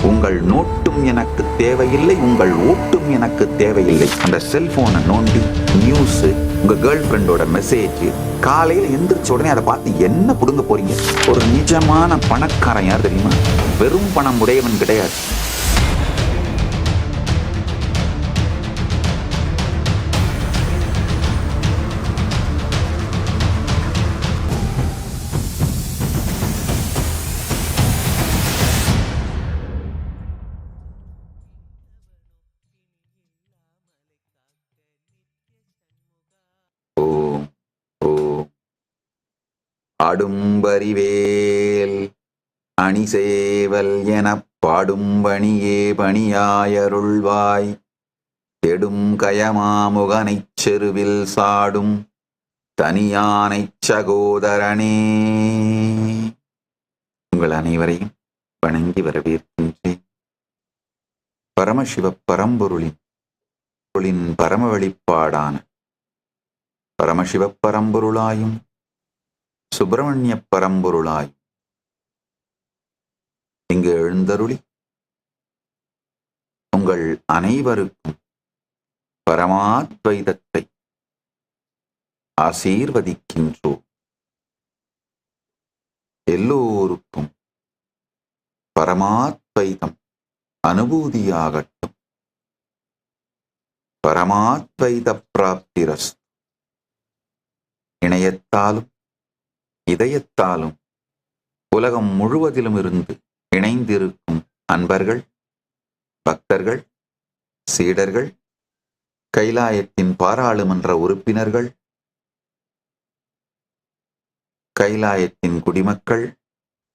உங்கள் நோட்டும் எனக்கு தேவையில்லை, உங்கள் ஓட்டும் எனக்கு தேவையில்லை. அந்த செல்போனை நோண்டி நியூஸ், உங்க கேர்ள் ஃப்ரெண்டோட மெசேஜ், காலையில எந்திரிச்ச உடனே அதை பார்த்து என்ன புடுங்க போறீங்க? ஒரு நிஜமான பணக்காரன் யார் தெரியுமா? வெறும் பணம் உடையவன் கிடையாது. அடும்பரிவேல் அணிசேவல் எனப் பாடும் பணியே பணியாயருள்வாய், தெடும் கயமாமுகனைச் செருவில் சாடும் தனியானைச் சகோதரனே. உங்கள் அனைவரையும் வணங்கி வரவேற்கின்றேன். பரமசிவ பரம்பொருளின் பரம வெளிப்பாடான பரமசிவ பரம்பொருளாயும் சுப்பிரமணிய பரம்பொருளாய் இங்கு எழுந்தருளி உங்கள் அனைவருக்கும் பரமாத்வைதத்தை ஆசீர்வதிக்கின்றோம். எல்லோருக்கும் பரமாத்வைதம் அனுபூதியாகட்டும். பரமாத்வைத பிராப்திரஸ்து. இணையத்தாலும் இதயத்தாலும் உலகம் முழுவதிலும் இருந்து இணைந்திருக்கும் அன்பர்கள், பக்தர்கள், சீடர்கள், கைலாயத்தின் பாராளுமன்ற உறுப்பினர்கள், கைலாயத்தின் குடிமக்கள்,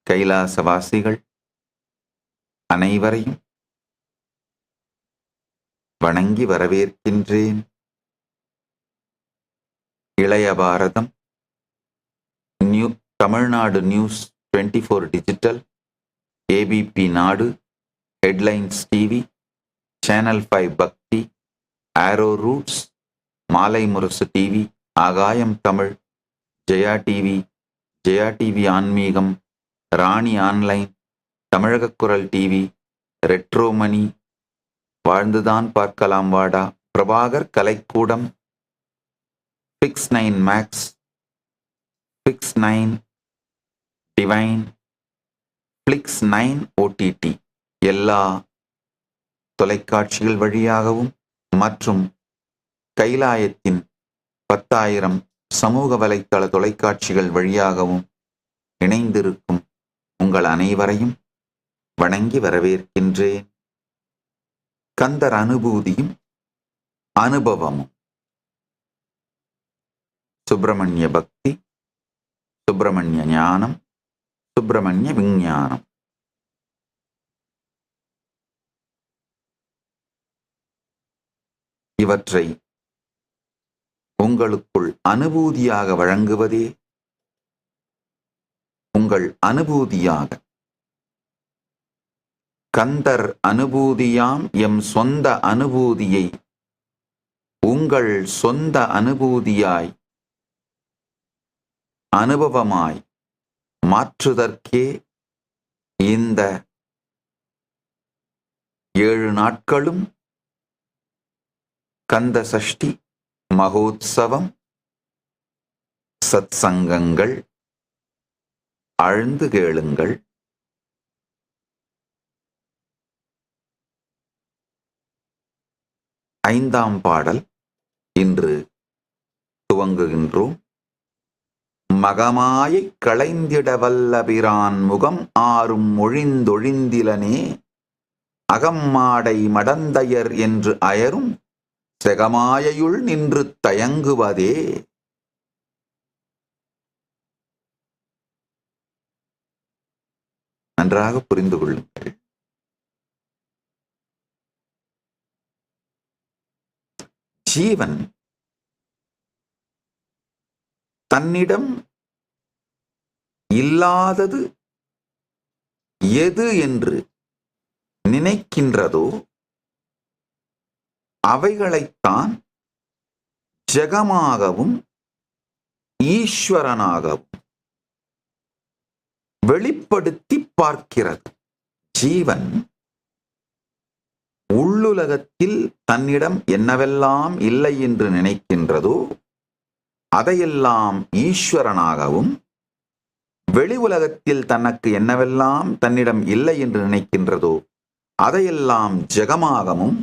கைலாசவாசிகள் அனைவரையும் வணங்கி வரவேற்கின்றேன். இளைய பாரதம், தமிழ்நாடு நியூஸ் 24 டிஜிட்டல், ஏபிபி நாடு, ஹெட்லைன்ஸ் டிவி, சேனல் 5 பக்தி, ஆரோ ரூட்ஸ், மாலை முரசு டிவி, ஆகாயம் தமிழ், ஜெயா டிவி ஆன்மீகம், ராணி ஆன்லைன், தமிழக குரல் டிவி, ரெட்ரோமணி, வாழ்ந்துதான் பார்க்கலாம் வாடா, பிரபாகர் கலைக்கூடம், Fix 9 max, Fix 9 divine, Flix 9 OTT எல்லா தொலைக்காட்சிகள் வழியாகவும் மற்றும் கைலாயத்தின் 10,000 சமூக வலைத்தள தொலைக்காட்சிகள் வழியாகவும் இணைந்திருக்கும் உங்கள் அனைவரையும் வணங்கி வரவேற்கின்றேன். கந்தர் அனுபூதியும் அனுபவமும், சுப்பிரமணிய பக்தி, சுப்பிரமணிய ஞானம், சுப்பிரமணிய விஞ்ஞானம். இவற்றை உங்களுக்குள் அனுபூதியாக வழங்குவதே உங்கள் அனுபூதியாக. கந்தர் அனுபூதியாம் எம் சொந்த அனுபூதியை உங்கள் சொந்த அனுபூதியாய் அனுபவமாய் மாற்றுதற்கே இந்த 7 நாட்களும் கந்த சஷ்டி மகோத்சவம், சத்சங்கங்கள், ஆழ்ந்து கேளுங்கள். ஐந்தாம் பாடல் இன்று துவங்குகின்றோம். மகமாயை களைந்திட வல்லபிரான் முகம் ஆறும் ஒழிந்தொழிந்திலனே, அகம்மாடை மடந்தையர் என்று அயரும் செகமாயையுள் நின்று தயங்குவதே. நன்றாக புரிந்து கொள்ளுங்கள். ஜீவன் தன்னிடம் இல்லாதது எது என்று நினைக்கின்றதோ அவைகளைத்தான் ஜெகமாகவும் ஈஸ்வரனாகவும் வெளிப்படுத்தி பார்க்கிறது. ஜீவன் உள்ளுலகத்தில் தன்னிடம் என்னவெல்லாம் இல்லை என்று நினைக்கின்றதோ அதையெல்லாம் ஈஸ்வரனாகவும், வெளி உலகத்தில் தனக்கு என்னவெல்லாம் தன்னிடம் இல்லை என்று நினைக்கின்றதோ அதையெல்லாம் ஜெகமாகவும்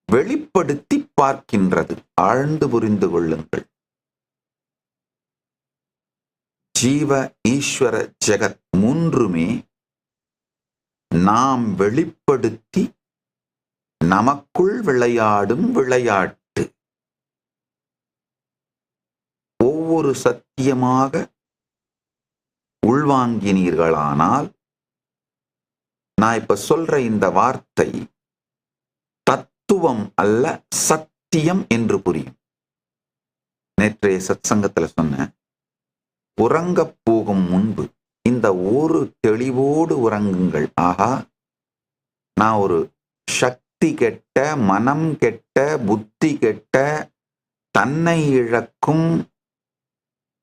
வெளிப்படுத்தி பார்க்கின்றது. ஆழ்ந்து புரிந்து கொள்ளுங்கள். ஜீவ, ஈஸ்வர, ஜெகத் மூன்றுமே நாம் வெளிப்படுத்தி நமக்குள் விளையாடும் விளையாட்டு. ஒவ்வொரு சத்தியமாக உள்வாங்கினீர்களானால், நான் இப்ப சொல்ற இந்த வார்த்தை தத்துவம் அல்ல, சத்தியம் என்று புரியும். நேற்றைய சத்சங்கத்துல சொன்ன, உறங்கப் போகும் முன்பு இந்த ஒரு தெளிவோடு உறங்குங்கள். ஆஹா, நான் ஒரு சக்தி கெட்ட, மனம் கெட்ட, புத்தி கெட்ட, தன்னை இழக்கும்,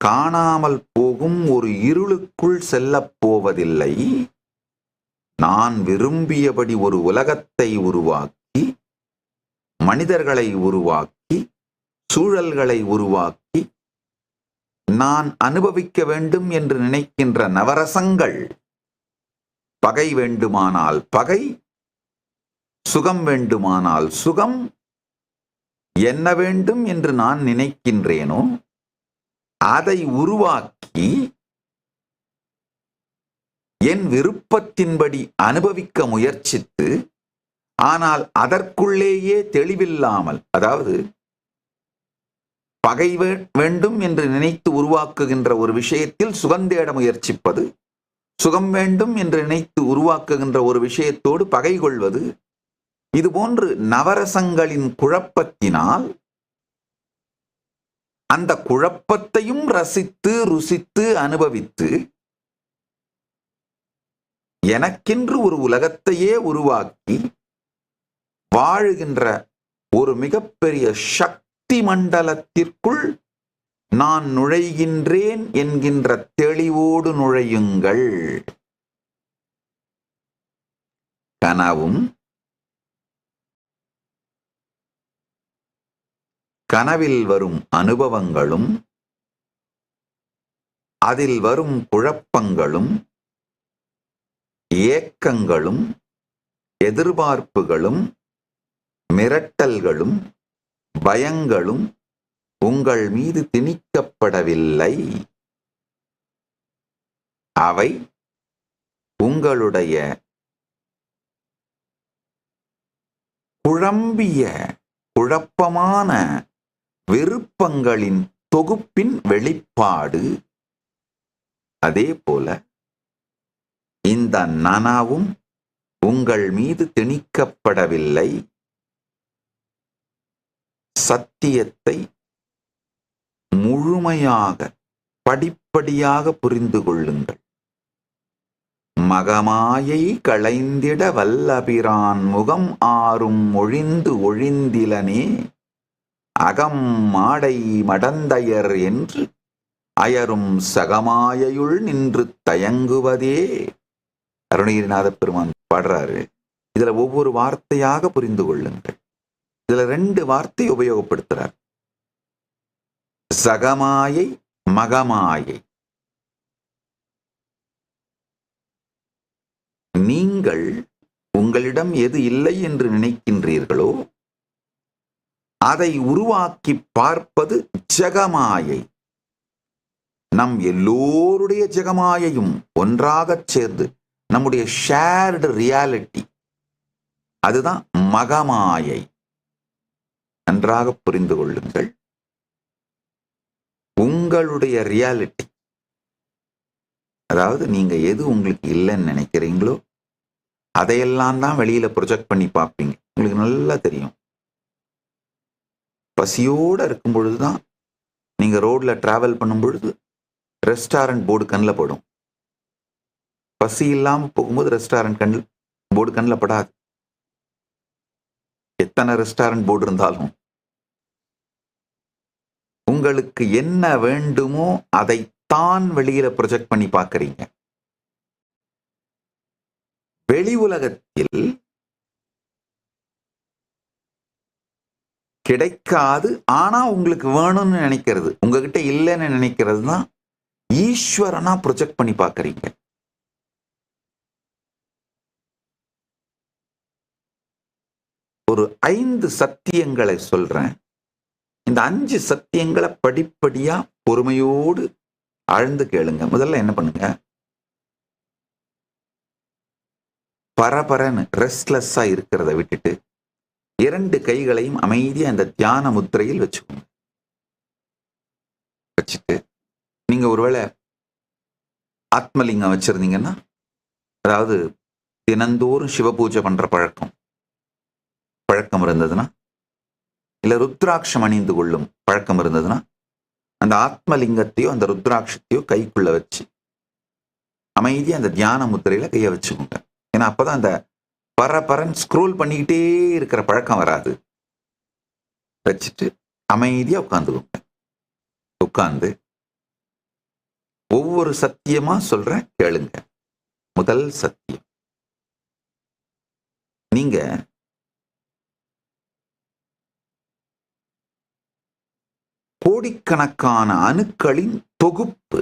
காணாமல் போகும் ஒரு இருளுக்குள் செல்லப் போவதில்லை. நான் விரும்பியபடி ஒரு உலகத்தை உருவாக்கி, மனிதர்களை உருவாக்கி, சூழல்களை உருவாக்கி, நான் அனுபவிக்க வேண்டும் என்று நினைக்கின்ற நவரசங்கள், பகை வேண்டுமானால் பகை, சுகம் வேண்டுமானால் சுகம், என்ன வேண்டும் என்று நான் நினைக்கின்றேனோ அதை உருவாக்கி என் விருப்பத்தின்படி அனுபவிக்க முயற்சித்து, ஆனால் அதற்குள்ளேயே தெளிவில்லாமல், அதாவது பகை வேண்டும் என்று நினைத்து உருவாக்குகின்ற ஒரு விஷயத்தில் சுகந்தேட முயற்சிப்பது, சுகம் வேண்டும் என்று நினைத்து உருவாக்குகின்ற ஒரு விஷயத்தோடு பகை கொள்வது, இதுபோன்று நவரசங்களின் குழப்பத்தினால் அந்த குழப்பத்தையும் ரசித்து ருசித்து அனுபவித்து எனக்கென்று ஒரு உலகத்தையே உருவாக்கி வாழுகின்ற ஒரு மிகப்பெரிய சக்தி மண்டலத்திற்குள் நான் நுழைகின்றேன் என்கின்ற தெளிவோடு நுழையுங்கள். கனவும், கனவில் வரும் அனுபவங்களும், அதில் வரும் குழப்பங்களும், ஏக்கங்களும், எதிர்பார்ப்புகளும், மிரட்டல்களும், பயங்களும் உங்கள் மீது திணிக்கப்படவில்லை. அவை உங்களுடைய குழம்பிய, குழப்பமான விருப்பங்களின் தொகுப்பின் வெளிப்பாடு. அதே போல இந்த நனவும் உங்கள் மீது திணிக்கப்படவில்லை. சத்தியத்தை முழுமையாக படிப்படியாக புரிந்து கொள்ளுங்கள். மகமாயை களைந்திட வல்லபிரான் முகம் ஆறும் ஒழிந்து ஒழிந்திலனே அகம் மாடை மடந்தையர் என்று அயரும் சகமாயையுள் நின்று தயங்குவதே. அருணகிரிநாத பெருமான் பாடுறாரு. இதுல ஒவ்வொரு வார்த்தையாக புரிந்து கொள்ளுங்கள். இதுல 2 வார்த்தை உபயோகப்படுத்துறார். சகமாயை, மகமாயை. நீங்கள் உங்களிடம் எது இல்லை என்று நினைக்கின்றீர்களோ அதை உருவாக்கி பார்ப்பது ஜெகமாயை. நம் எல்லோருடைய ஜெகமாயையும் ஒன்றாகச் சேர்ந்து நம்முடைய ஷேர்டு ரியாலிட்டி, அதுதான் மகமாயை. நன்றாக புரிந்து கொள்ளுங்கள். உங்களுடைய ரியாலிட்டி, அதாவது நீங்க எது உங்களுக்கு இல்லைன்னு நினைக்கிறீங்களோ அதையெல்லாம் தான் வெளியில ப்ரொஜெக்ட் பண்ணி பார்ப்பீங்க. உங்களுக்கு நல்லா தெரியும். பசியோட இருக்கும் பொழுதுதான் நீங்க ரோட்ல டிராவல் பண்ணும் பொழுது ரெஸ்டாரண்ட் போர்டு கண்ணில் படும். பசி இல்லாம போகும்போது ரெஸ்டாரண்ட் போர்டு கண்ணில் படாது. எத்தனை ரெஸ்டாரண்ட் போர்டு இருந்தாலும் உங்களுக்கு என்ன வேண்டுமோ அதைத்தான் வெளியில ப்ரொஜெக்ட் பண்ணி பார்க்கறீங்க. வெளி உலகத்தில் கிடைக்காது. ஆனா உங்களுக்கு வேணும்னு நினைக்கிறது, உங்ககிட்ட இல்லைன்னு நினைக்கிறது தான் ஈஸ்வரனா ப்ரொஜெக்ட் பண்ணி பார்க்கறீங்க. ஒரு 5 சத்தியங்களை சொல்றேன். இந்த 5 சத்தியங்களை படிப்படியா பொறுமையோடு ஆழ்ந்து கேளுங்க. முதல்ல என்ன பண்ணுங்க, பரபரன்னு ரெஸ்ட்லெஸ்ஸா இருக்கிறத விட்டுட்டு 2 கைகளையும் அமைதியா இந்த தியான முத்திரையில் வச்சுக்கோங்க. வச்சுட்டு நீங்க ஒருவேளை ஆத்மலிங்கம் வச்சிருந்தீங்கன்னா, அதாவது தினந்தோறும் சிவ பூஜை பண்ற பழக்கம் இருந்ததுன்னா, இல்ல ருத்ராட்சம் அணிந்து கொள்ளும் பழக்கம் இருந்ததுன்னா, அந்த ஆத்மலிங்கத்தையோ அந்த ருத்ராட்சத்தையோ கைக்குள்ள வச்சு அமைதியா அந்த தியான முத்திரையில கையை வச்சுக்கோங்க. ஏன்னா அப்பதான் அந்த பரபரன் ஸ்க்ரோல் பண்ணிக்கிட்டே இருக்கிற பழக்கம் வராது. வச்சுட்டு அமைதியா உட்கார்ந்துக்கோங்க. உட்கார்ந்து ஒவ்வொரு சத்தியமா சொல்றேன், கேளுங்க. முதல் சத்தியம், நீங்க கோடிக்கணக்கான அணுக்களின் தொகுப்பு.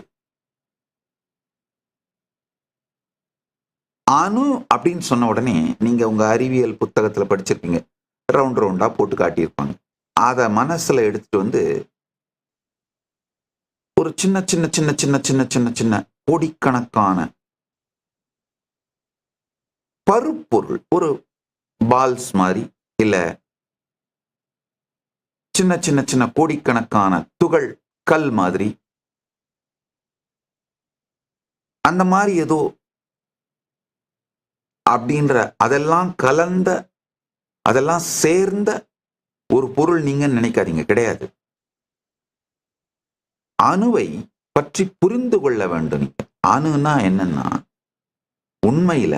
அணு அப்படின்னு சொன்ன உடனே நீங்க உங்க அறிவியல் புத்தகத்துல படிச்சிருப்பீங்க, ரவுண்ட் ரவுண்டா போட்டு காட்டியிருப்பாங்க. அத மனசுல எடுத்துட்டு வந்து ஒரு சின்ன சின்ன சின்ன சின்ன சின்ன சின்ன சின்ன கோடிக்கணக்கான பருப்பொருள், ஒரு பால்ஸ் மாதிரி, இல்ல சின்ன சின்ன சின்ன கோடிக்கணக்கான துகள் கல் மாதிரி, அந்த மாதிரி ஏதோ அப்படின்ற அதெல்லாம் கலந்த, அதெல்லாம் சேர்ந்த ஒரு பொருள் நீங்க நினைக்காதீங்க, கிடையாது. அணுவை பற்றி புரிந்து கொள்ள வேண்டும். அணுனா என்னன்னா, உண்மையில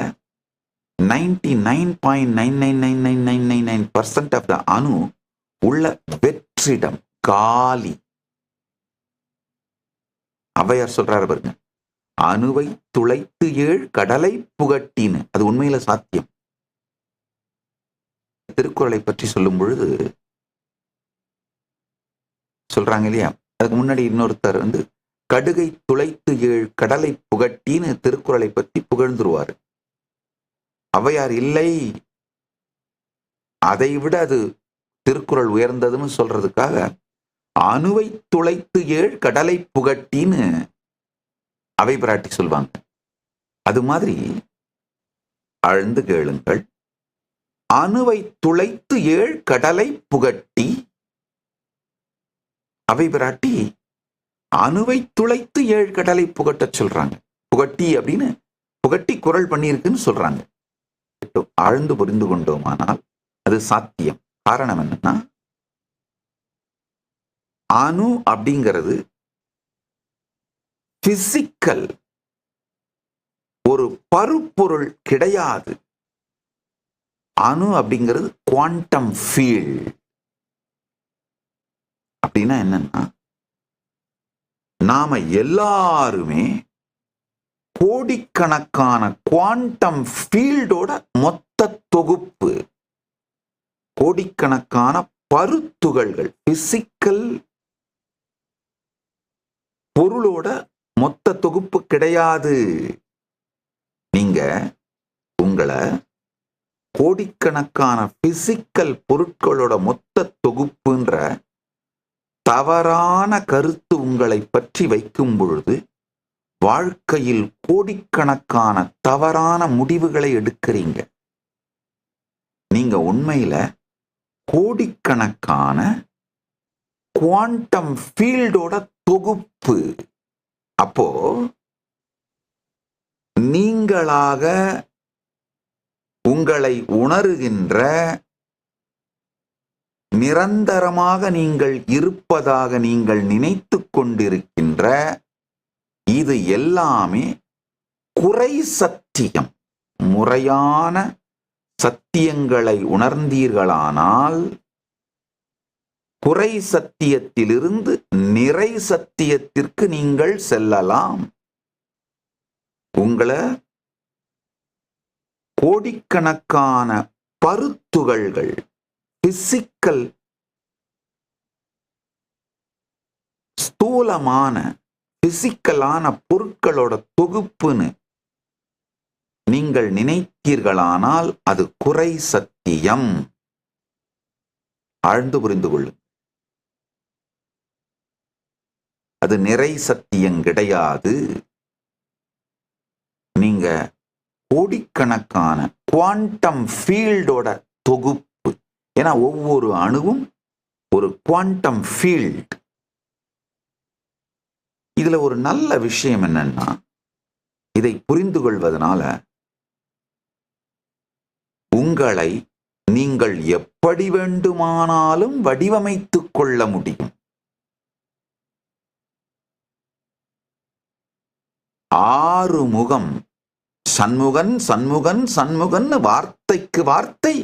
99.99999% ஆஃப் த அணு உள்ள வெற்றிடம் காலி. ஔவையார் சொல்றாரு பாருங்க, அணுவை துளைத்து 7 கடலை புகட்டின்னு. அது உண்மையில சாத்தியம். திருக்குறளை பற்றி சொல்லும் பொழுது சொல்றாங்க இல்லையா, அதுக்கு முன்னாடி இன்னொருத்தர் வந்து கடுகை துளைத்து 7 கடலை புகட்டின்னு திருக்குறளை பற்றி புகழ்ந்துருவாரு. ஔவையார் இல்லை, அதை விட அது திருக்குறள் உயர்ந்ததுன்னு சொல்றதுக்காக அணுவை துளைத்து 7 கடலை புகட்டின்னு அவை பிராட்டி சொல்வாங்க. அது மாதிரி ஆழ்ந்து கேளுங்கள். அணுவை துளைத்து 7 கடலை புகட்டி, அவை பிராட்டி அணுவை துளைத்து 7 கடலை புகட்ட சொல்றாங்க. புகட்டி அப்படின்னு புகட்டி குரல் பண்ணியிருக்குன்னு சொல்றாங்க. ஆழ்ந்து புரிந்து கொண்டோமானால் அது சாத்தியம். காரணம் என்னன்னா, அணு அப்படிங்கிறது பிசிக்கல், ஒரு பருப்பொருள் கிடையாது. அணு அப்படிங்கிறது குவாண்டம் ஃபீல்ட். அப்படின்னா என்னன்னா, நாம எல்லாருமே கோடிக்கணக்கான குவாண்டம் ஃபீல்டோட மொத்த தொகுப்பு. கோடிக்கணக்கான பருத்துகள்கள், பிசிக்கல் பொருளோட மொத்த தொகுப்பு கிடையாது. நீங்க உங்களை கோடிக்கணக்கான பிசிக்கல் பொருட்களோட மொத்த தொகுப்புன்ற தவறான கருத்து உங்களை பற்றி வைக்கும் பொழுது வாழ்க்கையில் கோடிக்கணக்கான தவறான முடிவுகளை எடுக்கிறீங்க. நீங்க உண்மையில கோடிக்கணக்கான குவாண்டம் ஃபீல்டோட தொகுப்பு. அப்போ நீங்களாக உங்களை உணருகின்ற, நிரந்தரமாக நீங்கள் இருப்பதாக நீங்கள் நினைத்துக் கொண்டிருக்கின்ற இது எல்லாமே குறை சத்தியம். முறையான சத்தியங்களை உணர்ந்தீர்களானால் குறை சத்தியத்திலிருந்து நிறை சத்தியத்திற்கு நீங்கள் செல்லலாம். உங்களை கோடிக்கணக்கான பருத்துகள்கள், பிசிக்கல் ஸ்தூலமான பிசிக்கலான பொருட்களோட தொகுப்புன்னு நீங்கள் நினைத்தீர்களானால் அது குறை சத்தியம். ஆழ்ந்து புரிந்து கொள்ளும். அது நிறை சத்தியம் கிடையாது. நீங்க கோடிக்கணக்கான குவாண்டம் ஃபீல்டோட தொகுப்பு. ஏன்னா ஒவ்வொரு அணுவும் ஒரு குவாண்டம் ஃபீல்ட். இதுல ஒரு நல்ல விஷயம் என்னன்னா, இதை புரிந்து கொள்வதனால உங்களை நீங்கள் எப்படி வேண்டுமானாலும் வடிவமைத்துக் கொள்ள முடியும். ஆறுமுகம், சண்முகன் சண்முகன் சண்முகன், வார்த்தைக்கு வார்த்தை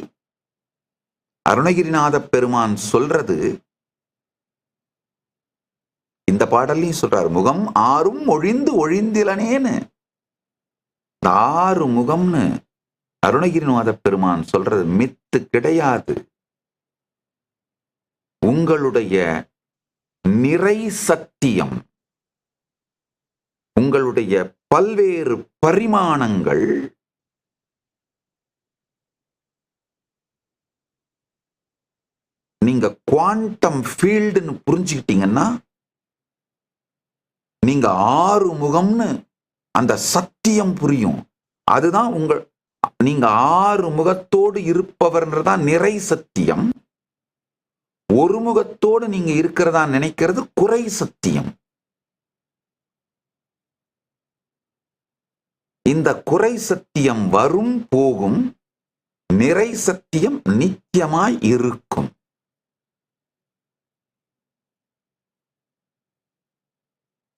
அருணகிரிநாத பெருமான் சொல்றது. இந்த பாடலையும் சொல்றாரு, முகம் ஆறும் ஒழிந்து ஒழிந்திலனேன்னு. ஆறு முகம்னு அருணகிரிநாத பெருமான் சொல்றது மித்து கிடையாது. உங்களுடைய நிறை சத்தியம், உங்களுடைய பல்வேறு பரிமாணங்கள் நீங்க குவாண்டம் ஃபீல்டுன்னு புரிஞ்சுக்கிட்டீங்கன்னா, நீங்க ஆறு முகம்னு அந்த சத்தியம் புரியும். அதுதான் நீங்க ஆறு முகத்தோடு இருப்பவர்ன்றதான் நிறை சத்தியம். ஒரு முகத்தோடு நீங்க இருக்கிறதா நினைக்கிறது குறை சத்தியம். இந்த குறை சத்தியம் வரும் போகும், நிறை சத்தியம் நித்தியமாய் இருக்கும்.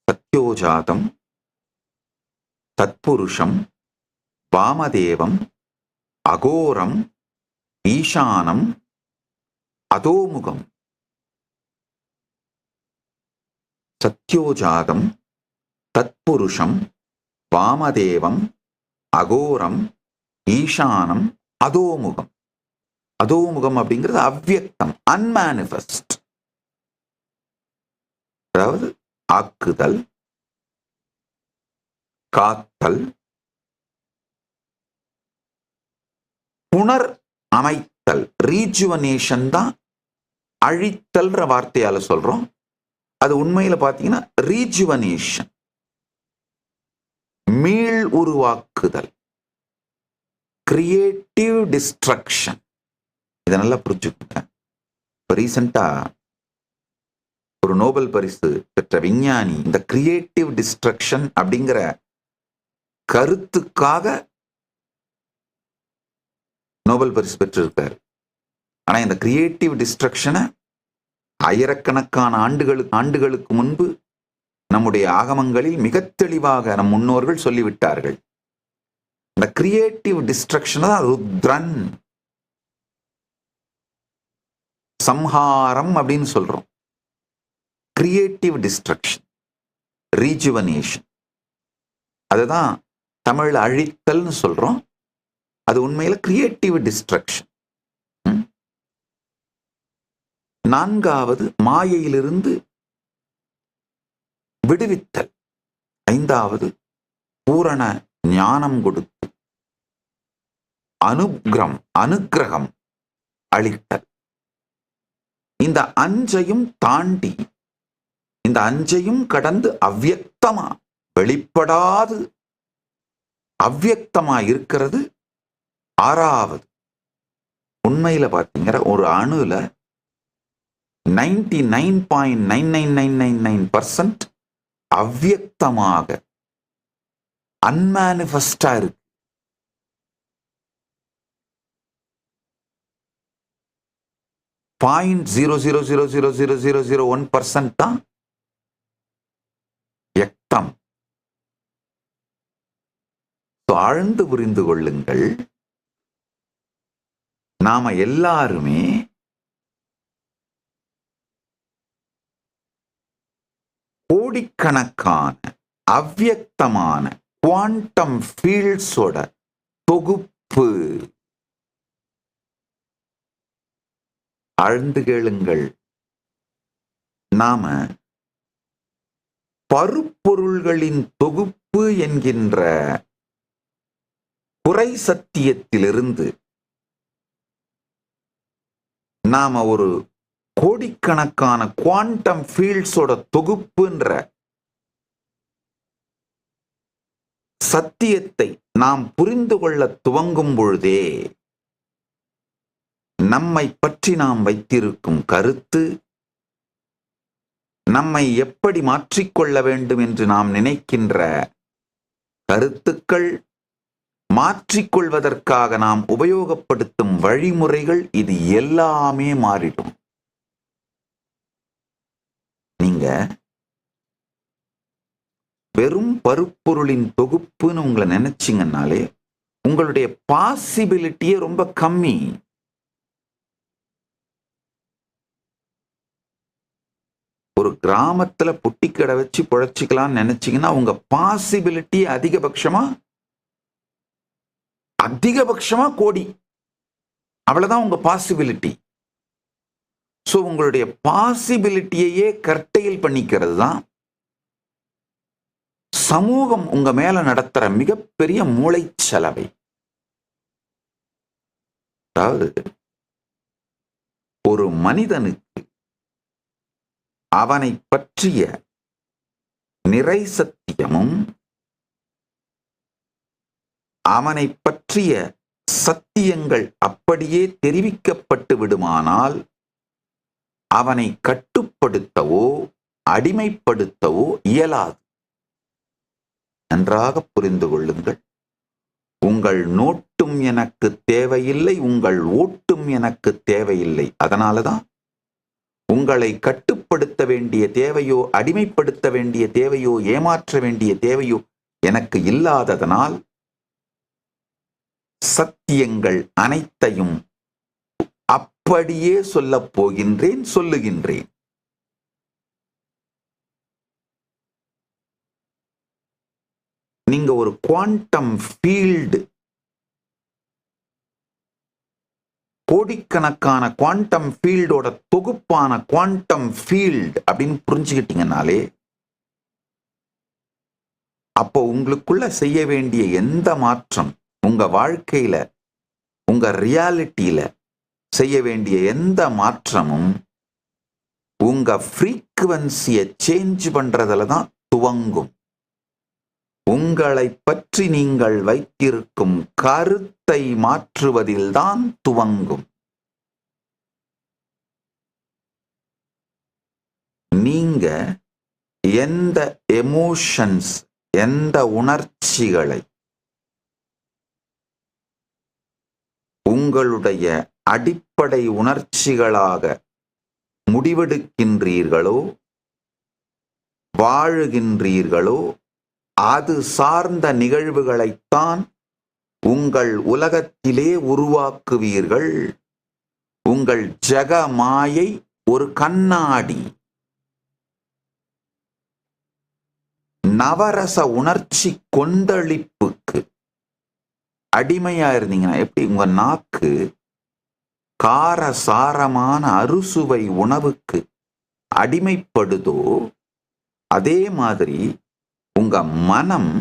சத்யோஜாதம், தத்புருஷம், வாமதேவம், அகோரம், ஈசானம், அதோமுகம். சத்யோஜாதம், தத்புருஷம், வாமதேவம், அகோரம், ஈசானம், அதோமுகம். அதோமுகம் அப்படிங்கிறது அவ்வியக்தம், அன்மானிஃபெஸ்ட். அதாவது ஆக்குதல், காத்தல், புனர் அமைத்தல், ரீஜுவனேஷன் தான் அழித்தல்ன்ற வார்த்தையால சொல்றோம். அது உண்மையில பாத்தீங்கன்னா ரீஜுவனேஷன், மீள் உருவாக்குதல், கிரியேட்டிவ் டிஸ்ட்ரக்ஷன். இதை நல்லா புரிஞ்சுக்கோங்க. ரீசெண்டா ஒரு நோபல் பரிசு பெற்ற விஞ்ஞானி இந்த கிரியேட்டிவ் டிஸ்ட்ரக்ஷன் அப்படிங்கிற கருத்துக்காக நோபல் பரிசு பெற்றிருக்காரு. ஆனா இந்த கிரியேட்டிவ் டிஸ்ட்ரக்ஷனை ஆயிரக்கணக்கான ஆண்டுகளுக்கு முன்பு நம்முடைய ஆகமங்களில் மிக தெளிவாக நம் முன்னோர்கள் சொல்லிவிட்டார்கள். இந்த கிரியேட்டிவ் டிஸ்ட்ரக்ஷன் தான் ருத்ரன், சம்ஹாரம் அப்படின்னு சொல்றோம். கிரியேட்டிவ் டிஸ்ட்ரக்ஷன், ரீஜுவனேஷன், அதுதான் தமிழ்ல அழித்தல்னு சொல்றோம். அது உண்மையில கிரியேட்டிவ் டிஸ்ட்ரக்ஷன். நான்காவது மாயையிலிருந்து விடுவித்தல். ஐந்தாவது பூரண ஞானம் கொடுத்து அனுக்கிரகம் அளித்தல். இந்த அஞ்சையும் தாண்டி, இந்த அஞ்சையும் கடந்து அவ்வியக்தமா, வெளிப்படாது அவ்வியக்தமா இருக்கிறது ஆறாவது. உண்மையில பாத்தீங்கன்னா ஒரு அணுல 99.99999% அவ்வியக்தமாக அன்மானிஃபெஸ்டா இருக்கு. .000000001% தான் வியக்தம். ஆழ்ந்து புரிந்து கொள்ளுங்கள். நாம எல்லாருமே கோடிக்கணக்கான அவ்வியக்தமான குவாண்டம் ஃபீல்ட்ஸோட தொகுப்பு. ஆழ்ந்து கேளுங்கள். நாம பருப்பொருள்களின் தொகுப்பு என்கின்ற குறை சத்தியத்திலிருந்து நாம ஒரு கோடிக்கணக்கான குவாண்டம் ஃபீல்ட்ஸோட தொகுப்புன்ற சத்தியத்தை நாம் புரிந்து கொள்ள துவங்கும் பொழுதே நம்மை பற்றி நாம் வைத்திருக்கும் கருத்து, நம்மை எப்படி மாற்றிக்கொள்ள வேண்டும் என்று நாம் நினைக்கின்ற கருத்துக்கள், மாற்றிக்கொள்வதற்காக நாம் உபயோகப்படுத்தும் வழிமுறைகள், இது எல்லாமே மாறிடும். நீங்க வெறும் பருப்பொருளின் தொகுப்புன்னு உங்களை நினைச்சிங்கன்னாலே உங்களுடைய பாசிபிலிட்டியே ரொம்ப கம்மி. ஒரு கிராமத்துல புட்டிக்கடை வச்சு பிழைச்சிக்கலாம்னு நினைச்சீங்கன்னா உங்க பாசிபிலிட்டி அதிகபட்சமா கோடி. அவ்வளவுதான் உங்க பாசிபிலிட்டி. சோ உங்களுடைய பாசிபிலிட்டியையே கர்டைல் பண்ணிக்கிறது தான் சமூகம் உங்க மேல நடத்துற மிகப்பெரிய மூளைச்சலவை. அதாவது ஒரு மனிதனுக்கு அவனை பற்றிய நிறை சத்தியமும் அவனை பற்றிய சத்தியங்கள் அப்படியே தெரிவிக்கப்பட்டு விடுமானால் அவனை கட்டுப்படுத்தவோ அடிமைப்படுத்தவோ இயலாது. நன்றாக புரிந்து கொள்ளுங்கள். உங்கள் நோட்டும் எனக்கு தேவையில்லை, உங்கள் ஓட்டும் எனக்கு தேவையில்லை. அதனாலதான் உங்களை கட்டுப்படுத்த வேண்டிய தேவையோ அடிமைப்படுத்த வேண்டிய தேவையோ ஏமாற்ற வேண்டிய தேவையோ எனக்கு இல்லாததனால் சத்தியங்கள் அனைத்தையும் அப்படியே சொல்லப் போகின்றேன், சொல்லுகின்றேன். நீங்க ஒரு குவாண்டம் ஃபீல்டு, கோடிக்கணக்கான குவாண்டம் ஃபீல்டோட தொகுப்பான குவாண்டம் ஃபீல்டு அப்படின்னு புரிஞ்சுக்கிட்டீங்கன்னாலே அப்போ உங்களுக்குள்ள செய்ய வேண்டிய எந்த மாற்றம், உங்க வாழ்க்கையில உங்க ரியாலிட்டியில செய்ய வேண்டிய எந்த மாற்றமும் உங்க ஃப்ரீக்குவன்சியை சேஞ்ச் பண்றதுல தான் துவங்கும். உங்களை பற்றி நீங்கள் வைத்திருக்கும் கருத்தை மாற்றுவதில்தான் துவங்கும். நீங்க எந்த எமோஷன்ஸ், எந்த உணர்ச்சிகளை உங்களுடைய அடிப்படை உணர்ச்சிகளாக முடிவெடுக்கின்றீர்களோ வாழுகின்றீர்களோ அது சார்ந்த நிகழ்வுகளைத்தான் உங்கள் உலகத்திலே உருவாக்குவீர்கள். உங்கள் ஜக மாயை ஒரு கண்ணாடி. நவரச உணர்ச்சி கொந்தளிப்புக்கு அடிமையா இருந்தீங்கன்னா எப்படி உங்க நாக்கு காரசாரமான அறுசுவை உணவுக்கு அடிமைப்படுதோ அதே மாதிரி உங்க மனம்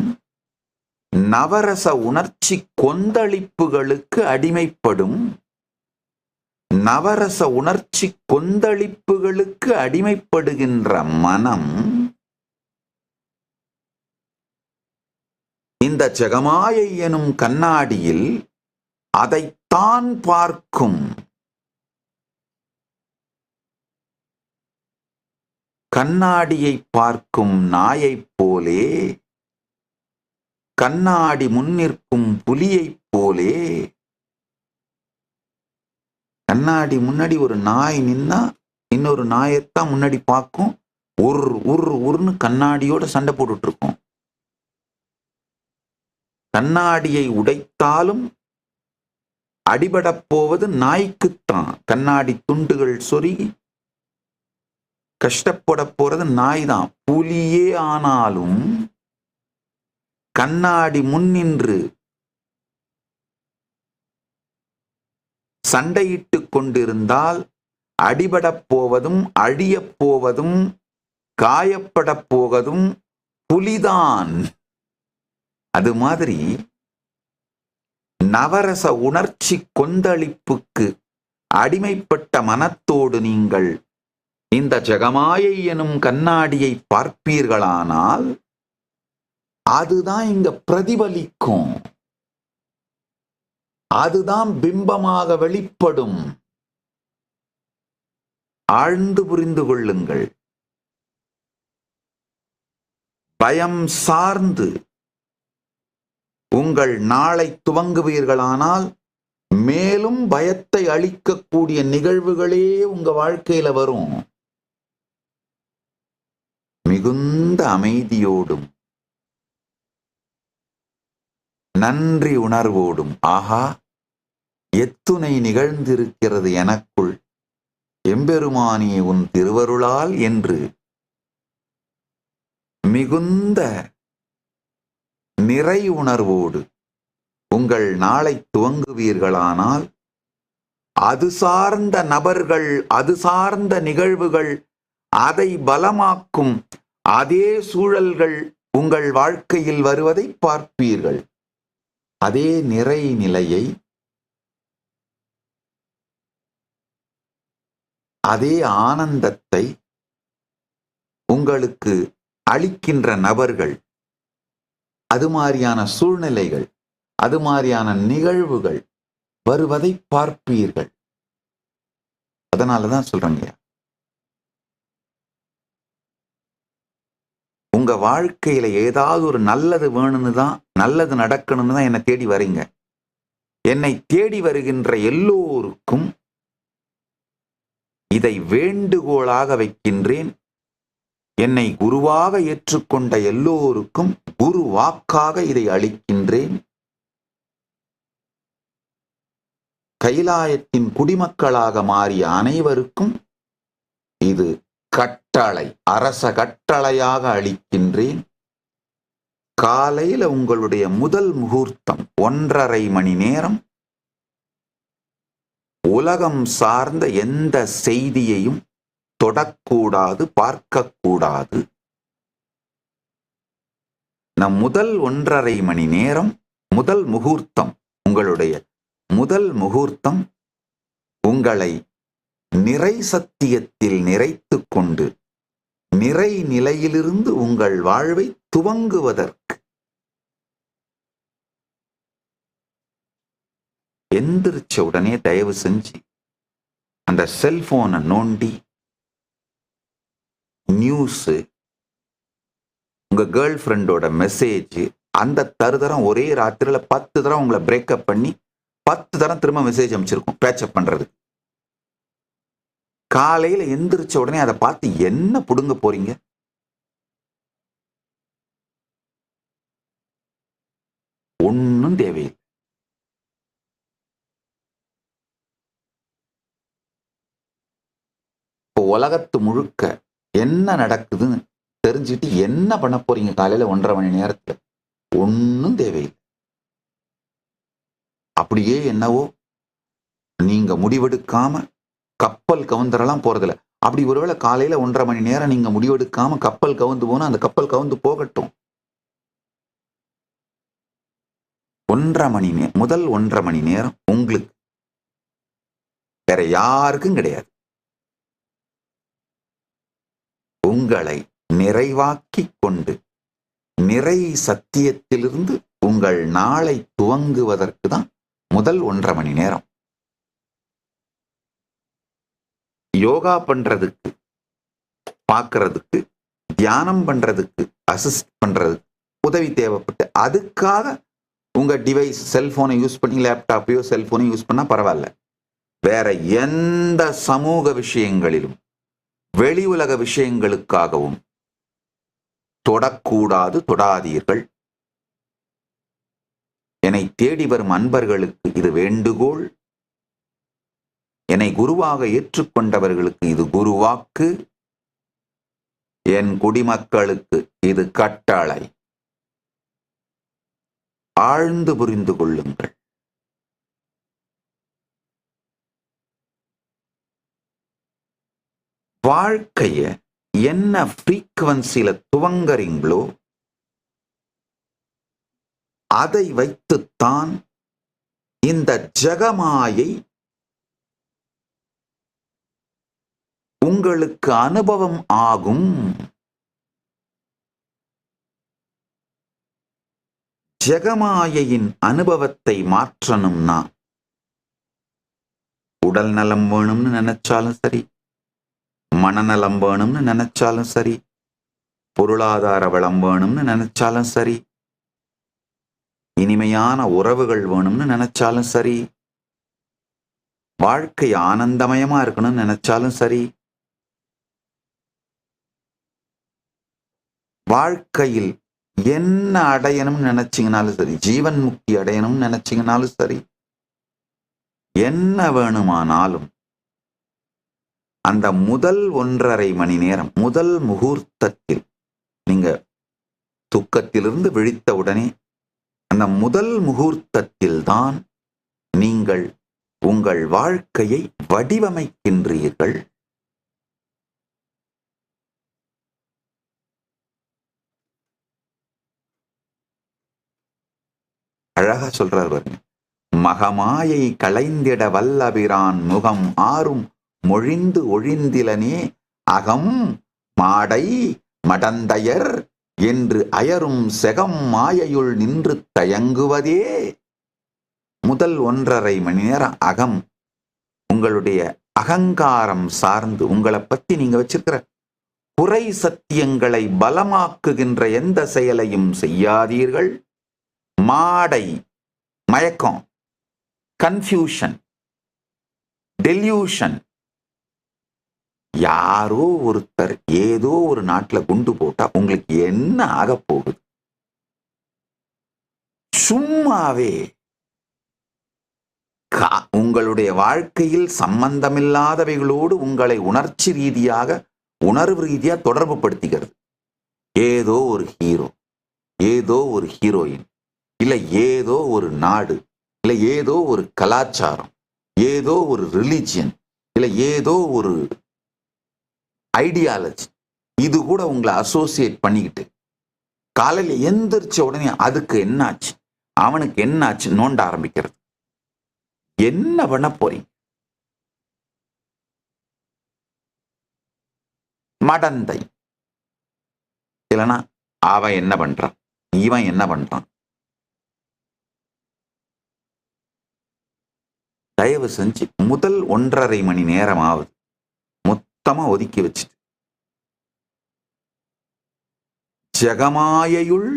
நவரச உணர்ச்சி கொந்தளிப்புகளுக்கு அடிமைப்படும். நவரச உணர்ச்சி கொந்தளிப்புகளுக்கு அடிமைப்படுகின்ற மனம் இந்த ஜெகமாயை எனும் கண்ணாடியில் அதைத்தான் பார்க்கும். கண்ணாடியை பார்க்கும் நாயைப் போலே, கண்ணாடி முன்னிற்கும் புலியைப் போலே. கண்ணாடி முன்னாடி ஒரு நாய் நின்னா இன்னொரு நாயைத்தான் முன்னாடி பார்க்கும். உருன்னு கண்ணாடியோட சண்டை போட்டுட்டு இருக்கும். கண்ணாடியை உடைத்தாலும் அடிபடப் போவது நாய்க்குத்தான். கண்ணாடி துண்டுகள் சொருகி கஷ்டப்பட போறது நாய் தான். புலியே ஆனாலும் கண்ணாடி முன்னின்று சண்டையிட்டு கொண்டிருந்தால் அடிபடப் போவதும் அழியப் போவதும் காயப்பட போவதும் புலிதான். அது மாதிரி நவரச உணர்ச்சி கொந்தளிப்புக்கு அடிமைப்பட்ட மனத்தோடு நீங்கள் இந்த ஜெகமாயை எனும் கண்ணாடியை பார்ப்பீர்களானால் அதுதான் இங்க பிரதிபலிக்கும், அதுதான் பிம்பமாக வெளிப்படும். ஆழ்ந்து புரிந்து கொள்ளுங்கள். பயம் சார்ந்து உங்கள் நாளை துவங்குவீர்களானால் மேலும் பயத்தை அளிக்கக்கூடிய நிகழ்வுகளே உங்க வாழ்க்கையில வரும். மிகுந்த அமைதியோடும் நன்றி உணர்வோடும், ஆஹா எத்துணை நிகழ்ந்திருக்கிறது எனக்குள், எம்பெருமானே உன் திருவருளால் என்று மிகுந்த நிறை உணர்வோடு உங்கள் நாளை துவங்குவீர்களானால் அது சார்ந்த நபர்கள், அது சார்ந்த நிகழ்வுகள், அதை பலமாக்கும் அதே சூழல்கள் உங்கள் வாழ்க்கையில் வருவதை பார்ப்பீர்கள். அதே நிறை நிலையை, அதே ஆனந்தத்தை உங்களுக்கு அளிக்கின்ற நபர்கள், அது மாதிரியான சூழ்நிலைகள், அது மாதிரியான நிகழ்வுகள் வருவதை பார்ப்பீர்கள். அதனாலதான் சொல்றேங்க, உங்க வாழ்க்கையில ஏதாவது ஒரு நல்லது வேணும்னு தான், நல்லது நடக்கணும்னு தான் என்னை தேடி வரீங்க. என்னை தேடி வருகின்ற எல்லோருக்கும் இதை வேண்டுகோளாக வைக்கின்றேன். என்னை குருவாக ஏற்றுக்கொண்ட எல்லோருக்கும் குரு வாக்காக இதை அளிக்கின்றேன். கைலாயத்தின் குடிமக்களாக மாறிய அனைவருக்கும் இது கட்டளை, அரச கட்டளையாக அளிக்கின்றேன். காலையில உங்களுடைய முதல் முகூர்த்தம் 1.5 மணி நேரம் உலகம் சார்ந்த எந்த செய்தியையும் தொடக்கூடாது, பார்க்கக்கூடாது. நம் முதல் 1.5 மணி நேரம், முதல் முகூர்த்தம், உங்களுடைய முதல் முகூர்த்தம் உங்களை நிறை சத்தியத்தில் நிறைத்து கொண்டு நிறை நிலையிலிருந்து உங்கள் வாழ்வை துவங்குவதற்கு. எந்திரிச்ச உடனே தயவு செஞ்சு அந்த செல்போனை நோண்டி நியூஸ், உங்க கேர்ள் ஃப்ரெண்டோட மெசேஜ், அந்த தருதரம் ஒரே ராத்திரில 10 தரம் உங்களை பிரேக்கப் பண்ணி 10 தரம் திரும்ப மெசேஜ் அமைச்சிருக்கும் பேச்சப் பண்றது. காலையில எந்திரிச்ச உடனே அதை பார்த்து என்ன புடுங்க போறீங்க? ஒன்னும் தேவையில்லை. இப்போ உலகத்து முழுக்க என்ன நடக்குதுன்னு தெரிஞ்சுட்டு என்ன பண்ண போறீங்க காலையில 1.5 மணி நேரத்துல? ஒன்னும் தேவையில்லை. அப்படியே என்னவோ நீங்க முடிவெடுக்காம கப்பல் கவுந்தரெல்லாம் போறதில்ல. அப்படி ஒருவேளை காலையில 1.5 மணி நேரம் நீங்க முடிவெடுக்காம கப்பல் கவுந்து போனா அந்த கப்பல் கவுந்து போகட்டும். 1.5 மணி நேரம், முதல் 1.5 மணி நேரம் உங்களுக்கு, வேற யாருக்கும் கிடையாது. உங்களை நிறைவாக்கி கொண்டு நிறை சத்தியத்திலிருந்து உங்கள் நாளை துவங்குவதற்கு தான் முதல் 1.5 மணி நேரம். யோகா பண்றதுக்கு, பார்க்கறதுக்கு, தியானம் பண்றதுக்கு, அசிஸ்ட் பண்றதுக்கு உதவி தேவைப்பட்டு அதுக்காக உங்க டிவைஸ் செல்போனை யூஸ் பண்ணி, லேப்டாப்பையோ செல்போனையோ யூஸ் பண்ணா பரவாயில்ல. வேற எந்த சமூக விஷயங்களிலும் வெளி உலக விஷயங்களுக்காகவும் தொடக்கூடாது, தொடாதீர்கள். என்னை தேடி வரும் அன்பர்களுக்கு இது வேண்டுகோள். என்னை குருவாக ஏற்றுக்கொண்டவர்களுக்கு இது குருவாக்கு. என் குடிமக்களுக்கு இது கட்டளை. ஆழ்ந்து புரிந்து கொள்ளுங்கள். வாழ்க்கைய என்ன ஃப்ரீக்வன்சியில துவங்கறீங்களோ அதை வைத்துத்தான் இந்த ஜெகமாயை உங்களுக்கு அனுபவம் ஆகும். ஜெகமாயையின் அனுபவத்தை மாற்றணும்னா உடல் நலம் வேணும்னு நினைச்சாலும் சரி, மனநலம் வேணும்னு நினைச்சாலும் சரி, பொருளாதார வளம் வேணும்னு நினைச்சாலும் சரி, இனிமையான உறவுகள் வேணும்னு நினைச்சாலும் சரி, வாழ்க்கை ஆனந்தமயமா இருக்கணும்னு நினைச்சாலும் சரி, வாழ்க்கையில் என்ன அடையணும்னு நினைச்சீங்கனாலும் சரி, ஜீவன் முக்தி அடையணும்னு நினைச்சீங்கனாலும் சரி, என்ன வேணுமானாலும் அந்த முதல் 1.5 மணி நேரம், முதல் முகூர்த்தத்தில், நீங்க தூக்கத்திலிருந்து விழித்த உடனே அந்த முதல் முகூர்த்தத்தில் தான் நீங்கள் உங்கள் வாழ்க்கையை வடிவமைக்கின்றீர்கள். அழகா சொல்றார் பாருங்க. மகமாயை களைந்திட வல்லபிரான் முகம் ஆறும் மொழிந்து ஒழிந்திலனே அகம் மாடை மடந்தையர் என்று அயரும் செகம் மாயையுள் நின்று தயங்குவதே. முதல் 1.5 மணி நேரம் அகம், உங்களுடைய அகங்காரம் சார்ந்து உங்களை பத்தி நீங்க வச்சிருக்கிற குறை சத்தியங்களை பலமாக்குகின்ற எந்த செயலையும் செய்யாதீர்கள். மாடை, மயக்கம், கன்ஃபியூஷன், டெல்யூஷன், யாரோ ஒருத்தர் ஏதோ ஒரு நாட்டுல குண்டு போட்டா உங்களுக்கு என்ன ஆக போகுது? சும்மாவே உங்களுடைய வாழ்க்கையில் சம்பந்தமில்லாதவைகளோடு உங்களை உணர்ச்சி ரீதியாக, உணர்வு ரீதியா தொடர்பு படுத்திக்கிறது. ஏதோ ஒரு ஹீரோ, ஏதோ ஒரு ஹீரோயின், இல்ல ஏதோ ஒரு நாடு, இல்ல ஏதோ ஒரு கலாச்சாரம், ஏதோ ஒரு ரிலிஜியன், இல்ல ஏதோ ஒரு ஐடியாலஜி, இது கூட உங்களை அசோசியேட் பண்ணிக்கிட்டு காலையில எந்திரிச்ச உடனே அதுக்கு என்னாச்சு, அவனுக்கு என்னாச்சு நோண்ட ஆரம்பிக்கிறது. என்ன பண்ண போறீங்க? மடந்தை, இல்லைன்னா அவன் என்ன பண்றான், இவன் என்ன பண்றான். தயவு செஞ்சு முதல் 1.5 மணி நேரமாவது மொத்தமா ஒதுக்கி வச்சுட்டு ஜெகமாயையுள்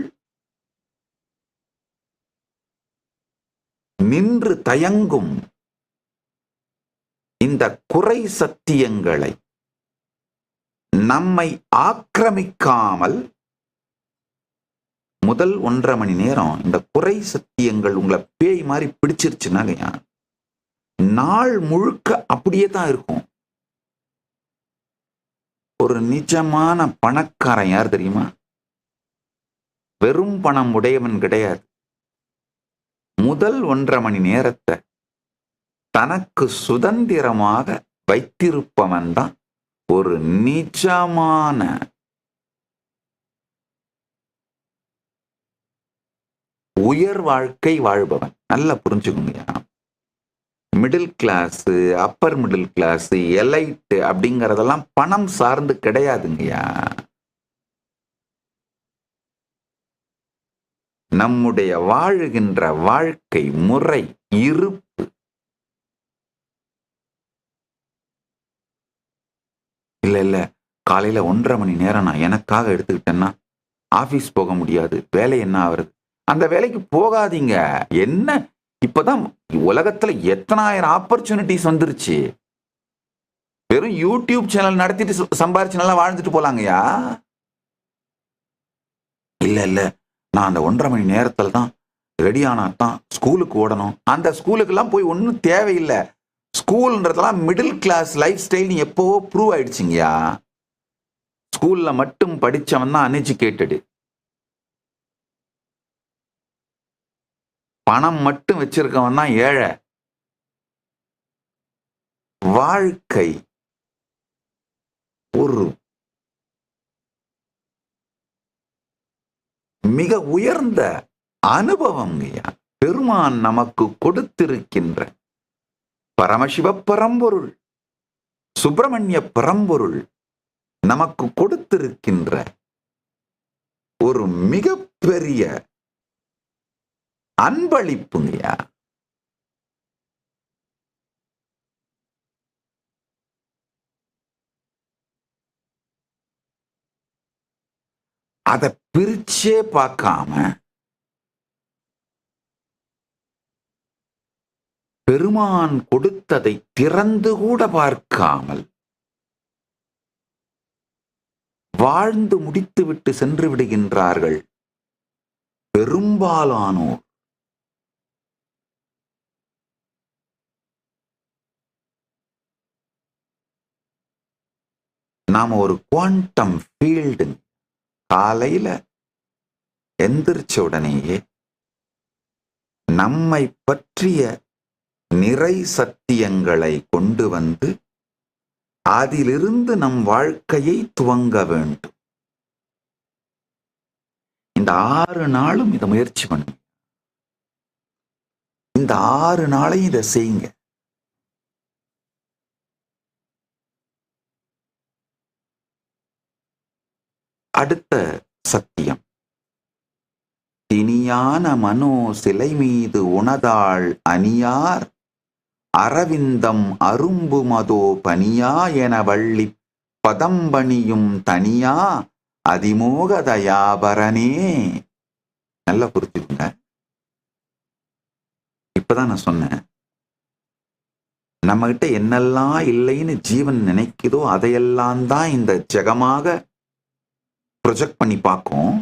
நின்று தயங்கும் இந்த குறை சத்தியங்களை நம்மை ஆக்கிரமிக்காமல் முதல் 1.5 மணி நேரம் இந்த குறை சத்தியங்கள் உங்களை பேய் மாதிரி பிடிச்சிருச்சுன்னா நாள் முழுக்க அப்படியே தான் இருக்கும். ஒரு நிஜமான பணக்காரன் யார் தெரியுமா? வெறும் பணம் உடையவன் கிடையாது. முதல் 1.5 மணி நேரத்தை தனக்கு சுதந்திரமாக வைத்திருப்பவன் தான் ஒரு நிஜமான உயர் வாழ்க்கை வாழ்பவன். நல்லா புரிஞ்சுக்கோங்க. Middle class, upper middle class, elite அப்படிங்கறதெல்லாம் பணம் சார்ந்து கிடையாதுங்கய்யா. நம்முடைய வாழுகின்ற வாழ்க்கை முறை, இருப்பு, இல்ல காலையில 1.5 மணி நேரம் நான் எனக்காக எடுத்துக்கிட்டேன்னா ஆபீஸ் போக முடியாது, வேலை என்ன ஆகுறது? அந்த வேலைக்கு போகாதீங்க. என்ன இப்பதான் உலகத்துல எத்தனாயிரம் ஆப்பர்ச்சுனிட்டிஸ் வந்துருச்சு. வெறும் யூடியூப் சேனல் நடத்திட்டு சம்பாரிச்சு நல்லா வாழ்ந்துட்டு போலாங்கய்யா. இல்ல நான் அந்த 1.5 மணி நேரத்துல தான் ரெடி ஆனாதான் ஸ்கூலுக்கு ஓடணும். அந்த ஸ்கூலுக்கெல்லாம் போய் ஒன்றும் தேவையில்லை. ஸ்கூல்ன்றதெல்லாம் மிடில் கிளாஸ் லைஃப் ஸ்டைல் எப்பவோ ப்ரூவ் ஆயிடுச்சுங்கய்யா. ஸ்கூல்ல மட்டும் படிச்சவன் தான் அன்எஜுகேட்டடு. பணம் மட்டும் வச்சிருக்கவன் தான் ஏழை. வாழ்க்கை ஒரு மிக உயர்ந்த அனுபவம். பெருமான் நமக்கு கொடுத்திருக்கின்ற பரமசிவ பரம்பொருள், சுப்பிரமணிய பரம்பொருள் நமக்கு கொடுத்திருக்கின்ற ஒரு மிகப்பெரிய அன்பளிப்புங்கய்யா. அதை பிரிச்சே பார்க்காம, பெருமான் கொடுத்ததை திறந்து கூட பார்க்காமல் வாழ்ந்து முடித்துவிட்டு சென்று விடுகின்றார்கள் பெரும்பாலானோர். நாம ஒரு குவாண்டம் ஃபீல்டு. காலையில எந்திரிச்ச உடனேயே நம்மை பற்றிய நிறை சத்தியங்களை கொண்டு வந்து அதிலிருந்து நம் வாழ்க்கையை துவங்க வேண்டும். இந்த 6 நாளும் இதை முயற்சி பண்ணுங்க. இந்த 6 நாளையும் இதை செய்யுங்க. அடுத்த சத்தியம், தினியான மனோ சிலை மீது உணதாள் அணியார் அரவிந்தம் அரும்பு மதோ பனியா என வள்ளி பதம்பணியும் தனியா அதிமோக தயாபரனே. நல்லா புரிஞ்சுக்குங்க. இப்பதான் நான் சொன்னேன், நம்ம கிட்ட என்னெல்லாம் இல்லைன்னு ஜீவன் நினைக்குதோ அதையெல்லாம் தான் இந்த ஜெகமாக ப்ரொஜெக்ட் பண்ணி பார்க்கும்.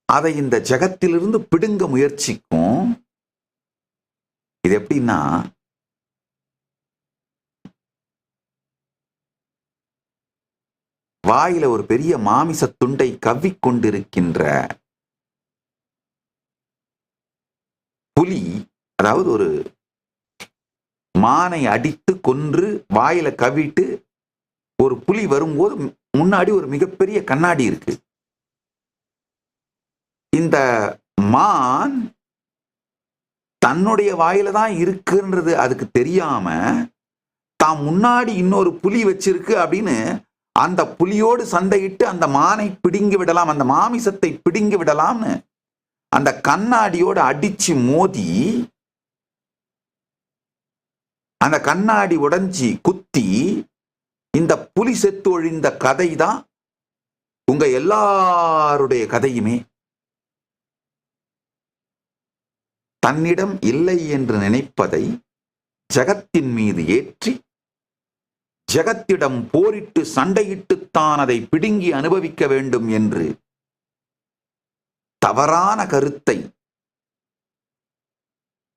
அதை இந்த ஜெகத்திலிருந்து பிடுங்க முயற்சிக்கும். இது எப்படின்னா, வாயில ஒரு பெரிய மாமிச துண்டை கவ்விக்கொண்டிருக்கின்ற புலி, அதாவது ஒரு மானை அடித்து கொன்று வாயில கவ்விட்டு ஒரு புலி வரும்போது முன்னாடி ஒரு மிகப்பெரிய கண்ணாடி இருக்கு. இந்த மான் தன்னுடைய வாயில தான் இருக்குன்றது அதுக்கு தெரியாம தான் முன்னாடி இன்னொரு புலி வச்சிருக்கு அப்படின்னு அந்த புலியோடு சண்டையிட்டு அந்த மானை பிடுங்கி விடலாம், அந்த மாமிசத்தை பிடுங்கி விடலாம்னு அந்த கண்ணாடியோடு அடிச்சு மோதி அந்த கண்ணாடி உடைஞ்சி குத்தி இந்த புலி செத்து ஒழிந்த கதை தான் உங்க எல்லாருடைய கதையுமே. தன்னிடம் இல்லை என்று நினைப்பதை ஜகத்தின் மீது ஏற்றி ஜகத்திடம் போரிட்டு சண்டையிட்டுத்தான் அதை பிடுங்கி அனுபவிக்க வேண்டும் என்று தவறான கருத்தை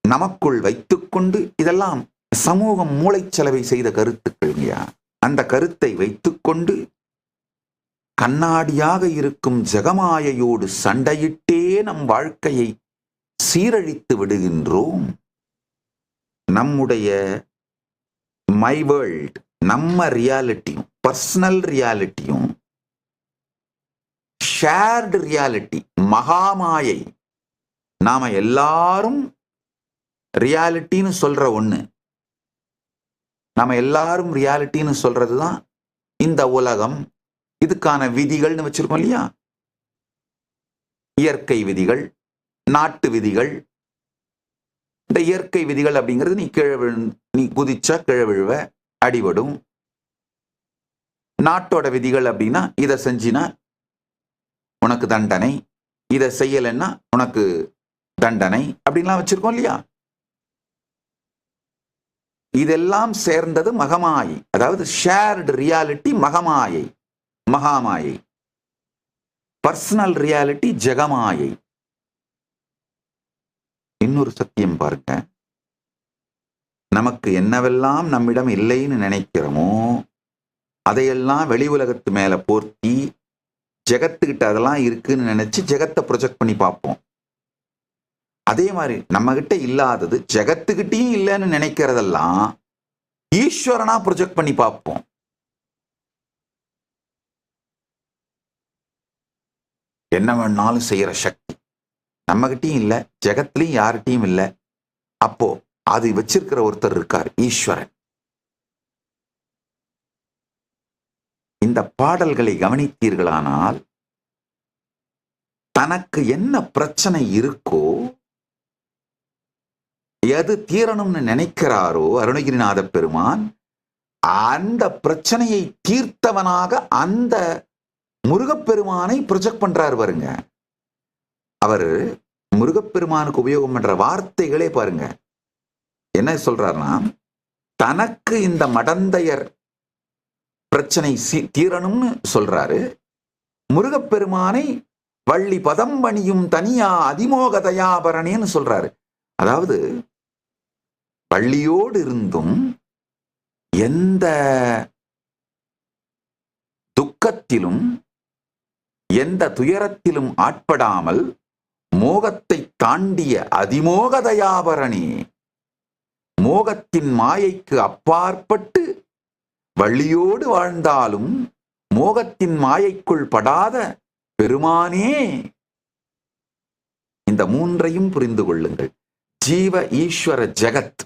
நமக்குள் வைத்துக்கொண்டு, இதெல்லாம் சமூகம் மூளைச்சலவை செய்த கருத்துக்கள்யா. அந்த கருத்தை வைத்துக்கொண்டு கண்ணாடியாக இருக்கும் ஜெகமாயையோடு சண்டையிட்டே நம் வாழ்க்கையை சீரழித்து விடுகின்றோம். நம்முடைய மை வேர்ல்ட், நம்ம ரியாலிட்டியும் பர்சனல் ரியாலிட்டியும் ஷேர்டு ரியாலிட்டி, மகாமாயை. நாம எல்லாரும் ரியாலிட்டின்னு சொல்ற ஒண்ணு, நாம எல்லாரும் ரியாலிட்டின்னு சொல்றதுதான் இந்த உலகம். இதுக்கான விதிகள்னு வச்சிருக்கோம் இல்லையா, இயற்கை விதிகள், நாட்டு விதிகள். இந்த இயற்கை விதிகள் அப்படிங்கிறது நீ குதிச்சா கீழே விழுவ, அடிபடும். நாட்டோட விதிகள் அப்படின்னா இதை செஞ்சினா உனக்கு தண்டனை, இதை செய்யலைன்னா உனக்கு தண்டனை அப்படின்லாம் வச்சிருக்கோம் இல்லையா. இதெல்லாம் சேர்ந்தது மகமாயை, அதாவது ஷேர்டு ரியாலிட்டி மகமாயை, மகாமாயை. பர்சனல் ரியாலிட்டி ஜெகமாயை. இன்னொரு சத்தியம் பாருங்க, நமக்கு என்னவெல்லாம் நம்மிடம் இல்லைன்னு நினைக்கிறோமோ அதையெல்லாம் வெளி உலகத்து மேல போர்த்தி ஜெகத்துக்கிட்ட அதெல்லாம் இருக்குன்னு நினைச்சு ஜெகத்தை ப்ரொஜெக்ட் பண்ணி பார்ப்போம். அதே மாதிரி நம்ம கிட்ட இல்லாதது ஜெகத்துக்கிட்டையும் இல்லைன்னு நினைக்கிறதெல்லாம் ஈஸ்வரனா ப்ரொஜெக்ட் பண்ணி பார்ப்போம். என்ன வேணாலும் செய்யற சக்தி நம்மகிட்டயும் இல்ல, ஜெகத்திலையும் யார்கிட்டையும் இல்ல. அப்போ அது வச்சிருக்கிற ஒருத்தர் இருக்கார், ஈஸ்வரன். இந்த பாடல்களை கவனித்தீர்களானால் தனக்கு என்ன பிரச்சனை இருக்கோ, எது தீரணும்னு நினைக்கிறாரோ அருணகிரிநாத பெருமான், அந்த பிரச்சனையை தீர்த்தவனாக அந்த முருகப்பெருமானை ப்ரொஜெக்ட் பண்றாரு பாருங்க. அவர் முருகப்பெருமானுக்கு உபயோகம் பண்ற வார்த்தைகளே பாருங்க. என்ன சொல்றாருன்னா, தனக்கு இந்த மடந்தையர் பிரச்சனை தீரணும்னு சொல்றாரு. முருகப்பெருமானை வள்ளி பதம்பணியும் தனியா அதிமோக தயாபரணேன்னு சொல்றாரு. அதாவது வள்ளியோடு இருந்தும் எந்த துக்கத்திலும் எந்த துயரத்திலும் ஆட்படாமல் மோகத்தை தாண்டிய அதிமோக தயாபரணி, மோகத்தின் மாயைக்கு அப்பாற்பட்டு வள்ளியோடு வாழ்ந்தாலும் மோகத்தின் மாயைக்குள் படாத பெருமானே. இந்த மூன்றையும் புரிந்து கொள்ளுங்கள். ஜீவ ஈஸ்வர ஜெகத்,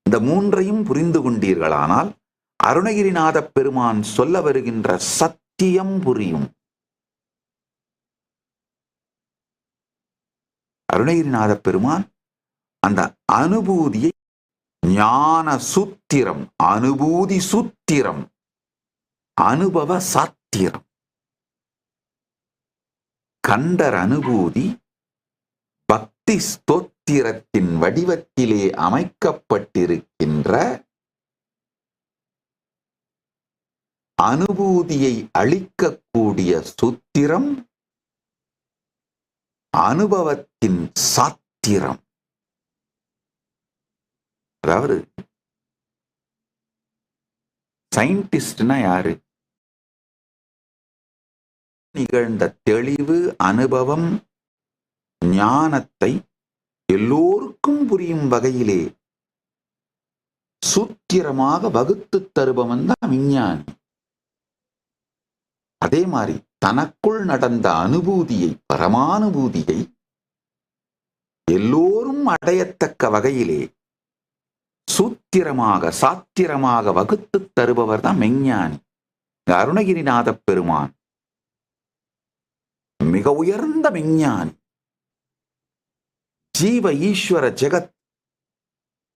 இந்த மூன்றையும் புரிந்து கொண்டீர்களானால் அருணகிரிநாத பெருமான் சொல்ல வருகின்ற சத்தியம் புரியும். அருணகிரிநாத பெருமான் அந்த அனுபூதியை ஞான சூத்திரம், அனுபூதி சூத்திரம், அனுபவ சாத்திரம், கண்டர் அனுபூதி பக்தி ஸ்தோத்திரத்தின் வடிவத்திலே அமைக்கப்பட்டிருக்கின்ற அனுபூதியை அளிக்கக்கூடிய சூத்திரம், அனுபவத்தின் சாத்திரம். அதாவது சயின்டிஸ்ட்னா யாரு? நிகழ்ந்த தெளிவு, அனுபவம், ஞானத்தை எல்லோருக்கும் புரியும் வகையிலே சூத்திரமாக வகுத்து தருபவன் தான் விஞ்ஞானி. அதே மாதிரி தனக்குள் நடந்த அனுபூதியை, பரமானுபூதியை எல்லோரும் அடையத்தக்க வகையிலே சூத்திரமாக சாத்திரமாக வகுத்து தருபவர் தான் மெஞ்ஞானி. அருணகிரிநாத பெருமான் மிக உயர்ந்த விஞ்ஞானி. ஜீவ ஈஸ்வர ஜெகத்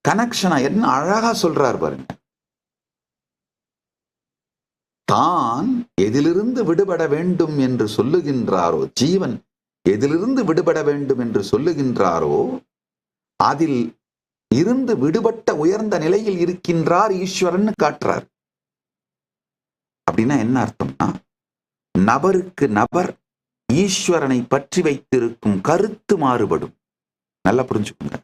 கனெக்ஷனா என்ன அழகா சொல்றார் பாருங்க. தான் எதிலிருந்து விடுபட வேண்டும் என்று சொல்லுகின்றாரோ, ஜீவன் எதிலிருந்து விடுபட வேண்டும் என்று சொல்லுகின்றாரோ அதில் இருந்து விடுபட்ட உயர்ந்த நிலையில் இருக்கின்றார் ஈஸ்வரன் காட்டுறார். அப்படின்னா என்ன அர்த்தம்னா, நபருக்கு நபர் ஈஸ்வரனை பற்றி வைத்திருக்கும் கருத்து மாறுபடும். நல்லா புரிஞ்சுக்கோங்க.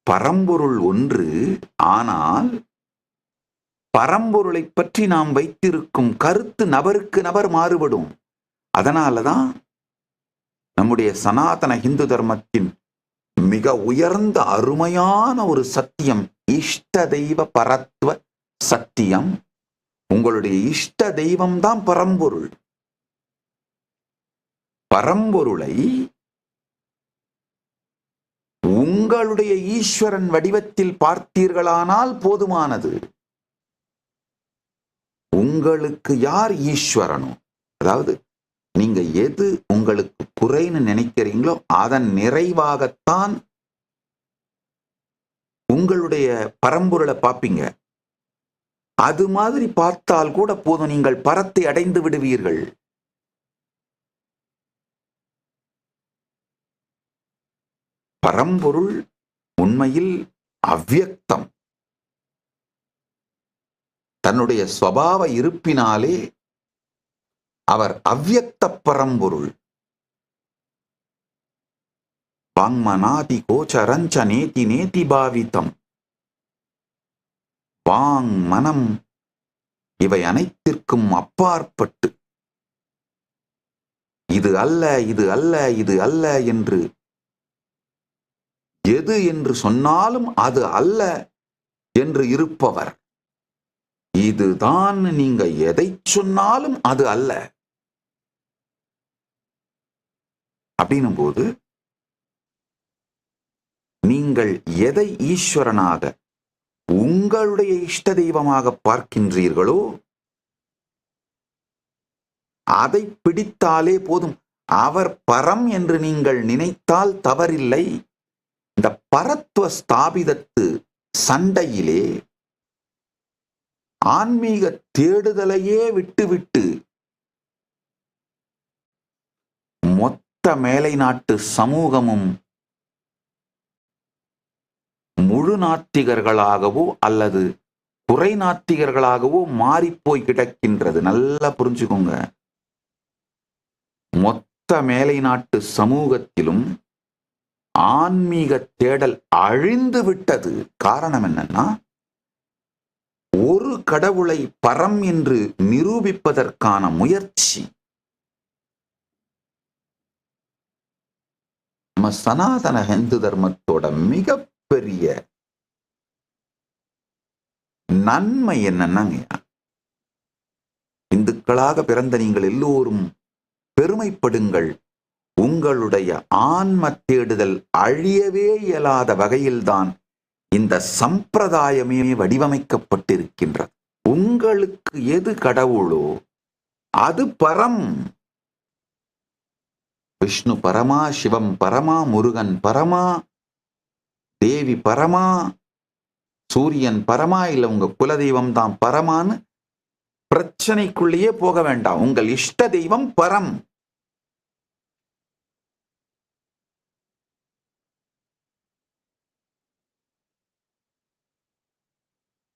பரம்பொருள் ஒன்று, ஆனால் பரம்பொருளை பற்றி நாம் வைத்திருக்கும் கருத்து நபருக்கு நபர் மாறுபடும். அதனாலதான் நம்முடைய சனாதன இந்து தர்மத்தின் மிக உயர்ந்த அருமையான ஒரு சத்தியம் இஷ்ட தெய்வ பரத்வ சத்தியம். உங்களுடைய இஷ்ட தெய்வம் தான் பரம்பொருள். பரம்பொருளை உங்களுடைய ஈஸ்வரன் வடிவத்தில் பார்த்தீர்களானால் போதுமானது. உங்களுக்கு யார் ஈஸ்வரனோ, அதாவது நீங்க எது உங்களுக்கு குறைன்னு நினைக்கிறீங்களோ அதன் நிறைவாகத்தான் உங்களுடைய பரம்பொருளை பார்ப்பீங்க. அது மாதிரி பார்த்தால் கூட போதும், நீங்கள் பரத்தை அடைந்து விடுவீர்கள். பரம்பொருள் உண்மையில் அவ்யக்தம். தன்னுடைய ஸ்வபாவ இருப்பினாலே அவர் அவ்யக்த பரம்பொருள். வாங்மனாதி கோச்சரஞ்ச நேதி நேதி பாவிதம். வாங் மனம் இவை அனைத்திற்கும் அப்பாற்பட்டு இது அல்ல, இது அல்ல, இது அல்ல என்று எது என்று சொன்னாலும் அது அல்ல என்று இருப்பவர். இதுதான் நீங்க எதை சொன்னாலும் அது அல்ல அப்படின்னும் போது நீங்கள் எதை ஈஸ்வரனாக உங்களுடைய இஷ்ட தெய்வமாக பார்க்கின்றீர்களோ அதை பிடித்தாலே போதும். அவர் பரம் என்று நீங்கள் நினைத்தால் தவறில்லை. இந்த பரத்துவ ஸ்தாபிதத்து சண்டையிலே ஆன்மீக தேடுதலையே விட்டுவிட்டு மொத்த மேலை நாட்டு சமூகமும் முழு நாத்திகர்களாகவோ அல்லது குறை நாத்திகர்களாகவோ மாறிப்போய் கிடக்கின்றது. நல்லா புரிஞ்சுக்கோங்க. மொத்த மேலை நாட்டு சமூகத்திலும் ஆன்மீக தேடல் அழிந்து விட்டது. காரணம் என்னன்னா, ஒரு கடவுளை பரம் என்று நிரூபிப்பதற்கான முயற்சி நம்ம சனாதன ஹிந்து தர்மத்தோட மிகப்பெரிய நன்மை என்னன்னாங்க, இந்துக்களாக பிறந்த நீங்கள் எல்லோரும் பெருமைப்படுங்கள். உங்களுடைய ஆன்ம தேடுதல் அழியவே இயலாத வகையில்தான் இந்த சம்பிரதாயமே வடிவமைக்கப்பட்டிருக்கின்றது. உங்களுக்கு எது கடவுளோ அது பரம். விஷ்ணு பரமா, சிவம் பரமா, முருகன் பரமா, தேவி பரமா, சூரியன் பரமா, இல்ல உங்க குலதெய்வம் தான் பரமான்னு பிரச்சனைக்குள்ளேயே போக வேண்டாம். உங்கள் இஷ்ட தெய்வம் பரம்.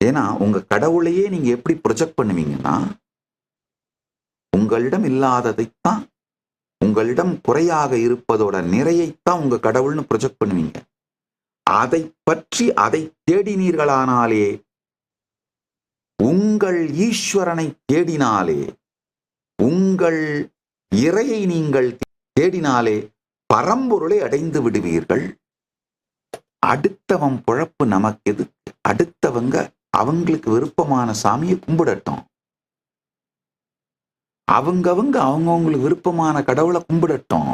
ஏன்னா உங்க கடவுளையே நீங்க எப்படி ப்ரொஜெக்ட் பண்ணுவீங்கன்னா, உங்களிடம் இல்லாததைத்தான், உங்களிடம் குறையாக இருப்பதோட நிறையைத்தான் உங்க கடவுள்னு ப்ரொஜெக்ட் பண்ணுவீங்க. அதை பற்றி அதை தேடினீர்களானாலே, உங்கள் ஈஸ்வரனை தேடினாலே, உங்கள் இறையை நீங்கள் தேடினாலே பரம்பொருளை அடைந்து விடுவீர்கள். அடுத்தவன் பொழப்பு நமக்கு எதுக்கு? அடுத்தவங்க அவங்களுக்கு விருப்பமான சாமியை கும்பிடட்டும். அவங்கவுங்களுக்கு விருப்பமான கடவுளை கும்பிடட்டும்.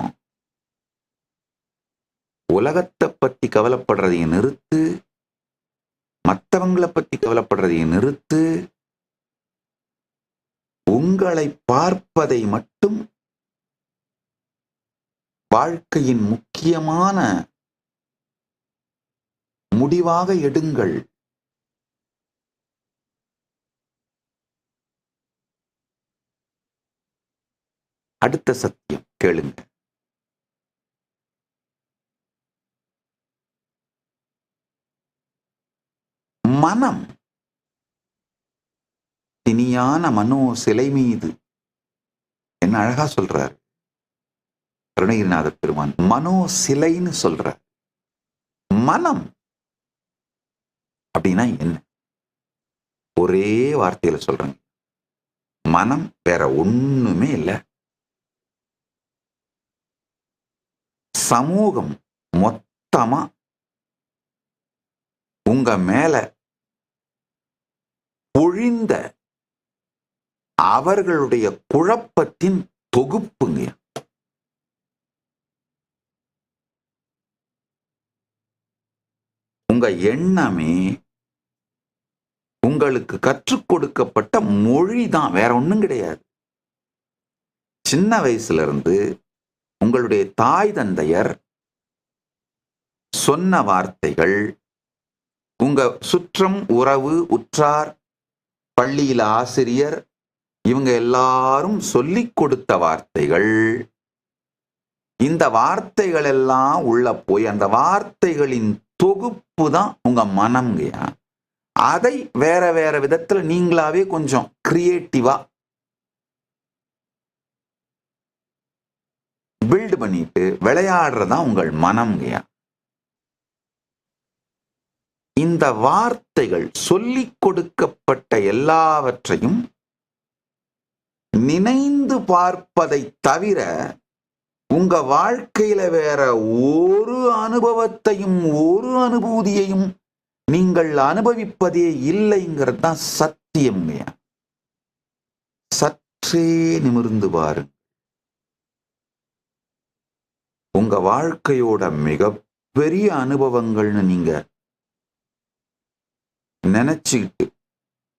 உலகத்தை பத்தி கவலைப்படுறதையும் நிறுத்து, மற்றவங்களை பத்தி கவலைப்படுறதையும் நிறுத்து. உங்களை பார்ப்பதை மட்டும் வாழ்க்கையின் முக்கியமான முடிவாக எடுங்கள். அடுத்த சத்தியம் கேளுங்க. மனம் திணியான மனோ சிலை மீது, என்ன அழகா சொல்றார் அருணகிரிநாத பெருமான். மனோ சிலைன்னு சொல்றார். மனம் அப்படின்னா என்ன? ஒரே வார்த்தையில சொல்றேங்க, மனம் வேற ஒண்ணுமே இல்லை. சமூகம் மொத்தமா உங்க மேல பொழிந்த அவர்களுடைய குழப்பத்தின் தொகுப்புங்க. உங்க எண்ணமே உங்களுக்கு கற்றுக் கொடுக்கப்பட்ட மொழி தான், வேற ஒண்ணும் கிடையாது. சின்ன வயசுல இருந்து உங்களுடைய தாய் தந்தையர் சொன்ன வார்த்தைகள், உங்க சுற்றம் உறவு உற்றார், பள்ளியில ஆசிரியர், இவங்க எல்லாரும் சொல்லிக் கொடுத்த வார்த்தைகள், இந்த வார்த்தைகள் எல்லாம் உள்ள போய் அந்த வார்த்தைகளின் தொகுப்பு தான் உங்க மனம்ங்கயா. அதை வேற வேற விதத்துல நீங்களாவே கொஞ்சம் கிரியேட்டிவா பில்ட் பண்ணிட்டு விளையாடுறதா உங்கள் மனம்ங்கயா. இந்த வார்த்தைகள் சொல்லிக் கொடுக்கப்பட்ட எல்லாவற்றையும் நினைந்து பார்ப்பதை தவிர உங்க வாழ்க்கையில வேற ஒரு அனுபவத்தையும் ஒரு அனுபூதியையும் நீங்கள் அனுபவிப்பதே இல்லைங்கிறது தான் சத்தியம். சத்தியம்ங்கய்யா. சற்றே நிமிர்ந்து பாருங்க. உங்க வாழ்க்கையோட மிகப்பெரிய அனுபவங்கள்னு நீங்க நினைச்சுக்கிட்டு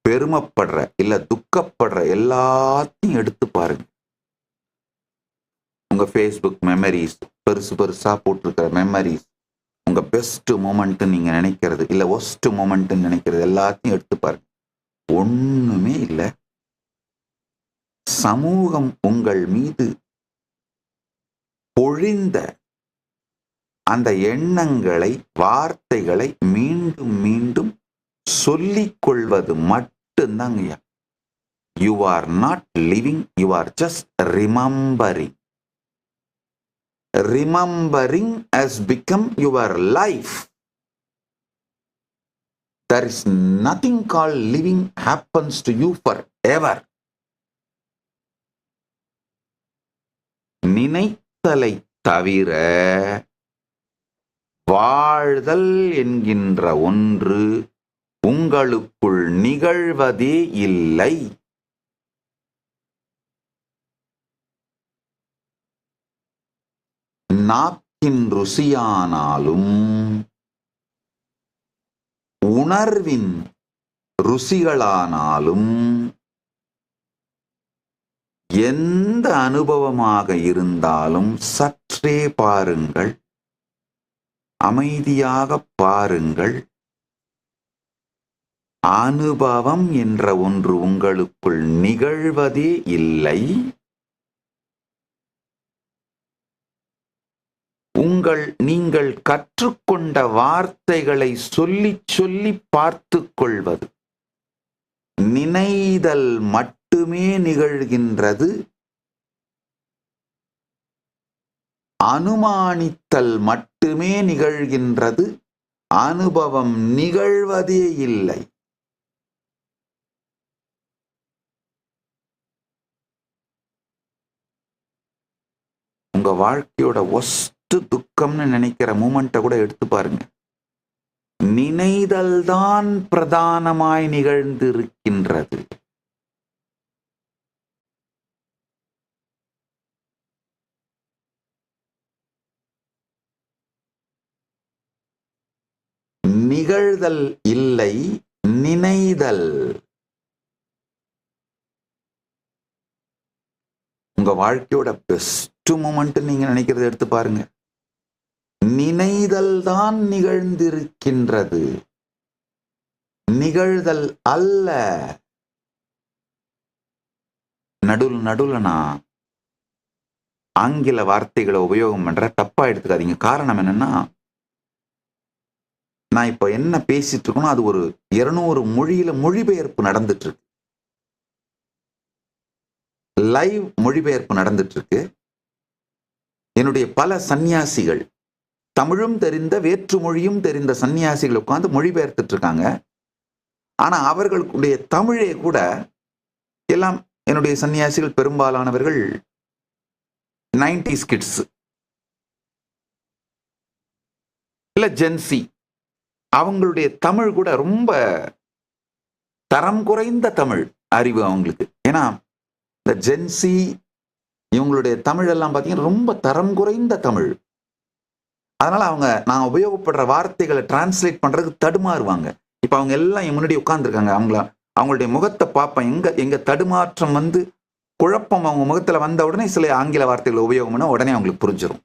பெருமைப்படுற இல்ல துக்கப்படுற எல்லாத்தையும் எடுத்து பாருங்க. உங்க ஃபேஸ்புக் மெமரிஸ், பெருசு பெருசா போட்டிருக்கிற மெமரிஸ், உங்க பெஸ்ட் மூமெண்ட் நீங்க நினைக்கிறது இல்ல ஒஸ்ட் மூமெண்ட் நினைக்கிறது எல்லாத்தையும் எடுத்து பாருங்க. ஒண்ணுமே இல்லை. சமூகம் உங்கள் மீது பொழிந்த அந்த எண்ணங்களை, வார்த்தைகளை மீண்டும் மீண்டும் சொல்லிக் கொள்வது மட்டும்தாங்கய்யா. You are not living, you are just remembering. Remembering has become your life. There is nothing called living happens to you forever. நினைத்தலை தவிர வாழ்தல் என்கின்ற ஒன்று உங்களுக்குள் நிகழ்வதே இல்லை. நாக்கின் ருசியானாலும் உணர்வின் ருசிகளானாலும் எந்த அனுபவமாக இருந்தாலும் சற்றே பாருங்கள், அமைதியாக பாருங்கள். அனுபவம் என்ற ஒன்று உங்களுக்குள் நிகழ்வதே இல்லை. நீங்கள் கற்றுக்கொண்ட வார்த்தைகளை சொல்லி சொல்லி பார்த்து கொள்வது, நினைதல் மட்டுமே நிகழ்கின்றது. அனுமானித்தல் மட்டுமே நிகழ்கின்றது. அனுபவம் நிகழ்வதே இல்லை. உங்க வாழ்க்கையோட துக்கம்னு நினைக்கிற மூமெண்ட்டை கூட எடுத்து பாருங்க. நினைதல் தான் பிரதானமாய் நிகழ்ந்திருக்கின்றது. நிகழ்தல் இல்லை, நினைதல். உங்க வாழ்க்கையோட பெஸ்ட் மூமெண்ட் நீங்க நினைக்கிறத எடுத்து பாருங்க. நினைதல் தான் நிகழ்ந்திருக்கின்றது, நிகழ்தல் அல்ல. நடுவுல நான் ஆங்கில வார்த்தைகளை உபயோகம் பண்ற, தப்பா எடுத்துக்காதீங்க. காரணம் என்னன்னா, நான் இப்ப என்ன பேசிட்டு இருக்கணும் அது ஒரு 200 மொழியில மொழிபெயர்ப்பு நடந்துட்டு இருக்கு. லைவ் மொழிபெயர்ப்பு நடந்துட்டு இருக்கு. என்னுடைய பல சன்னியாசிகள், தமிழும் தெரிந்த வேற்று மொழியும் தெரிந்த சன்னியாசிகள் உட்கார்ந்து மொழிபெயர்த்துட்டு இருக்காங்க. ஆனா அவர்களுடைய தமிழே கூட எல்லாம் என்னுடைய சன்னியாசிகள் பெரும்பாலானவர்கள் 90s கிட்ஸ் இல்ல ஜென்சி. அவங்களுடைய தமிழ் கூட ரொம்ப தரம் குறைந்த தமிழ் அறிவு அவங்களுக்கு. ஏன்னா இந்த ஜென்சி இவங்களுடைய தமிழ் எல்லாம் பார்த்தீங்கன்னா ரொம்ப தரம் குறைந்த தமிழ். அதனால நான் உபயோகப்படுற வார்த்தைகளை டிரான்ஸ்லேட் பண்றதுக்கு தடுமாறுவாங்க. இப்ப அவங்க எல்லாம் என் முன்னாடி உட்கார்ந்துருக்காங்க. அவங்களுடைய முகத்தை பார்ப்பேன். எங்க தடுமாற்றம் குழப்பம் அவங்க முகத்துல வந்த உடனே சில ஆங்கில வார்த்தைகளை உபயோகம் பண்ண உடனே அவங்களுக்கு புரிஞ்சிடும்.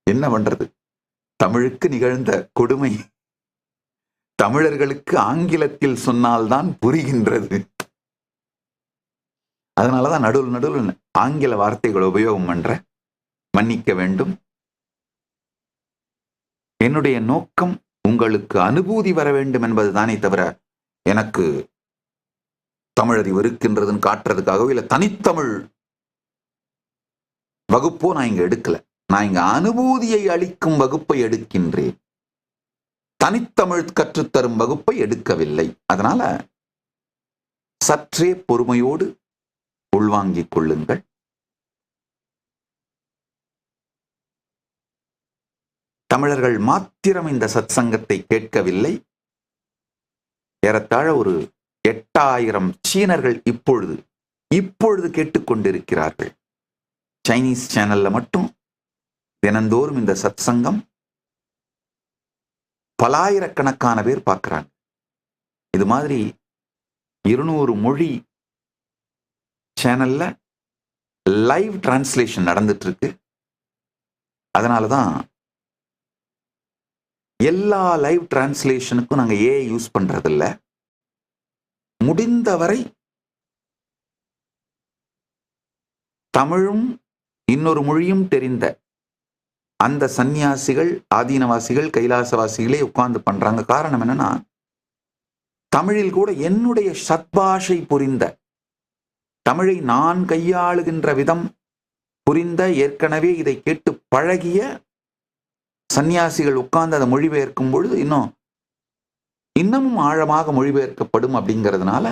என்ன பண்றது? தமிழுக்கு நிகழ்ந்த கொடுமை தமிழர்களுக்கு ஆங்கிலத்தில் சொன்னால்தான் புரிகின்றது. அதனாலதான் நடுவில் ஆங்கில வார்த்தைகளை உபயோகம் பண்ற. மன்னிக்க வேண்டும். என்னுடைய நோக்கம் உங்களுக்கு அனுபூதி வர வேண்டும் என்பது தானே தவிர எனக்கு தமிழறிவு இருக்கின்றதுன்னு காட்டுறதுக்காகவோ இல்ல தனித்தமிழ் வகுப்போ நான் இங்க எடுக்கல. நான் இங்க அனுபூதியை அளிக்கும் வகுப்பை எடுக்கின்றேன். தனித்தமிழ் கற்றுத்தரும் வகுப்பை எடுக்கவில்லை. அதனால சற்றே பொறுமையோடு உள்வாங்கிக் கொள்ளுங்கள். தமிழர்கள் மாத்திரம் இந்த சத்சங்கத்தை கேட்கவில்லை. ஏறத்தாழ ஒரு 8000 சீனர்கள் இப்பொழுது கேட்டுக்கொண்டிருக்கிறார்கள். சைனீஸ் சேனல்ல மட்டும் தினந்தோறும் இந்த சத்சங்கம் பலாயிரக்கணக்கான பேர் பார்க்கிறாங்க. இது மாதிரி 200 மொழி சேனல்ல லைவ் டிரான்ஸ்லேஷன் நடந்துட்டு இருக்கு. அதனாலதான் எல்லா லைவ் டிரான்ஸ்லேஷனுக்கும் நாங்க ஏஐ யூஸ் பண்றதில்ல. முடிந்தவரை தமிழும் இன்னொரு மொழியும் தெரிந்த அந்த சந்நியாசிகள், ஆதீனவாசிகள், கைலாசவாசிகளே உட்கார்ந்து பண்றாங்க. காரணம் என்னன்னா, தமிழில் கூட என்னுடைய சத்பாஷை புரிந்த, தமிழை நான் கையாளுகின்ற விதம் புரிந்த, ஏற்கனவே இதை கேட்டு பழகிய சந்நியாசிகள் உட்கார்ந்து அதை மொழிபெயர்க்கும் பொழுது இன்னமும் ஆழமாக மொழிபெயர்க்கப்படும். அப்படிங்கிறதுனால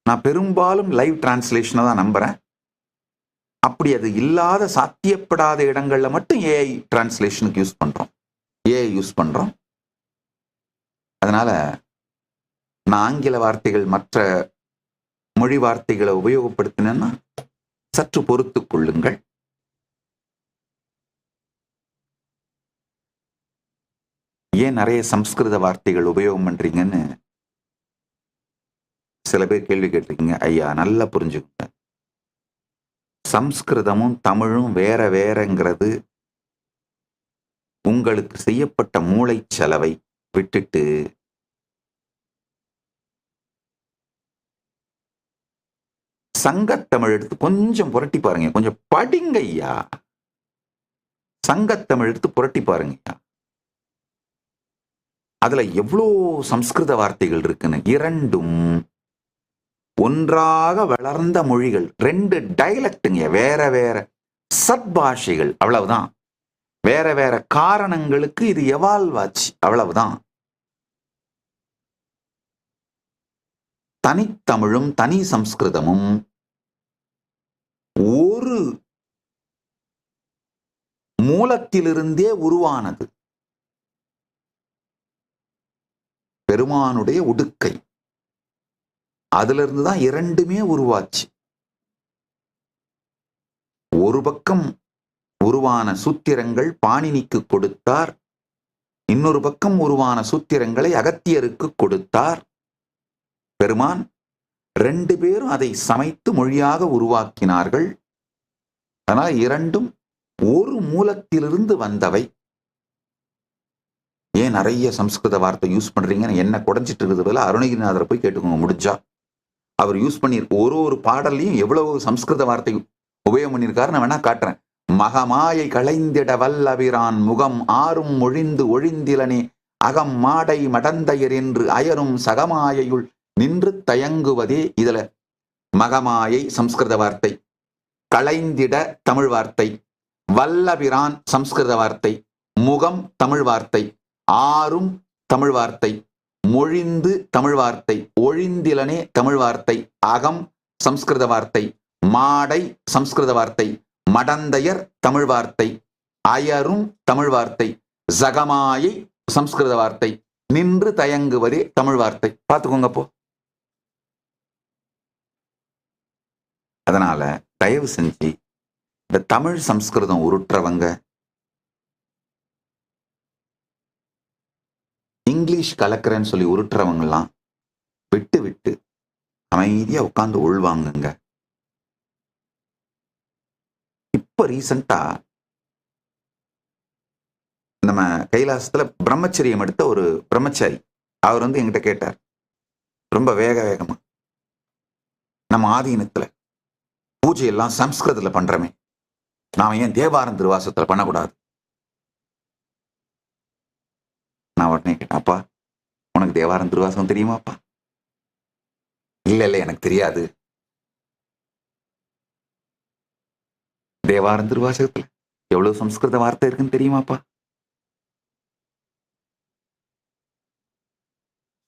நான் பெரும்பாலும் லைவ் டிரான்ஸ்லேஷனை தான் நம்புறேன். அப்படி அது இல்லாத, சாத்தியப்படாத இடங்கள்ல மட்டும் ஏஐ டிரான்ஸ்லேஷனுக்கு யூஸ் பண்றோம். அதனால நான் ஆங்கில வார்த்தைகள், மற்ற மொழி வார்த்தைகளை உபயோகப்படுத்தினேன்னா சற்று பொறுத்துக் கொள்ளுங்கள். ஏன் நிறைய சம்ஸ்கிருத வார்த்தைகள் உபயோகம் பண்றீங்கன்னு சில பேர் கேள்வி கேட்டிருக்கீங்க. ஐயா, நல்லா புரிஞ்சுக்கோங்க. சம்ஸ்கிருதமும் தமிழும் வேறங்கிறது உங்களுக்கு செய்யப்பட்ட மூளை செலவை விட்டுட்டு சங்கத்தமிழ் எடுத்து கொஞ்சம் புரட்டி பாருங்க. கொஞ்சம் படிங்க ஐயா. சங்கத்தமிழ் எடுத்து புரட்டி பாருங்க. அதுல எவ்வளோ சம்ஸ்கிருத வார்த்தைகள் இருக்குன்னு. இரண்டும் ஒன்றாக வளர்ந்த மொழிகள், 2 டைலக்டுங்க, வேற சத்பாஷைகள், அவ்வளவுதான். வேற காரணங்களுக்கு இது எவால்வ் ஆச்சு, அவ்வளவுதான். தனித்தமிழும் தனி சம்ஸ்கிருதமும் ஒரு மூலத்திலிருந்தே உருவானது. பெருமானுடைய உடுக்கை, அதுல இருந்துதான் இரண்டுமே உருவாச்சு. ஒரு பக்கம் உருவான சூத்திரங்கள் பாணினிக்கு கொடுத்தார், இன்னொரு பக்கம் உருவான சூத்திரங்களை அகத்தியருக்கு கொடுத்தார். பெருமான் 2 பேரும் அதை சமைத்து மொழியாக உருவாக்கினார்கள். அதனால் இரண்டும் ஒரு மூலத்திலிருந்து வந்தவை. ஏன் நிறைய சம்ஸ்கிருத வார்த்தை யூஸ் பண்றீங்கன்னு என்ன குறைஞ்சிட்டு இருக்கிறதுல அருணகிரிநாதரை போய் கேட்டுக்கோங்க முடிஞ்சா. அவர் யூஸ் பண்ணி ஒரு பாடல்லையும் எவ்வளவு சம்ஸ்கிருத வார்த்தை உபயோகம் பண்ணியிருக்காரு நான் வேணா காட்டுறேன். மகமாயை களைந்திட வல்லபிரான் முகம் ஆறும் ஒழிந்து ஒழிந்திலனே அகம் மாடை மடந்தையர் என்று அயரும் சகமாயையுள் நின்று தயங்குவதே. இதுல மகமாயை சம்ஸ்கிருத வார்த்தை, களைந்திட தமிழ் வார்த்தை, வல்லபிரான் சம்ஸ்கிருத வார்த்தை, முகம் தமிழ் வார்த்தை, ஆறும் தமிழ் வார்த்தை, மொழிந்து தமிழ் வார்த்தை, ஒழிந்திலனே தமிழ் வார்த்தை, அகம் சம்ஸ்கிருத வார்த்தை, மாடை சம்ஸ்கிருத வார்த்தை, மடந்தையர் தமிழ் வார்த்தை, அயரும் தமிழ் வார்த்தை, ஜகமாயை சம்ஸ்கிருத வார்த்தை, நின்று தயங்குவதே தமிழ் வார்த்தை. பார்த்துக்கோங்க போ. அதனால தயவு செஞ்சு இந்த தமிழ் சம்ஸ்கிருதம் உருட்டுறவங்க, இங்கிலீஷ் கலக்கிறேன்னு சொல்லி உருட்டுறவங்கலாம் விட்டு அமைதியா உட்கார்ந்து உள்வாங்குங்க. இப்ப ரீசெண்டா நம்ம கைலாசத்துல பிரம்மச்சரியம் எடுத்த ஒரு பிரம்மச்சாரி, அவர் என்கிட்ட கேட்டார், ரொம்ப வேகமா, நம்ம ஆதீனத்துல பூஜையெல்லாம் சம்ஸ்கிருதத்துல பண்றமே, நாம ஏன் தேவாரம் திருவாசத்துல பண்ணக்கூடாது? நான் உடனே கேட்டேன், அப்பா உனக்கு தேவாரம் திருவாசகம் தெரியுமாப்பா? இல்ல எனக்கு தெரியாது. தேவாரம் திருவாசகத்துல எவ்வளவு சம்ஸ்கிருத வார்த்தை இருக்குன்னு தெரியுமாப்பா?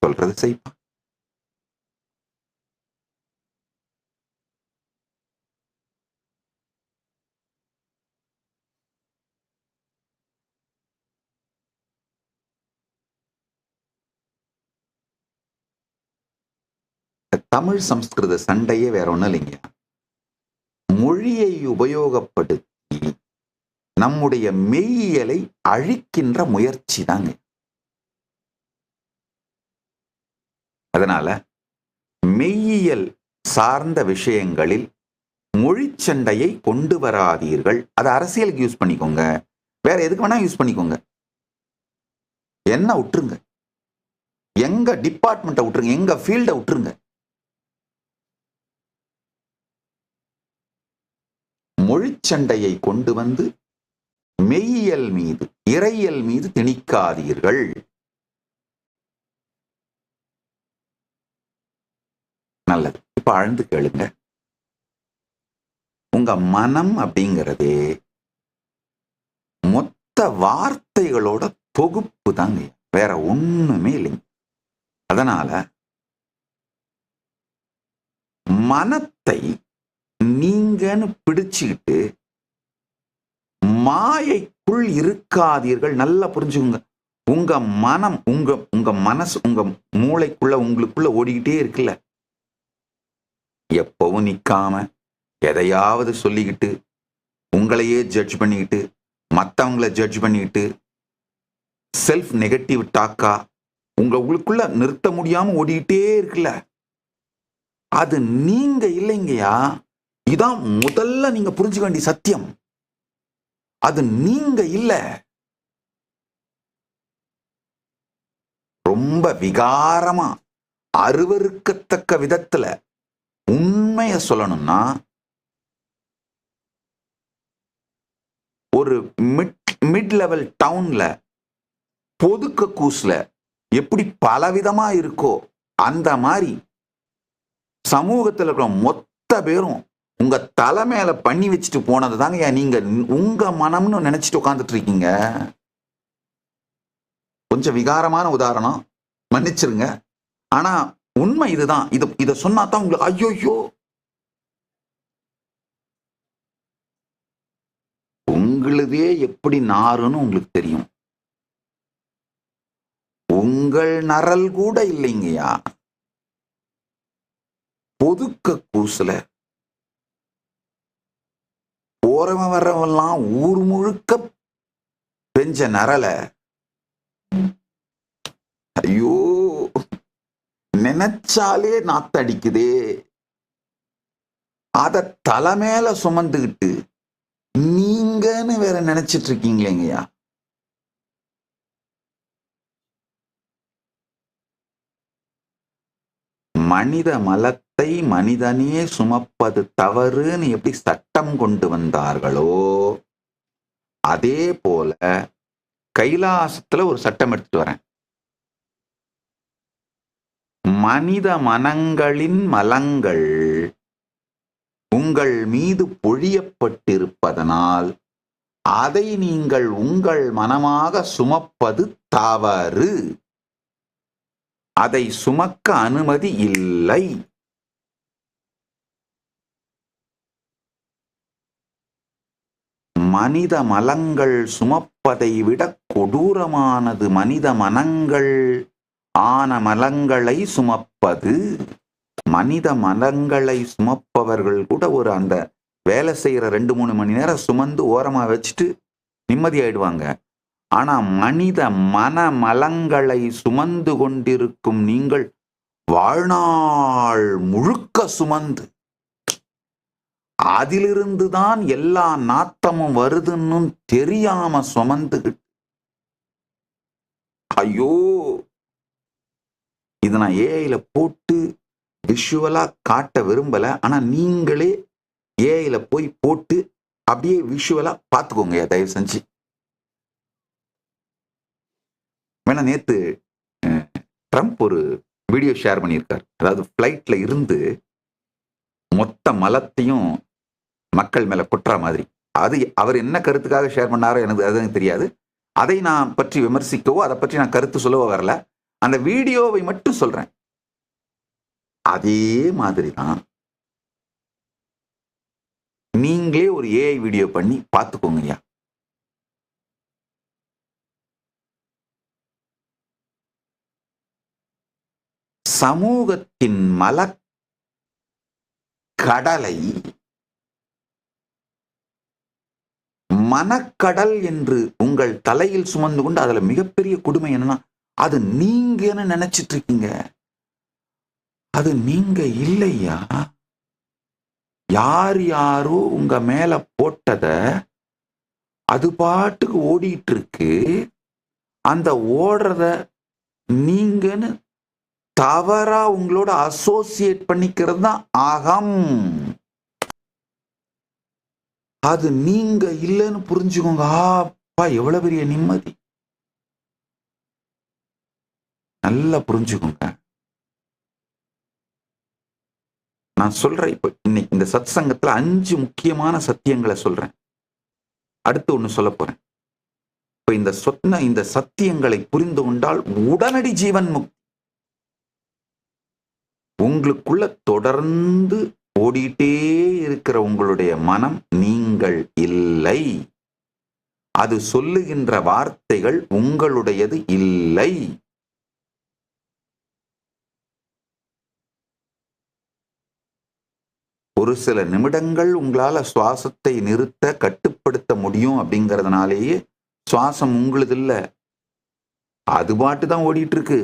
சொல்றது செய்ப்பா. தமிழ் சம்ஸ்கிருத சண்டையே வேற ஒண்ணும் இல்லைங்க. மொழியை உபயோகப்படுத்தி நம்முடைய மெய்யியலை அழிக்கின்ற முயற்சி தாங்க. அதனால மெய்யியல் சார்ந்த விஷயங்களில் மொழி சண்டையை கொண்டு வராதீர்கள். அதை அரசியலுக்கு யூஸ் பண்ணிக்கோங்க, வேற எதுக்கு வேணா யூஸ் பண்ணிக்கோங்க. என்ன விட்டுருங்க, எங்க டிபார்ட்மெண்ட்டை விட்டுருங்க, எங்க ஃபீல்டை விட்டுருங்க. மொழி சண்டையை கொண்டு வந்து மெய்யியல் மீது, இறையியல் மீது திணிக்காதீர்கள். நல்லது. இப்ப ஆழ்ந்து கேளுங்க. உங்க மனம் அப்படிங்கிறதே மொத்த வார்த்தைகளோட தொகுப்பு தாங்க, வேற ஒண்ணுமே இல்லைங்க. அதனால மனத்தை நீங்கன்னு பிடிச்சுக்கிட்டு மாயைக்குள் இருக்காதீர்கள். நல்லா புரிஞ்சுக்கோங்க. உங்க மனம், உங்க மனசு, உங்க மூளைக்குள்ள, உங்களுக்குள்ள ஓடிக்கிட்டே இருக்குல்ல, எப்பவும் நிக்காம எதையாவது சொல்லிக்கிட்டு, உங்களையே ஜட்ஜ் பண்ணிக்கிட்டு, மற்றவங்களை ஜட்ஜ் பண்ணிக்கிட்டு, செல்ஃப் நெகட்டிவ் டாக்கா உங்களுக்குள்ள நிறுத்த முடியாம ஓடிக்கிட்டே இருக்குல்ல, அது நீங்க இல்லைங்கயா. இதான் முதல்ல நீங்க புரிஞ்சுக்க வேண்டிய சத்தியம். அது நீங்க இல்ல. ரொம்ப விகாரமா, அருவருக்கத்தக்க விதத்துல உண்மைய சொல்லணும்னா, ஒரு மிட் லெவல் டவுன்ல பொதுக்க கூஸ்ல எப்படி பலவிதமா இருக்கோ அந்த மாதிரி சமூகத்தில் இருக்கிற மொத்த பேரும் உங்க தலை மேல பண்ணி வச்சுட்டு போனது தாங்க நீங்க உங்க மனம்னு நினைச்சிட்டு உட்கார்ந்துட்டு இருக்கீங்க. கொஞ்சம் விகாரமான உதாரணம், மன்னிச்சிருங்க. ஆனா உண்மை இதுதான். இத சொன்னா தான் உங்களுக்கு ஐயோ, உங்களுதே எப்படி நாருன்னு உங்களுக்கு தெரியும். உங்கள் நரல் கூட இல்லைங்கயா. பொதுக்க கூசுல போறவன் வர்றவெல்லாம் ஊர் முழுக்க பெஞ்ச நரல, ஐயோ நினைச்சாலே நாத்தடிக்குதே. அத தலை மேல சுமந்துகிட்டு நீங்கன்னு வேற நினைச்சிட்டு இருக்கீங்களேங்கய்யா. மனித மலத்தை மனிதனே சுமப்பது தவறுன்னு எப்படி சட்டம் கொண்டு வந்தார்களோ, அதே போல கைலாசத்துல ஒரு சட்டம் எடுத்துட்டு வரேன். மனித மனங்களின் மலங்கள் உங்கள் மீது பொழியப்பட்டிருப்பதனால் அதை நீங்கள் உங்கள் மனமாக சுமப்பது தவறு. அதை சுமக்க அனுமதி இல்லை. மனித மலங்கள் சுமப்பதை விட கொடூரமானது மனித மனங்கள் ஆன மலங்களை சுமப்பது. மனித மனங்களை சுமப்பவர்கள் கூட ஒரு அந்த வேலை செய்யற 2-3 மணி நேரம் சுமந்து ஓரமா வச்சுட்டு நிம்மதியாயிடுவாங்க. ஆனா மனித மன மலங்களை சுமந்து கொண்டிருக்கும் நீங்கள் வாழ்நாள் முழுக்க சுமந்து அதிலிருந்துதான் எல்லா நாத்தமும் வருதுன்னு தெரியாம சுமந்துகிட்டு, ஐயோ இதை நான் ஏஐல போட்டு விஷுவலா காட்ட விரும்பல. ஆனா நீங்களே ஏஐல போய் போட்டு அப்படியே விஷுவலா பார்த்துக்கோங்க தயவு செஞ்சு. வேணா நேத்து ட்ரம்ப் ஒரு வீடியோ ஷேர் பண்ணியிருக்கார். அதாவது பிளைட்ல இருந்து மொத்த மலத்தையும் மக்கள் மேல கொட்டுற மாதிரி. அது அவர் என்ன கருத்துக்காக ஷேர் பண்ணாரோ எனக்கு தெரியாது. அதை நான் பற்றி விமர்சிக்கவோ அதை பற்றி நான் கருத்து சொல்லவோ வரல. அந்த வீடியோவை மட்டும் சொல்றேன். அதே மாதிரி தான் நீங்களே ஒரு ஏஐ வீடியோ பண்ணி பார்த்துக்கோங்கய்யா. சமூகத்தின் கடலை மனக்கடல் என்று உங்கள் தலையில் சுமந்து கொண்டு அதுல மிகப்பெரிய கொடுமை என்னன்னா, அது நீங்கன்னு நினைச்சிட்டு இருக்கீங்க. அது நீங்க இல்லையா. யார் யாரோ உங்க மேல போட்டத அது பாட்டுக்கு ஓடிட்டு இருக்கு. அந்த ஓடுறத நீங்கன்னு தவறா உங்களோட அசோசியேட் பண்ணிக்கிறது தான் அகம். அது நீங்க இல்லைன்னு புரிஞ்சுக்கோங்க. அப்பா எவ்வளவு பெரிய நிம்மதி. நல்லா புரிஞ்சுக்கோங்க. நான் சொல்றேன் இப்ப இன்னைக்கு இந்த சத் சங்கத்துல 5 முக்கியமான சத்தியங்களை சொல்றேன். அடுத்து ஒண்ணு சொல்ல போறேன். இப்ப இந்த சத்தியங்களை புரிந்து கொண்டால் உடனடி ஜீவன் முக்தி. உங்களுக்குள்ள தொடர்ந்து ஓடிட்டே இருக்கிற உங்களுடைய மனம் நீங்கள் இல்லை. அது சொல்லுகின்ற வார்த்தைகள் உங்களுடையது இல்லை. ஒரு சில நிமிடங்கள் உங்களால சுவாசத்தை நிறுத்த கட்டுப்படுத்த முடியும் அப்படிங்கறதுனாலேயே சுவாசம் உங்களுது இல்ல, அது பாட்டு தான் ஓடிட்டு இருக்கு.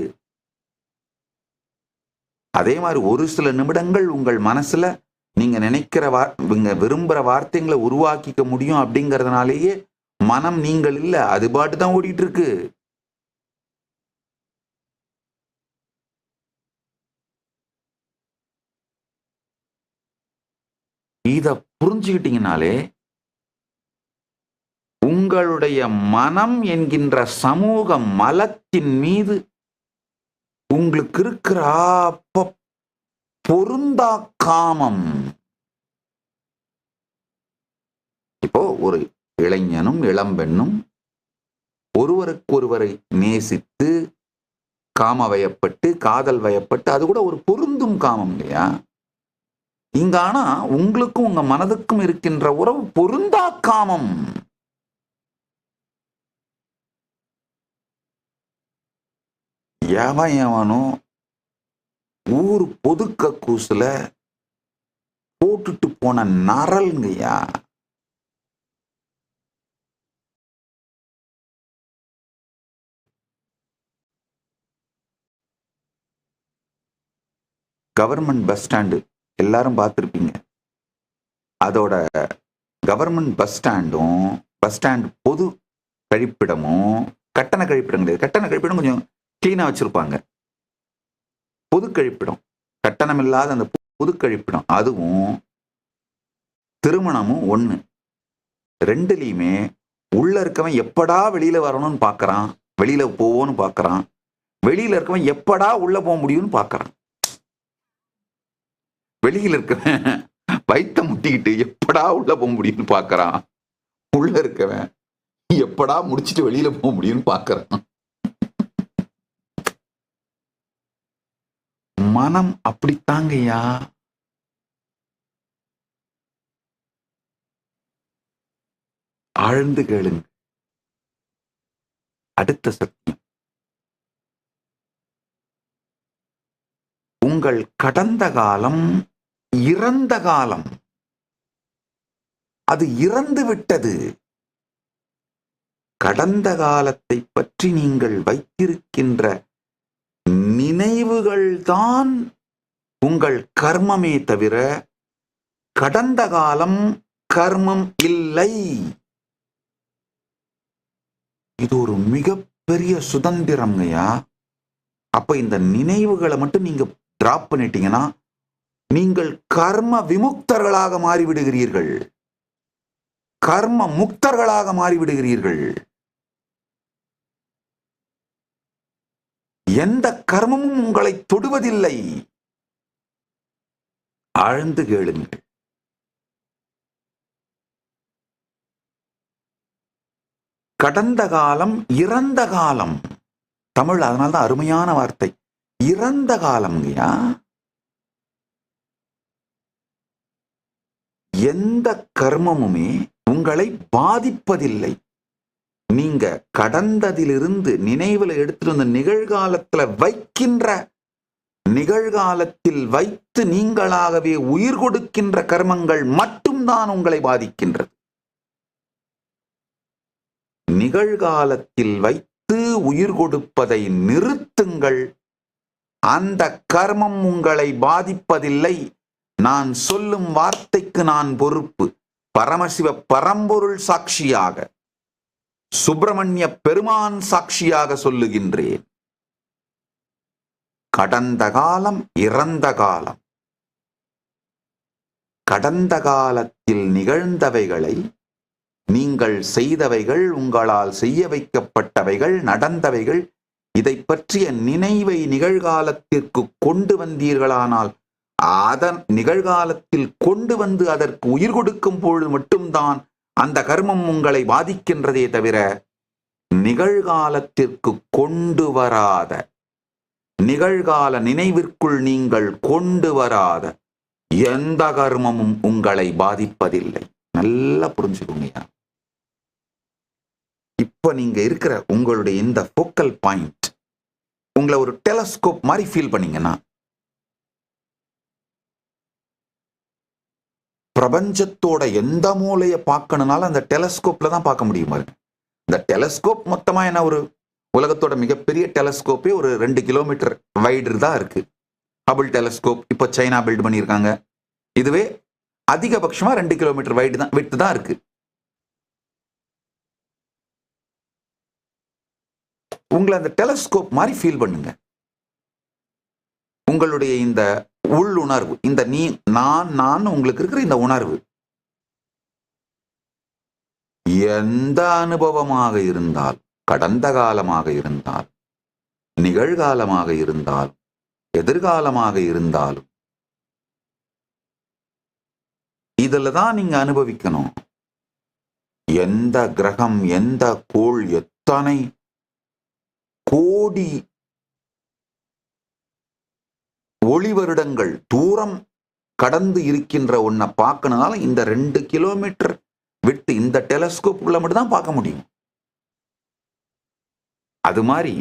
அதே மாதிரி ஒரு சில நிமிடங்கள் உங்கள் மனசுல நீங்க நினைக்கிற நீங்க விரும்புற வார்த்தைகளை உருவாக்கிக்க முடியும் அப்படிங்கறதுனாலேயே மனம் நீங்கள் இல்ல, அது பாட்டு தான் ஓடிட்டு இருக்கு. இத புரிஞ்சுக்கிட்டீங்கனாலே உங்களுடைய மனம் என்கின்ற சமூக மலத்தின் மீது உங்களுக்கு இருக்கிற பொருந்தா காமம். இப்போ ஒரு இளைஞனும் இளம்பெண்ணும் ஒருவருக்கு ஒருவரை நேசித்து காம வயப்பட்டு காதல் வயப்பட்டு அது கூட ஒரு பொருந்தும் காமம் இல்லையா. இங்க ஆனா உங்களுக்கும் உங்க மனதுக்கும் இருக்கின்ற உறவு பொருந்தா காமம். எவனோ ஊர் பொதுக்க கூசுல போட்டுட்டு போன நரல்ங்கய்யா. கவர்மெண்ட் பஸ் ஸ்டாண்டு எல்லாரும் பார்த்துருப்பீங்க. அதோட கவர்மெண்ட் பஸ் ஸ்டாண்டும் பஸ் ஸ்டாண்டு பொது கழிப்பிடமும் கட்டண கழிப்பிடம் கிடையாது. கட்டண கழிப்பிடம் கொஞ்சம் கிளீனா வச்சிருப்பாங்க. பொது கழிப்பிடம் கட்டணம் இல்லாத அந்த பொது கழிப்பிடம் அதுவும் திருமணமும் ஒண்ணு. ரெண்டுலயுமே உள்ள இருக்கவன் எப்படா வெளியில வரணும்னு பாக்குறான், வெளியில போவோன்னு பாக்குறான். வெளியில இருக்கவன் எப்படா உள்ள போக முடியும்னு பாக்குறான். வெளியில இருக்கவன் வயித்த முட்டிக்கிட்டு எப்படா உள்ள போக முடியும்னு பாக்குறான். உள்ள இருக்கவன் எப்படா முடிச்சிட்டு வெளியில போக முடியும்னு பாக்குறான். மனம் அப்படித்தாங்கய்யா. ஆழ்ந்து கேளுங்க. அடுத்த சத்தியம், உங்கள் கடந்த காலம் இறந்த காலம். அது இறந்து விட்டது. கடந்த காலத்தை பற்றி நீங்கள் வைத்திருக்கின்ற நினைவுகள் தான் உங்கள் கர்மமே தவிர கடந்த காலம் கர்மம் இல்லை. இது ஒரு மிகப்பெரிய சுதந்திரம்ங்கய்யா. அப்ப இந்த நினைவுகளை மட்டும் நீங்க டிராப் பண்ணிட்டீங்கன்னா நீங்கள் கர்ம விமுக்தர்களாக மாறிவிடுகிறீர்கள், கர்ம முக்தர்களாக மாறிவிடுகிறீர்கள். எந்த கர்மமும் உங்களை தொடுவதில்லை. ஆழ்ந்து கேளுங்கள். கடந்த காலம் இறந்த காலம். தமிழ் அதனால்தான் அருமையான வார்த்தை இறந்த காலம்யா. எந்த கர்மமுமே உங்களை பாதிப்பதில்லை. நீங்க கடந்ததிலிருந்து நினைவுல எடுத்துட்டு வந்த நிகழ்காலத்துல வைக்கின்ற நிகழ்காலத்தில் வைத்து நீங்களாகவே உயிர் கொடுக்கின்ற கர்மங்கள் மட்டும்தான் உங்களை பாதிக்கின்றது. நிகழ்காலத்தில் வைத்து உயிர் கொடுப்பதை நிறுத்துங்கள். அந்த கர்மம் உங்களை பாதிப்பதில்லை. நான் சொல்லும் வார்த்தைக்கு நான் பொறுப்பு. பரமசிவ பரம்பொருள் சாட்சியாக, சுப்பிரமணிய பெருமான் சாட்சியாக சொல்லுகின்றேன். கடந்த காலம், இறந்த காலம், கடந்த காலத்தில் நிகழ்ந்தவைகளை, நீங்கள் செய்தவைகள், உங்களால் செய்ய வைக்கப்பட்டவைகள், நடந்தவைகள், இதை பற்றிய நினைவை நிகழ்காலத்திற்கு கொண்டு வந்தீர்களானால், அதன் நிகழ்காலத்தில் கொண்டு வந்து அதற்கு உயிர் கொடுக்கும் பொழுது மட்டும்தான் அந்த கர்மம் உங்களை பாதிக்கின்றதே தவிர, நிகழ்காலத்திற்கு கொண்டு வராத, நிகழ்கால நினைவிற்குள் நீங்கள் கொண்டு வராத எந்த கர்மமும் உங்களை பாதிப்பதில்லை. நல்லா புரிஞ்சுக்கோங்க. இப்ப நீங்க இருக்கிற உங்களுடைய இந்த ஃபோக்கல் பாயிண்ட் உங்களை ஒரு டெலஸ்கோப் மாதிரி ஃபீல் பண்ணீங்கன்னா, பிரபஞ்சத்தோட எந்த மூலையை பார்க்கணும்னாலும் அந்த டெலஸ்கோப்ல தான் பார்க்க முடியும். இந்த டெலஸ்கோப் மொத்தமா என்ன, ஒரு உலகத்தோட மிகப்பெரிய டெலஸ்கோப்பே ஒரு 2 கிலோமீட்டர் வைடு தான் இருக்கு. ஹபிள் டெலஸ்கோப் இப்போ சைனா பில்ட் பண்ணியிருக்காங்க. இதுவே அதிகபட்சமா 2 கிலோமீட்டர் வைடு தான், விட்டு தான் இருக்கு. உங்களை அந்த டெலஸ்கோப் மாதிரி ஃபீல் பண்ணுங்க. உங்களுடைய இந்த உள்ளுணர்வு, இந்த நான் உங்களுக்கு இருக்கிற இந்த உணர்வு எந்த அனுபவமாக இருந்தால், கடந்த காலமாக இருந்தால், நிகழ்காலமாக இருந்தால், எதிர்காலமாக இருந்தாலும், இதுல தான் நீங்க அனுபவிக்கணும். எந்த கிரகம், எந்த கோள், எத்தனை கோடி ஒளி வருடங்கள் தூரம் கடந்து இருக்கின்ற ஒன்ன பார்க்கணும்னால இந்த 2 கிலோமீட்டர் விட்டு இந்த டெலஸ்கோப் உள்ள மட்டும் தான் பார்க்க முடியும். அது மாதிரி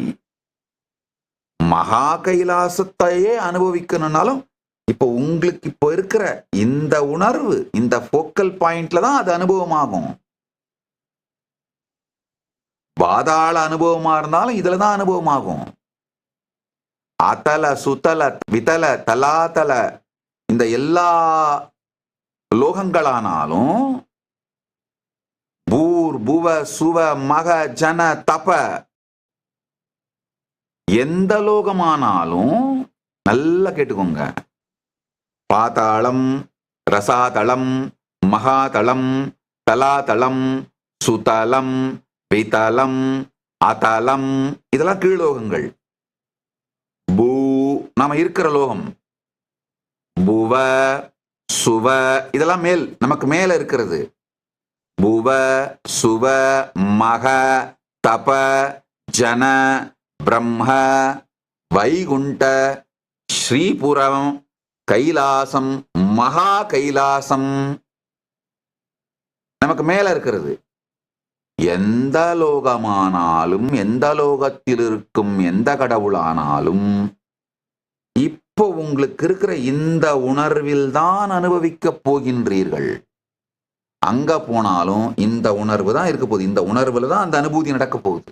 மகா கைலாசத்தையே அனுபவிக்கணும்னாலும் இப்போ உங்களுக்கு இப்போ இருக்கிற இந்த உணர்வு, இந்த ஃபோக்கல் பாயிண்ட்ல தான் அது அனுபவமாகும். பாதாள அனுபவமா இருந்தாலும் இதுல தான் அனுபவமாகும். அத்தல, சுத்தல, வித்தல, தலாத்தல, இந்த எல்லா லோகங்களானாலும், பூர், புவ, சுவ, மக, ஜன, தப, எந்த லோகமானாலும் நல்லா கேட்டுக்கோங்க. பாதாளம், ரசாதளம், மகாதளம், தலாதளம், சுதலம், விதலம், அதலம், இதெல்லாம் கீழ்லோகங்கள். பூ, நாம இருக்கிற லோகம். புவ, சுவ, இதெல்லாம் மேல், நமக்கு மேல இருக்கிறது. புவ, சுவ, மக, தப, ஜன, பிரம்ம, வைகுண்ட, ஸ்ரீபுரம், கைலாசம், மகா கைலாசம், நமக்கு மேல இருக்கிறது. எந்த லோகமானாலும், எந்த லோகத்தில் இருக்கும் எந்த கடவுளானாலும், இப்போ உங்களுக்கு இருக்கிற இந்த உணர்வில் தான் அனுபவிக்க போகின்றீர்கள். அங்க போனாலும் இந்த உணர்வு தான் இருக்க போகுது. இந்த உணர்வுல தான் அந்த அனுபூதி நடக்க போகுது.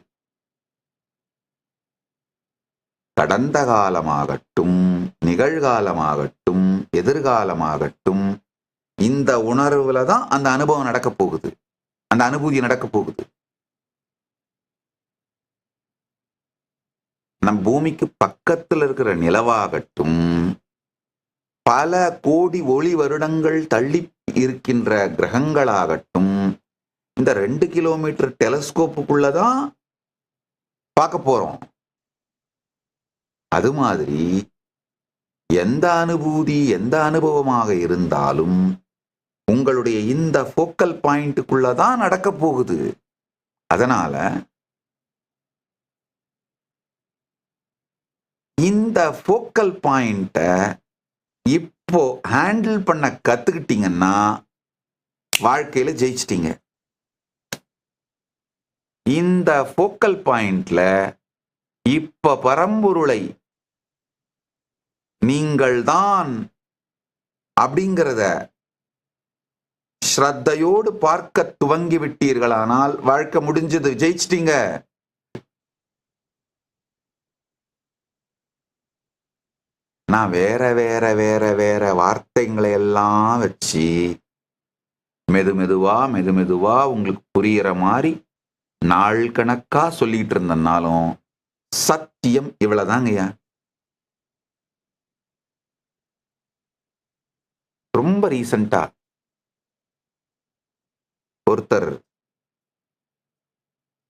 கடந்த காலமாகட்டும், நிகழ்காலமாகட்டும், எதிர்காலமாகட்டும், இந்த உணர்வுல தான் அந்த அனுபவம் நடக்க போகுது, அந்த அனுபூதி நடக்க போகுது. நம் பூமிக்கு பக்கத்தில் இருக்கிற நிலவாகட்டும், பல கோடி ஒளி வருடங்கள் தள்ளி இருக்கின்ற கிரகங்களாகட்டும், இந்த 2 கிலோமீட்டர் டெலஸ்கோப்புக்குள்ளதான் பார்க்க போறோம். அது மாதிரி எந்த அனுபூதி, எந்த அனுபவமாக இருந்தாலும் உங்களுடைய இந்த ஃபோக்கல் பாயிண்ட்டுக்குள்ளதான் நடக்க போகுது. அதனால இந்த ஃபோக்கல் பாயிண்ட இப்போ ஹேண்டில் பண்ண கத்துக்கிட்டீங்கன்னா வாழ்க்கையில ஜெயிச்சிட்டீங்க. இந்த ஃபோக்கல் பாயிண்ட்ல இப்ப பரம்பொருளை நீங்கள்தான் அப்படிங்கிறத ஸ்ரத்தையோடு பார்க்க துவங்கி விட்டீர்களானால் வாழ்க்கை முடிஞ்சது, ஜெயிச்சிட்டீங்க. நான் வேற வேற வேற வேற வார்த்தைகளை எல்லாம் வச்சு மெதுவா உங்களுக்கு புரியிற மாதிரி நாள் கணக்கா சொல்லிட்டு இருந்தனாலும் சத்தியம் இவ்வளவுதாங்கய்யா. ரொம்ப ரீசெண்டா ஒருத்தர்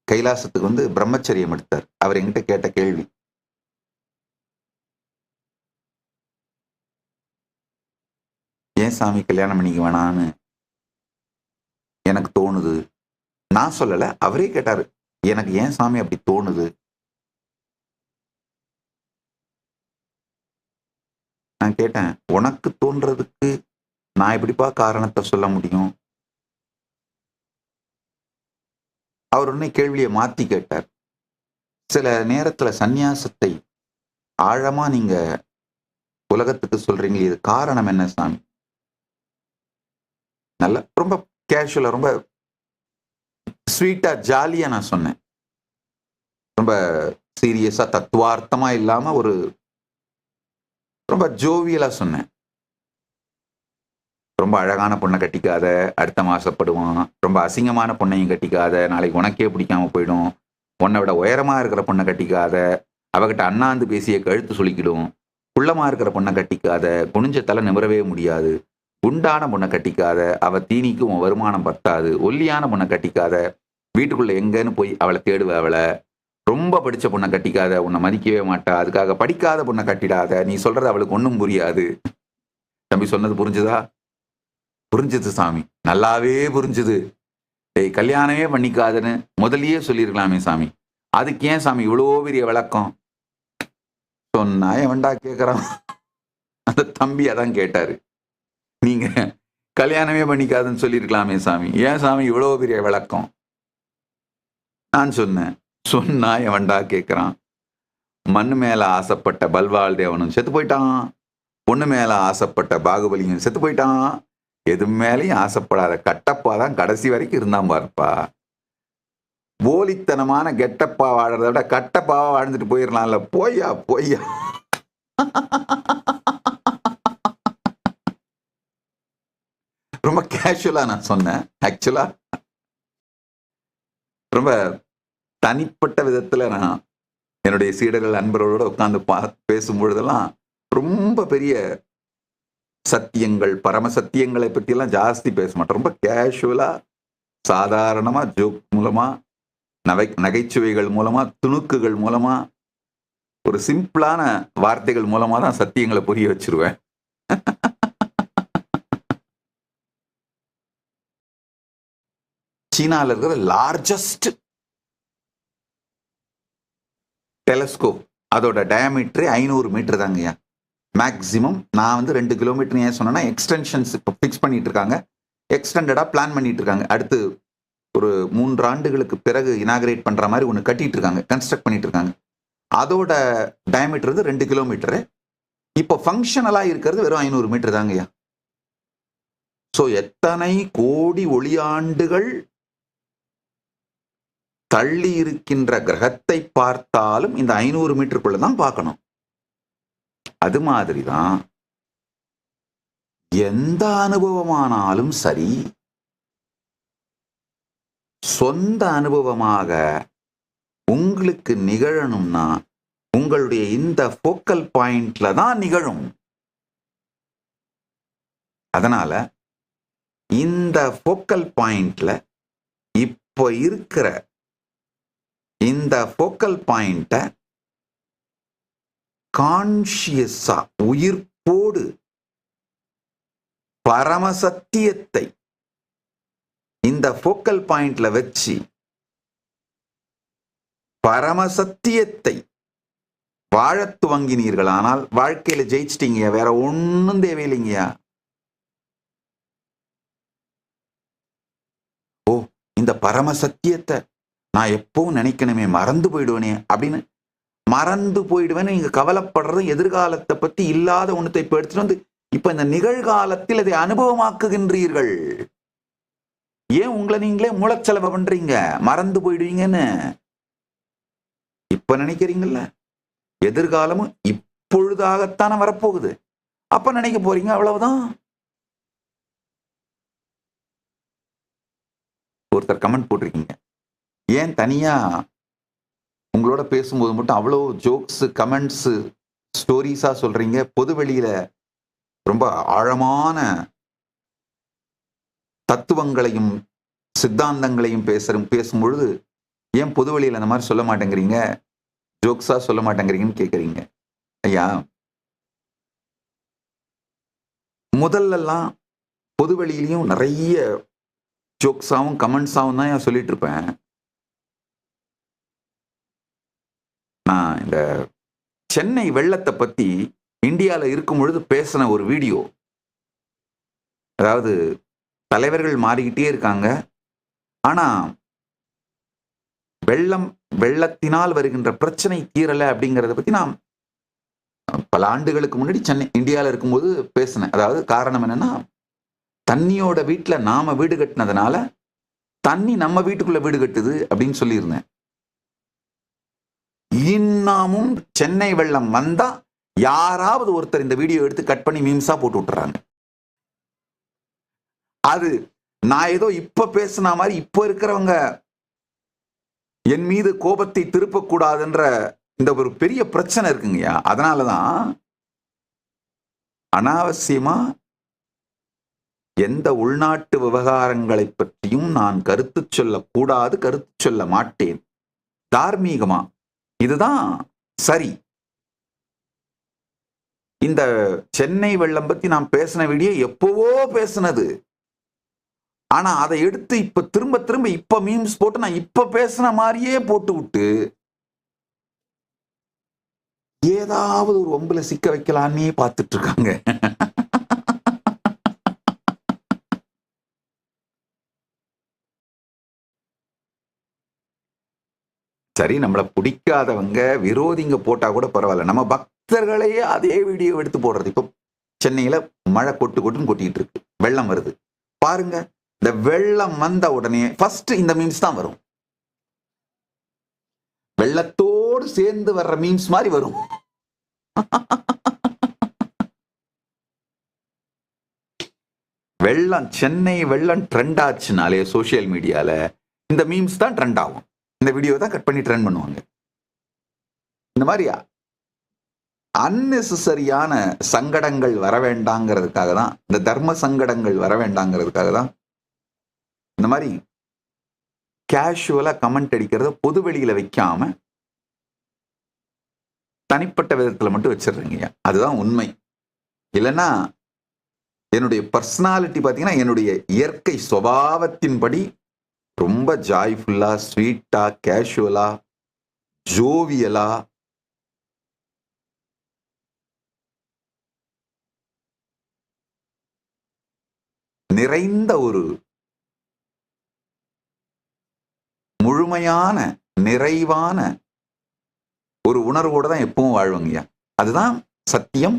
கைலாசத்துக்கு வந்து பிரம்மச்சரியம் எடுத்தார். அவர் என்கிட்ட கேட்ட கேள்வி, ஏன் சாமி கல்யாணம் பண்ணிக்க வேணான்னு எனக்கு தோணுது. நான் சொல்லல, அவரே கேட்டாரு, எனக்கு ஏன் சாமி அப்படி தோணுது. நான் கேட்டேன், உனக்கு தோன்றதுக்கு நான் எப்படிப்பா காரணத்தை சொல்ல முடியும்? அவர் உடனே கேள்வியை மாத்தி கேட்டார். சில நேரத்துல சந்நியாசத்தை ஆழமா நீங்க உலகத்துக்கு சொல்றீங்க, இது காரணம் என்ன சாமி? நல்ல ரொம்ப கேஷுவலா, ரொம்ப ஸ்வீட்டா, ஜாலியா நான் சொன்னேன். ரொம்ப சீரியஸா, தத்துவார்த்தமா இல்லாம ஒரு ரொம்ப ஜோவியலா சொன்னேன். ரொம்ப அழகான பொண்ணை கட்டிக்காத, அடுத்த மாசப்படுவான். ரொம்ப அசிங்கமான பொண்ணையும் கட்டிக்காத, நாளைக்கு உனக்கே பிடிக்காம போயிடும். உன்னை விட உயரமா இருக்கிற பொண்ணை கட்டிக்காத, அவகிட்ட அண்ணாந்து பேசிய கழுத்து சுளிக்கிடும். குள்ளமா இருக்கிற பொண்ணை கட்டிக்காத, குனிஞ்ச தலை நிமிரவே முடியாது. குண்டான பொண்ணை கட்டிக்காத, அவ தீனிக்கும் உன் வருமானம் பத்தாது. ஒல்லியான பொண்ணை கட்டிக்காத, வீட்டுக்குள்ள எங்கன்னு போய் அவளை தேடுவ. அவளை ரொம்ப படிச்ச பொண்ணை கட்டிக்காத, உன்னை மதிக்கவே மாட்டா. அதுக்காக படிக்காத பொண்ணை கட்டிடாத, நீ சொல்றது அவளுக்கு ஒன்றும் புரியாது. தம்பி சொன்னது புரிஞ்சுதா? புரிஞ்சுது சாமி, நல்லாவே புரிஞ்சுது. டேய், கல்யாணமே பண்ணிக்காதுன்னு முதலியே சொல்லியிருக்கலாமே சாமி, அதுக்கு ஏன் சாமி இவ்வளோ பெரிய விளக்கம் சொன்னா? எவன்டா கேட்கறான்? அந்த தம்பி அதான் கேட்டாரு, நீங்க கல்யாணமே பண்ணிக்காதுன்னு சொல்லியிருக்கலாமே சாமி, ஏன் சாமி இவ்வளோ பெரிய விளக்கம்? நான் சொன்னேன், சொன்னா எவன்டா கேட்கறான்? மண்ணு மேல ஆசைப்பட்ட பல்வாள் தேவனும் செத்து போயிட்டான், பொண்ணு மேல ஆசைப்பட்ட பாகுபலியும் செத்து போயிட்டான், எது மேலையும் ஆசைப்படாத கட்டப்பா தான் கடைசி வரைக்கும் இருந்தான் பாருப்பா. போலித்தனமான கெட்டப்பா வாழறத விட கட்டப்பாவா வாழ்ந்துட்டு போயிடலாம்ல. போய்யா போய்யா. ரொம்ப கேஷுவலா நான் சொன்னேன். ஆக்சுவலா ரொம்ப தனிப்பட்ட விதத்துல நான் என்னுடைய சீடர்கள் அன்பர்களோட உட்கார்ந்து பேசும் பொழுதெல்லாம் ரொம்ப பெரிய சத்தியங்கள், பரம சத்தியங்களை பத்தி எல்லாம் ஜாஸ்தி பேச மாட்டேன். ரொம்ப கேஷுவலா, சாதாரணமா, ஜோக் மூலமா, நகைச்சுவைகள் மூலமா, துணுக்குகள் மூலமா, ஒரு சிம்பிளான வார்த்தைகள் மூலமா தான் சத்தியங்களை புரிய வச்சிருவேன். சீனால இருக்கிற லார்ஜஸ்ட் டெலஸ்கோப், அதோட டயாமீட்டர் 500 மீட்டர் தாங்கய்யா. மேக்சிமம் நான் வந்து 2 கிலோமீட்டர் ஏன் சொன்னா, எக்ஸ்டென்ஷன்ஸ் இப்போ ஃபிக்ஸ் பண்ணிட்டு இருக்காங்க, எக்ஸ்டெண்டடா பிளான் பண்ணிட்டு இருக்காங்க. அடுத்து ஒரு 3 ஆண்டுகளுக்கு பிறகு இனாகிரேட் பண்ற மாதிரி ஒன்று கட்டிட்டு இருக்காங்க, கன்ஸ்ட்ரக்ட் பண்ணிட்டு இருக்காங்க. அதோட டயாமீட்டர் வந்து 2 கிலோமீட்டரு. இப்போ ஃபங்க்ஷனலா இருக்கிறது வெறும் 500 மீட்டர் தாங்கய்யா. ஸோ எத்தனை கோடி ஒளியாண்டுகள் தள்ளி இருக்கின்ற கிரகத்தை பார்த்தாலும் இந்த 500 மீட்டருக்குள்ள தான் பார்க்கணும். அது மாதிரிதான் எந்த அனுபவமானாலும் சரி, சொந்த அனுபவமாக உங்களுக்கு நிகழணும்னா உங்களுடைய இந்த ஃபோக்கல் பாயிண்ட்ல தான் நிகழும். அதனால இந்த ஃபோக்கல் பாயிண்ட்ல இப்போ இருக்கிற இந்த ஃபோக்கல் பாயிண்ட கான்ஷியஸா, உயிர்ப்போடு பரமசத்தியத்தை இந்த ஃபோக்கல் பாயிண்ட்ல வச்சு பரமசத்தியத்தை வாழத் துவங்கினீர்களானால் வாழ்க்கையில ஜெயிச்சிட்டீங்க. வேற ஒன்னும் தேவையில்லைங்கயா. ஓ, இந்த பரமசத்தியத்தை நான் எப்பவும் நினைக்கணுமே, மறந்து போயிடுவேனே அப்படின்னு மறந்து போயிடுவேன்னு நீங்க கவலைப்படுறது எதிர்காலத்தை பத்தி இல்லாத ஒன்றத்தை இப்ப எடுத்துட்டு வந்து இப்ப இந்த நிகழ்காலத்தில் அதை அனுபவமாக்குகின்றீர்கள். ஏன் உங்களை நீங்களே மூலச்செலவு பண்றீங்க? மறந்து போயிடுவீங்கன்னு இப்ப நினைக்கிறீங்கல்ல, எதிர்காலமும் இப்பொழுதாகத்தானே வரப்போகுது. அப்ப நினைக்க போறீங்க, அவ்வளவுதான். ஒருத்தர் கமெண்ட் போட்டிருக்கீங்க, ஏன் தனியா உங்களோட பேசும்போது மட்டும் அவ்வளோ ஜோக்ஸ், கமெண்ட்ஸ், ஸ்டோரிஸா சொல்றீங்க? பொது வெளியில ரொம்ப ஆழமான தத்துவங்களையும் சித்தாந்தங்களையும் பேசும்பொழுது ஏன் பொது வெளியில அந்த மாதிரி சொல்ல மாட்டேங்கிறீங்க, ஜோக்ஸா சொல்ல மாட்டேங்கிறீங்கன்னு கேட்குறீங்க. ஐயா, முதல்லலாம் பொது வெளியிலையும் நிறைய ஜோக்ஸாவும் கமெண்ட்ஸாவும் தான் சொல்லிட்டு இருப்பேன். நான் இந்த சென்னை வெள்ளத்தை பத்தி இந்தியாவில் இருக்கும் பொழுது பேசின ஒரு வீடியோ, அதாவது தலைவர்கள் மாறிக்கிட்டே இருக்காங்க, ஆனா வெள்ளத்தினால் வருகின்ற பிரச்சனை தீரலை அப்படிங்கிறத பத்தி நான் பல ஆண்டுகளுக்கு முன்னாடி இந்தியாவில் இருக்கும்போது பேசினேன். அதாவது காரணம் என்னன்னா, தண்ணியோட வீட்டுல நாம வீடு கட்டினதுனால தண்ணி நம்ம வீட்டுக்குள்ள வீடு கட்டுது அப்படின்னு சொல்லியிருந்தேன். இன்னமும் சென்னை வெள்ளம் வந்தா யாராவது ஒருத்தர் இந்த வீடியோ எடுத்து கட் பண்ணி மீம்ஸா போட்டு விட்டுறாங்க. அது நான் ஏதோ இப்ப பேசின மாதிரி இப்ப இருக்கிறவங்க என் மீது கோபத்தை திருப்பக்கூடாதுன்ற இந்த ஒரு பெரிய பிரச்சனை இருக்குங்கய்யா. அதனாலதான் அனாவசியமா எந்த உள்நாட்டு விவகாரங்களை பற்றியும் நான் கருத்து சொல்லக்கூடாது, கருத்து சொல்ல மாட்டேன். தார்மீகமா இதுதான் சரி. இந்த சென்னை வெள்ளம் பத்தி நான் பேசின வீடியோ எப்பவோ பேசினது. ஆனா அதை எடுத்து இப்ப திரும்ப திரும்ப இப்ப மீம்ஸ் போட்டு நான் இப்ப பேசின மாதிரியே போட்டு விட்டு ஏதாவது ஒரு ஒம்புல சிக்க வைக்கலான்னே பார்த்துட்டு இருக்காங்க. சரி, நம்மளை பிடிக்காதவங்க விரோதிங்க போட்டா கூட பரவாயில்ல, நம்ம பக்தர்களையே அதே வீடியோ எடுத்து போடுறது. இப்போ சென்னையில மழை கொட்டுன்னு கொட்டிட்டு இருக்கு, வெள்ளம் வருது பாருங்க. இந்த வெள்ளம் வந்த உடனே ஃபர்ஸ்ட் இந்த மீம்ஸ் தான் வரும். வெள்ளத்தோடு சேர்ந்து வர்ற மீம்ஸ் மாதிரி வரும். வெள்ளம், சென்னை வெள்ளம் ட்ரெண்ட் ஆச்சுனாலே சோசியல் மீடியால இந்த மீம்ஸ் தான் ட்ரெண்ட் ஆகும். இந்த வீடியோ தான் கட் பண்ணி ட்ரெண்ட் பண்ணுவாங்க. இந்த மாதிரி அன்னெசரியான சங்கடங்கள் வர வேண்டாங்கிறதுக்காக தான், இந்த தர்ம சங்கடங்கள் வர வேண்டாங்கிறதுக்காக தான் இந்த மாதிரி கேஷுவலா கமெண்ட் அடிக்கிறத பொது வெளியில வைக்காம தனிப்பட்ட விதத்துல மட்டும் வச்சிடுறீங்க. அதுதான் உண்மை. இல்லைன்னா என்னுடைய பர்சனாலிட்டி பார்த்தீங்கன்னா, என்னுடைய இயற்கை சுபாவத்தின்படி ரொம்ப ஜாய்ஃபுல்லா, ஸ்வீட்டா, கேஷுவலா, ஜோவியலா, நிறைந்த ஒரு முழுமையான நிறைவான ஒரு உணர்வோடு தான் எப்பவும் வாழ்வங்கய்யா. அதுதான் சத்தியம்,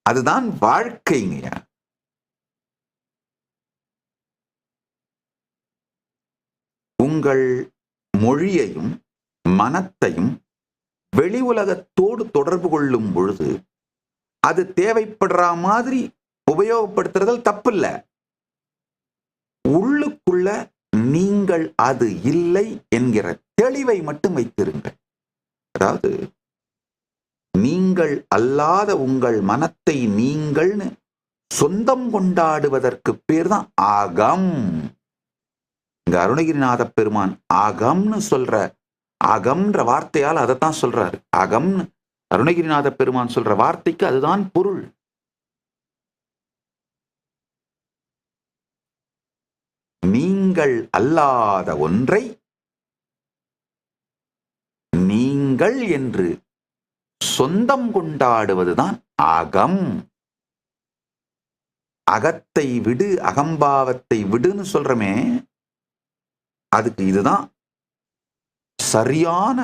அதுதான் வாழ்க்கைங்கய்யா. உங்கள் மொழியையும் மனத்தையும் வெளி உலகத்தோடு தொடர்பு கொள்ளும் பொழுது அது தேவைப்படுற மாதிரி உபயோகப்படுத்துறதில் தப்பில்லை. உள்ளுக்குள்ள நீங்கள் அது இல்லை என்கிற தெளிவை மட்டும் வைத்திருங்கள். அதாவது நீங்கள் அல்லாத உங்கள் மனத்தை நீங்கள்னு சொந்தம் கொண்டாடுவதற்கு பேர் தான் ஆகம். இங்க அருணகிரிநாத பெருமான் ஆகம்னு சொல்ற, அகம்ன்ற வார்த்தையால் அதைத்தான் சொல்றாரு. அகம்னு அருணகிரிநாத பெருமான் சொல்ற வார்த்தைக்கு அதுதான் பொருள். நீங்கள் அல்லாத ஒன்றை நீங்கள் என்று சொந்தம் கொண்டாடுவதுதான் அகம். அகத்தை விடு, அகம்பாவத்தை விடுன்னு சொல்றமே, அதுக்கு இதுதான் சரியான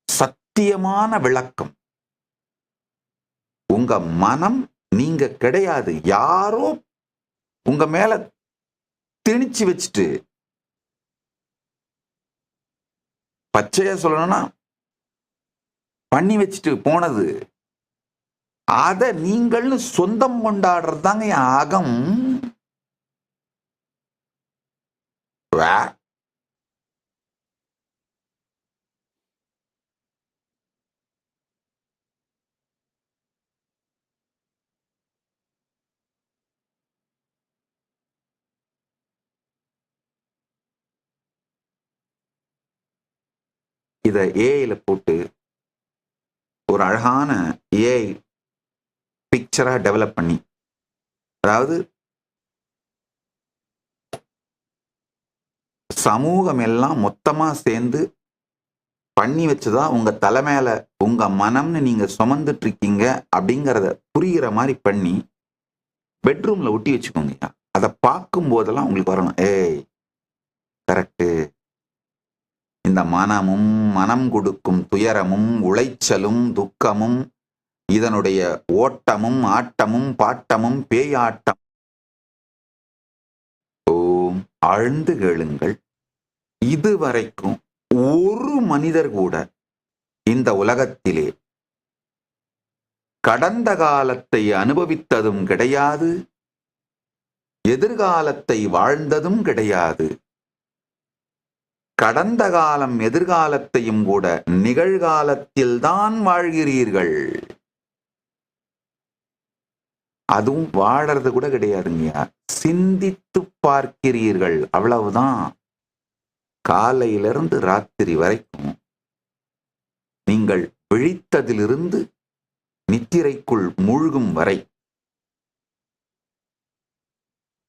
சத்தியமான விளக்கம். உங்க மனம் நீங்க கிடையாது, யாரோ உங்க மேல திணிச்சு வச்சுட்டு, பச்சையா சொல்லணும்னா பண்ணி வச்சுட்டு போனது. அத நீங்கள்னு சொந்தம் கொண்டாடுறது தாங்க என் அகம். இத ஏஐல போட்டு ஒரு அழகான ஏஐ பிக்சரா டெவலப் பண்ணி, அதாவது சமூகம் எல்லாம் மொத்தமா சேர்ந்து பண்ணி வச்சுதான் உங்க தலை மேல உங்க மனம்னு நீங்க சுமந்துட்டு இருக்கீங்க அப்படிங்கறத புரிகிற மாதிரி பண்ணி பெட்ரூம்ல ஒட்டி வச்சுக்கோங்க. அதை பார்க்கும் போதெல்லாம் உங்களுக்கு வரணும், ஏய் கரெக்டு, இந்த மனமும் மனம் கொடுக்கும் துயரமும் உளைச்சலும் துக்கமும் இதனுடைய ஓட்டமும் ஆட்டமும் பாட்டமும் பேயாட்டம். ஓம் ஆழ்ந்து கேளுங்கள். இதுவரைக்கும் ஒரு மனிதர் கூட இந்த உலகத்திலே கடந்த காலத்தை அனுபவித்ததும் கிடையாது, எதிர்காலத்தை வாழ்ந்ததும் கிடையாது. கடந்த காலம் எதிர்காலத்தையும் கூட நிகழ்காலத்தில் தான் வாழ்கிறீர்கள். அதுவும் வாழறது கூட கிடையாதுங்க, சிந்தித்து பார்க்கிறீர்கள், அவ்வளவுதான். காலையிலிருந்து ராத்திரி வரைக்கும் நீங்கள் விழித்ததிலிருந்து நித்திரைக்குள் மூழ்கும் வரை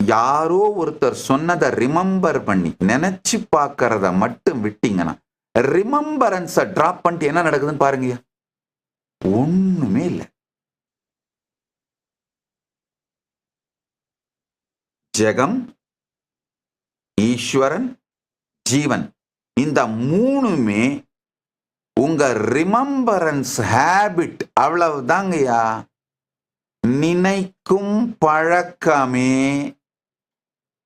யாரோ ஒருத்தர் சொன்னதை ரிமெம்பர் பண்ணி நினைச்சு பார்க்கறத மட்டும் விட்டீங்கன்னா, ரிமெம்பரன்ஸை டிராப் பண்ணிட்டு என்ன நடக்குதுன்னு பாருங்க, ஒண்ணுமே இல்லை. ஜெகம், ஈஸ்வரன், ஜீவன், இந்த மூணுமே உங்க ரிமெம்பரன்ஸ் ஹேபிட், அவ்வளவுதாங்கய்யா. நினைக்கும் பழக்கமே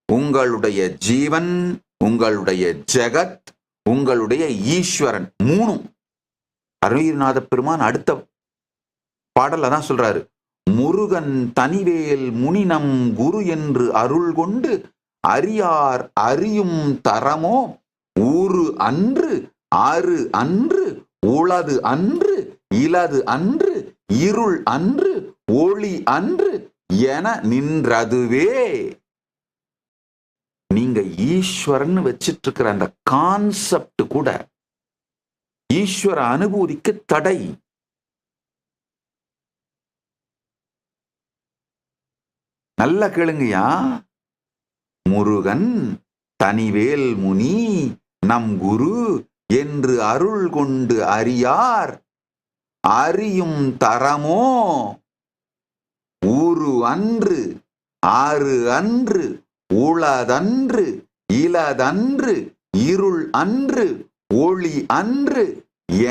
உங்களுடைய ஜீவன், உங்களுடைய ஜெகத், உங்களுடைய ஈஸ்வரன் மூணும். அருணகிரிநாத பெருமான் அடுத்த பாடல்ல தான் சொல்றாரு, முருகன் தனிவேல் முனினம் குரு என்று அருள் கொண்டு அறியார் அறியும் தரமோ ஊறு அன்று ஆறு அன்று உளது அன்று இலது அன்று இருள் அன்று ஒளி அன்று என நின்றதுவே. நீங்க ஈஸ்வரன் வச்சிட்டு இருக்கிற அந்த கான்செப்ட் கூட ஈஸ்வர அனுபூதிக்கு தடை. நல்ல கேளுங்கயா. முருகன் தனிவேல் முனி நம் குரு என்று அருள் கொண்டு அறியார் அறியும் தரமோ ஊறு அன்று ஆறு அன்று உளதன்று இலதன்று இருள் அன்று ஒளி அன்று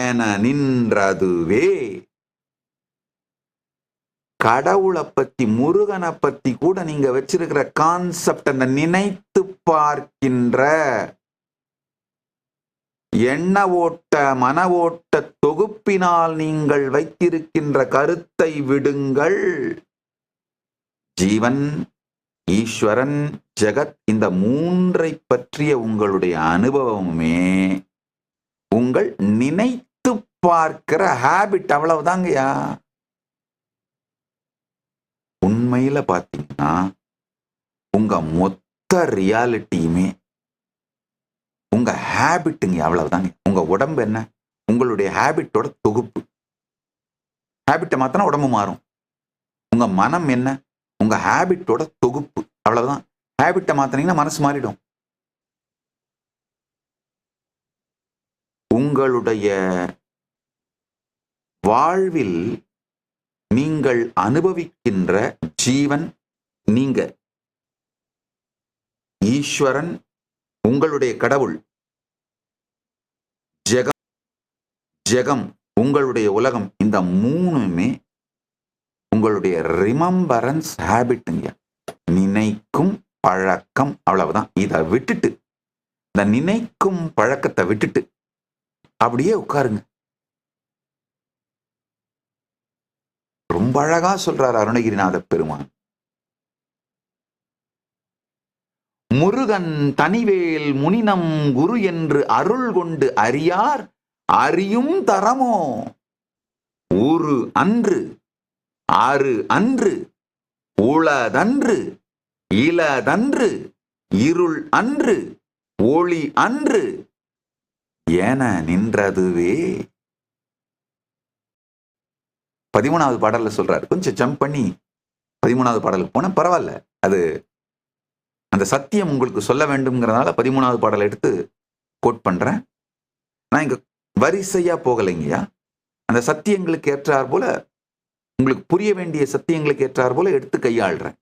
என நின்றதுவே. கடவுளை பத்தி, முருகனை பத்தி கூட நீங்க வச்சிருக்கிற கான்செப்ட், அந்த நினைத்து பார்க்கின்ற எண்ண ஓட்ட மன ஓட்ட தொகுப்பினால் நீங்கள் வைத்திருக்கின்ற கருத்தை விடுங்கள். ஜீவன், ஈஸ்வரன், ஜெகத், இந்த மூன்றை பற்றிய உங்களுடைய அனுபவமே உங்கள் நினைத்து பார்க்கிற ஹேபிட், அவ்வளவுதாங்கய்யா. உண்மையில பாத்தீங்கன்னா உங்க மொத்த ரியாலிட்டியுமே உங்க ஹேபிட்டுங்க, அவ்வளவுதாங்க. உங்க உடம்பு என்ன, உங்களுடைய ஹேபிட்டோட தொகுப்பு. ஹேபிட்டை மாத்தினா உடம்பு மாறும். உங்க மனம் என்ன, உங்க ஹேபிட்டோட தொகுப்பு, அவ்வளவுதான். ஹேபிட்டை மாத்தினீங்கன்னா மனசு மாறிடும். உங்களுடைய வாழ்வில் நீங்கள் அனுபவிக்கின்ற ஜீவன், நீங்க ஈஸ்வரன், உங்களுடைய கடவுள், ஜெகம், ஜெகம் உங்களுடைய உலகம், இந்த மூணுமே உங்களுடைய ரிமம்பரன்ஸ் ஹேபிட்டுங்க. நினைக்கும் பழக்கம், அவ்வளவுதான். இதை விட்டுட்டு, இந்த நினைக்கும் பழக்கத்தை விட்டுட்டு அப்படியே உட்காருங்க. ரொம்ப அழகா சொல்றார் அருணகிரிநாத பெருமான். முருகன் தனிவேல் முனினம் குரு என்று அருள் கொண்டு அறியார் அறியும் தரமோ ஊரு அன்று ஆறு அன்று உளதன்று இளதன்று இருள் அன்று ஒளி அன்று என நின்றதுவே. 13வது பாடல்ல சொல்றாரு. கொஞ்சம் ஜம்ப் பண்ணி 13வது பாடலுக்கு போன பரவாயில்ல, அது அந்த சத்தியம் உங்களுக்கு சொல்ல வேண்டும்ங்கிறதுனால 13வது பாடலை எடுத்து கோட் பண்றேன். நான் இங்க வரிசையா போகலைங்கய்யா. அந்த சத்தியங்களுக்கு ஏற்றார் போல, உங்களுக்கு புரிய வேண்டிய சத்தியங்களுக்கு ஏற்றார் போல எடுத்து கையாளுறேன்.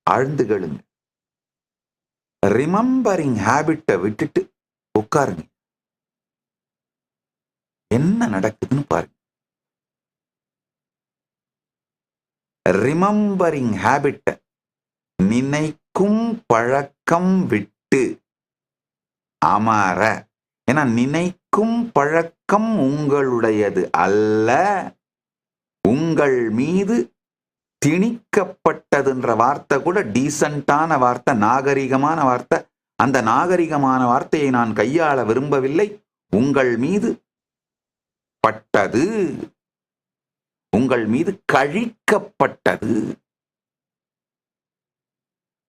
ஆழ்ந்து கேளுங்க. ரிமம்பரிங் ஹேபிட்டை விட்டுட்டு உட்காருங்க. என்ன நடக்குதுன்னு பாருங்க. ரிமம்பரிங் ஹேபிட்டை, நினைக்கும் பழக்கம் விட்டு அமர. ஏன்னா நினைக்கும் பழக்கம் உங்களுடையது அல்ல, உங்கள் மீது திணிக்கப்பட்டதுன்ற வார்த்தை கூட டீசென்டான வார்த்தை, நாகரிகமான வார்த்தை. அந்த நாகரிகமான வார்த்தையை நான் கையாள விரும்பவில்லை. உங்கள் மீது பட்டது, உங்கள் மீது கழிக்கப்பட்டது.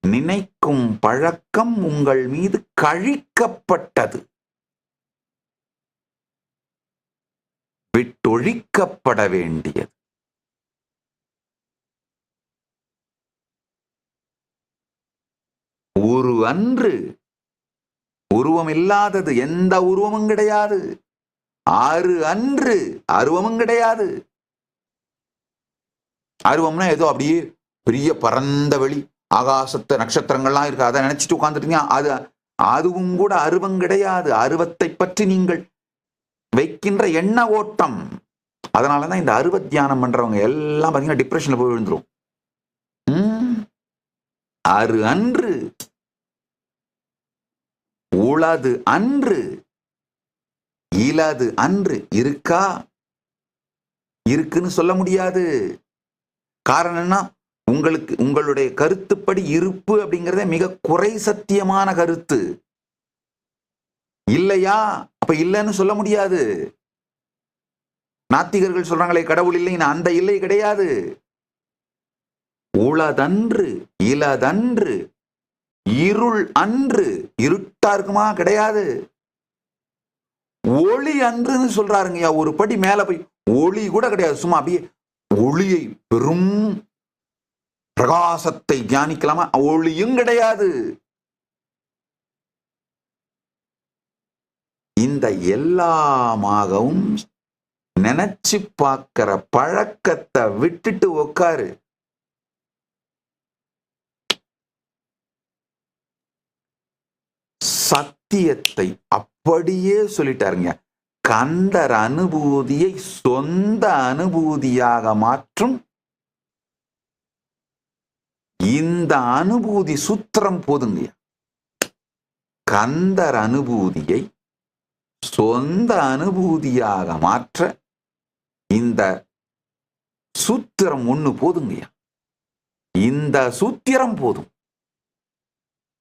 நினைக்கும் பழக்கம் உங்கள் மீது கழிக்கப்பட்டது, விட்டொழிக்கப்பட வேண்டியது. உரு அன்று, உருவம் இல்லாதது, எந்த உருவமும் கிடையாது. ஆறு அன்று, அருவமும் கிடையாது. அருவம்னா ஏதோ அப்படியே பெரிய பரந்த வெளி, ஆகாசத்தை நட்சத்திரங்கள்லாம் இருக்கு, அதை நினைச்சிட்டு உட்கார்ந்துட்டீங்க. அதுவும் கூட அருவம் கிடையாது. அருவத்தை பற்றி நீங்கள் வைக்கின்ற எண்ண ஓட்டம். அதனாலதான் இந்த அருவ தியானம் பண்றவங்க எல்லாம் பாத்தீங்கன்னா டிப்ரெஷன்ல போய் விழுந்துரும். அரு அன்று, உளது அன்று, இலது அன்று. இருக்கா? இருக்குன்னு சொல்ல முடியாது. காரணம் என்ன? உங்களுக்கு உங்களுடைய கருத்துப்படி இருப்பு அப்படிங்கிறத மிக குறை சத்தியமான கருத்து. இல்லையா? அப்ப இல்லைன்னு சொல்ல முடியாது. நாத்திகர்கள் சொல்றாங்களே கடவுள் இல்லை, அந்த இல்லை கிடையாது. உளதன்று, இலதன்று, இருள் அன்று. இருட்டா இருக்குமா? கிடையாது. ஒளி அன்றுன்னு சொல்றாருங்கய்யா. ஒரு படி மேல போய் ஒளி கூட கிடையாது. சும்மா அப்படியே ஒளியை, பெரும் பிரகாசத்தை தியானிக்கலாமா? ஒளியும் கிடையாது. இந்த எல்லாமாகவும் நினைச்சு பார்க்கிற பழக்கத்தை விட்டுட்டு உட்காரு. சத்தியத்தை அப்படியே சொல்லிட்டாருங்க. கந்தர் அனுபூதியை சொந்த அனுபூதியாக மாற்றும் இந்த அனுபூதி சூத்திரம் போதுங்க. கந்தர் அனுபூதியை சொந்த அனுபூதியாக மாற்ற இந்த சூத்திரம் ஒண்ணு போதுங்கய்யா. இந்த சூத்திரம் போதும்.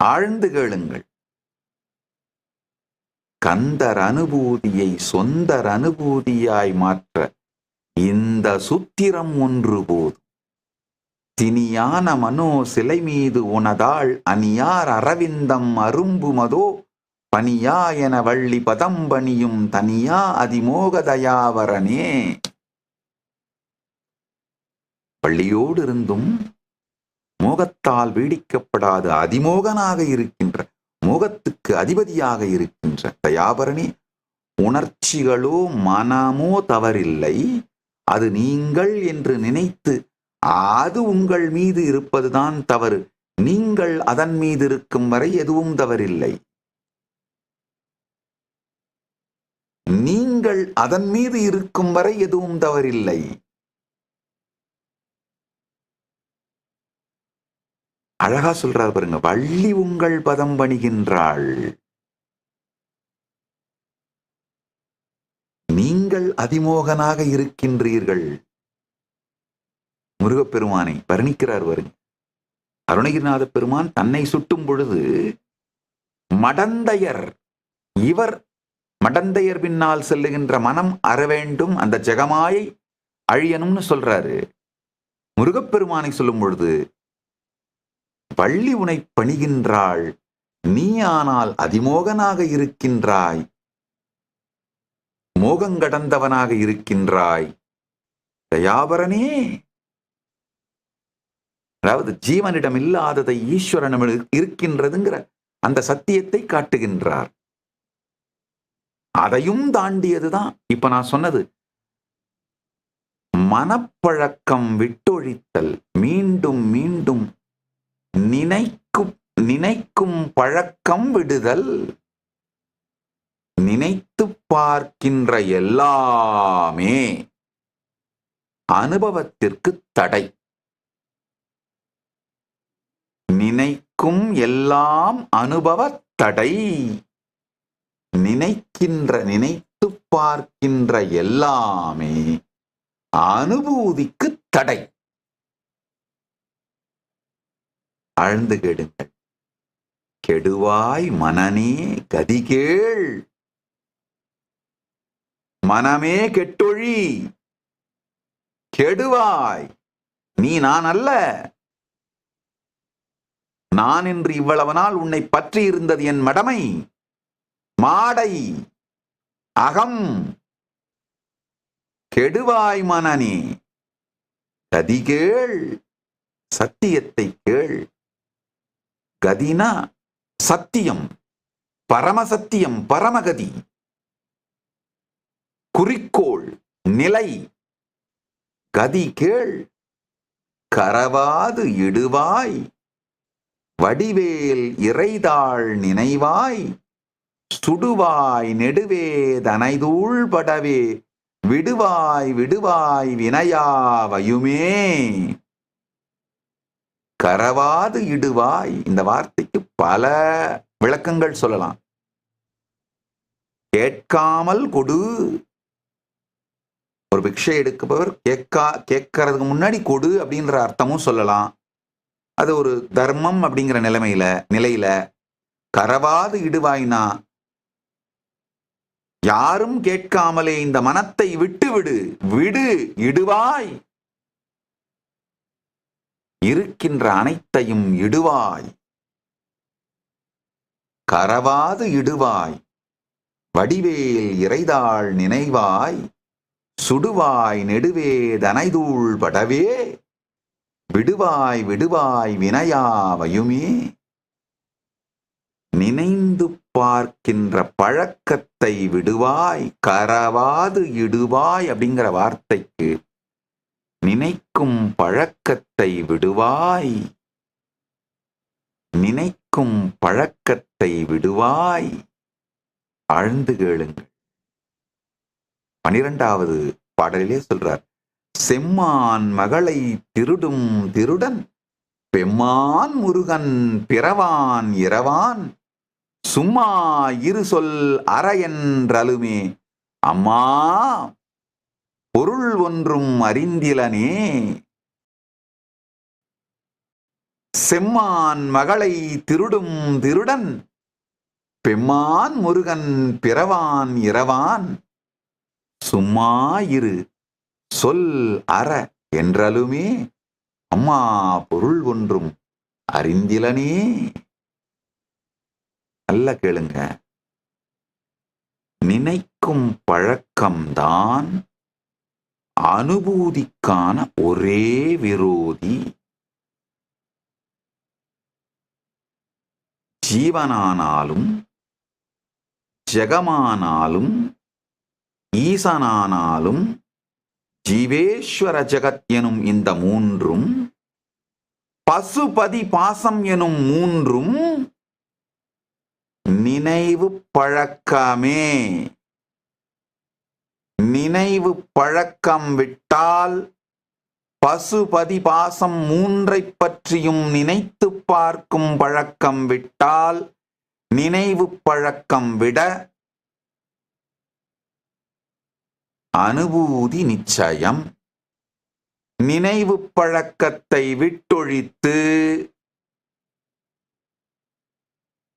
ஆழ்ந்து கேளுங்கள். கந்தர் அனுபூதியை சொந்தர் அனுபூதியாய் மாற்ற இந்த சூத்திரம் ஒன்று போதும். தினியான மனோ சிலை மீது உனதாள் அணியார் அரவிந்தம் அரும்புமதோ பனியா என வள்ளி பதம்பணியும் தனியா அதிமோகதயாவரனே. பள்ளியோடு இருந்தும் மோகத்தால் வீடிக்கப்படாத அதிமோகனாக இருக்கின்ற, மோகத்துக்கு அதிபதியாக இருக்கின்ற தயாபரணி, உணர்ச்சிகளோ மனமோ தவறில்லை. அது நீங்கள் என்று நினைத்து அது உங்கள் மீது இருப்பதுதான் தவறு. நீங்கள் அதன் மீது இருக்கும் வரை எதுவும் தவறில்லை. நீங்கள் அதன் மீது இருக்கும் வரை எதுவும் தவறில்லை. அழகா சொல்றார் பாருங்க, வள்ளி உங்கள் பதம் பணிகின்றாள். நீங்கள் அதிமோகனாக இருக்கின்றீர்கள். முருகப்பெருமானை வர்ணிக்கிறார் பாருங்க. அருணகிரிநாத பெருமான் தன்னை சுட்டும் பொழுது மடந்தையர், இவர் மடந்தையர் பின்னால் செல்லுகின்ற மனம் அற வேண்டும், அந்த ஜெகமாயை அழியணும்னு சொல்றாரு. முருகப்பெருமானை சொல்லும் பொழுது வள்ளி உனை பணிகின்றாள், நீ ஆனால் அதிமோகனாக இருக்கின்றாய், மோகங்கடந்தவனாக இருக்கின்றாய் தயாபரனே. அதாவது ஜீவனிடம் இல்லாததை ஈஸ்வரனிடம் இருக்கின்றதுங்கிற அந்த சத்தியத்தை காட்டுகின்றார். அதையும் தாண்டியதுதான் இப்ப நான் சொன்னது. மனப்பழக்கம் விட்டொழித்தல், மீண்டும் மீண்டும் நினைக்கும் பழக்கம் விடுதல், நினைத்து பார்க்கின்ற எல்லாமே அனுபவத்திற்கு தடை. நினைக்கும் எல்லாம் அனுபவ தடை. நினைத்து பார்க்கின்ற எல்லாமே அனுபூதிக்கு தடை. ஆழ்ந்து கேடுங்கள். கெடுவாய் மனனே கதிகேள், மனமே கெட்டொழி. கெடுவாய் நீ, நான் அல்ல. நான் என்று இவ்வளவு நாள் உன்னை பற்றி இருந்தது என் மடமை, மாடை, அகம். கெடுவாய் மனனே கதிகேள், சத்தியத்தை கேள். கதினா சத்தியம், பரமசத்தியம், பரமகதி, குறிக்கோள், நிலை. கதி கேள். கரவாது இடுவாய், வடிவேல் இறைதாள் நினைவாய், சுடுவாய் நெடுவேதனைதூள் படவே, விடுவாய் விடுவாய் வினையாவையுமே. கரவாது இடுவாய், இந்த வார்த்தைக்கு பல விளக்கங்கள் சொல்லலாம். கேட்காமல் கொடு. ஒரு பிக்ஷை எடுப்பவர் கேட்கறதுக்கு முன்னாடி கொடு அப்படின்ற அர்த்தமும் சொல்லலாம். அது ஒரு தர்மம் அப்படிங்கிற நிலையில கரவாது இடுவாய்னா யாரும் கேட்காமலே இந்த மனத்தை விட்டு விடு. விடு, இடுவாய், இருக்கின்ற அனைத்தையும் இடுவாய். கரவாது இடுவாய், வடிவேல் இறைதாள் நினைவாய், சுடுவாய் நெடுவேதனைதூள் படவே, விடுவாய் விடுவாய் வினையாவையுமே. நினைந்து பார்க்கின்ற பழக்கத்தை விடுவாய். கரவாது இடுவாய் அப்படிங்கிற வார்த்தைக்கு நினைக்கும் பழக்கத்தை விடுவாய். நினைக்கும் பழக்கத்தை விடுவாய். ஆழ்ந்து கேளுங்கள். 12வது பாடலிலே சொல்றார், செம்மான் மகளை திருடும் திருடன், பெம்மான் முருகன் பிறவான் இரவான், சும்மா இரு சொல் அற என்றலுமே, அம்மா பொருள் ஒன்றும் அறிந்திலனே. செம்மான் மகளை திருடும் திருடன், பெம்மான் முருகன் பிறவான் இரவான், சும்மா இரு சொல் அற என்றலுமே, அம்மா பொருள் ஒன்றும் அறிந்திலனே. நல்ல கேளுங்க. நினைக்கும் பழக்கம்தான் அனுபூதிக்கான ஒரே விரோதி. ஜீவனானாலும் ஜெகமானாலும் ஈசனானாலும் ஜீவேஸ்வர ஜெகத் எனும் இந்த மூன்றும், பசுபதி பாசம் எனும் மூன்றும் நினைவு பழக்கமே. நினைவு பழக்கம் விட்டால் பசுபதி பாசம் மூன்றைப் பற்றியும் நினைத்து பார்க்கும் பழக்கம் விட்டால் நினைவு பழக்கம் விட அனுபூதி நிச்சயம். நினைவு பழக்கத்தை விட்டொழித்து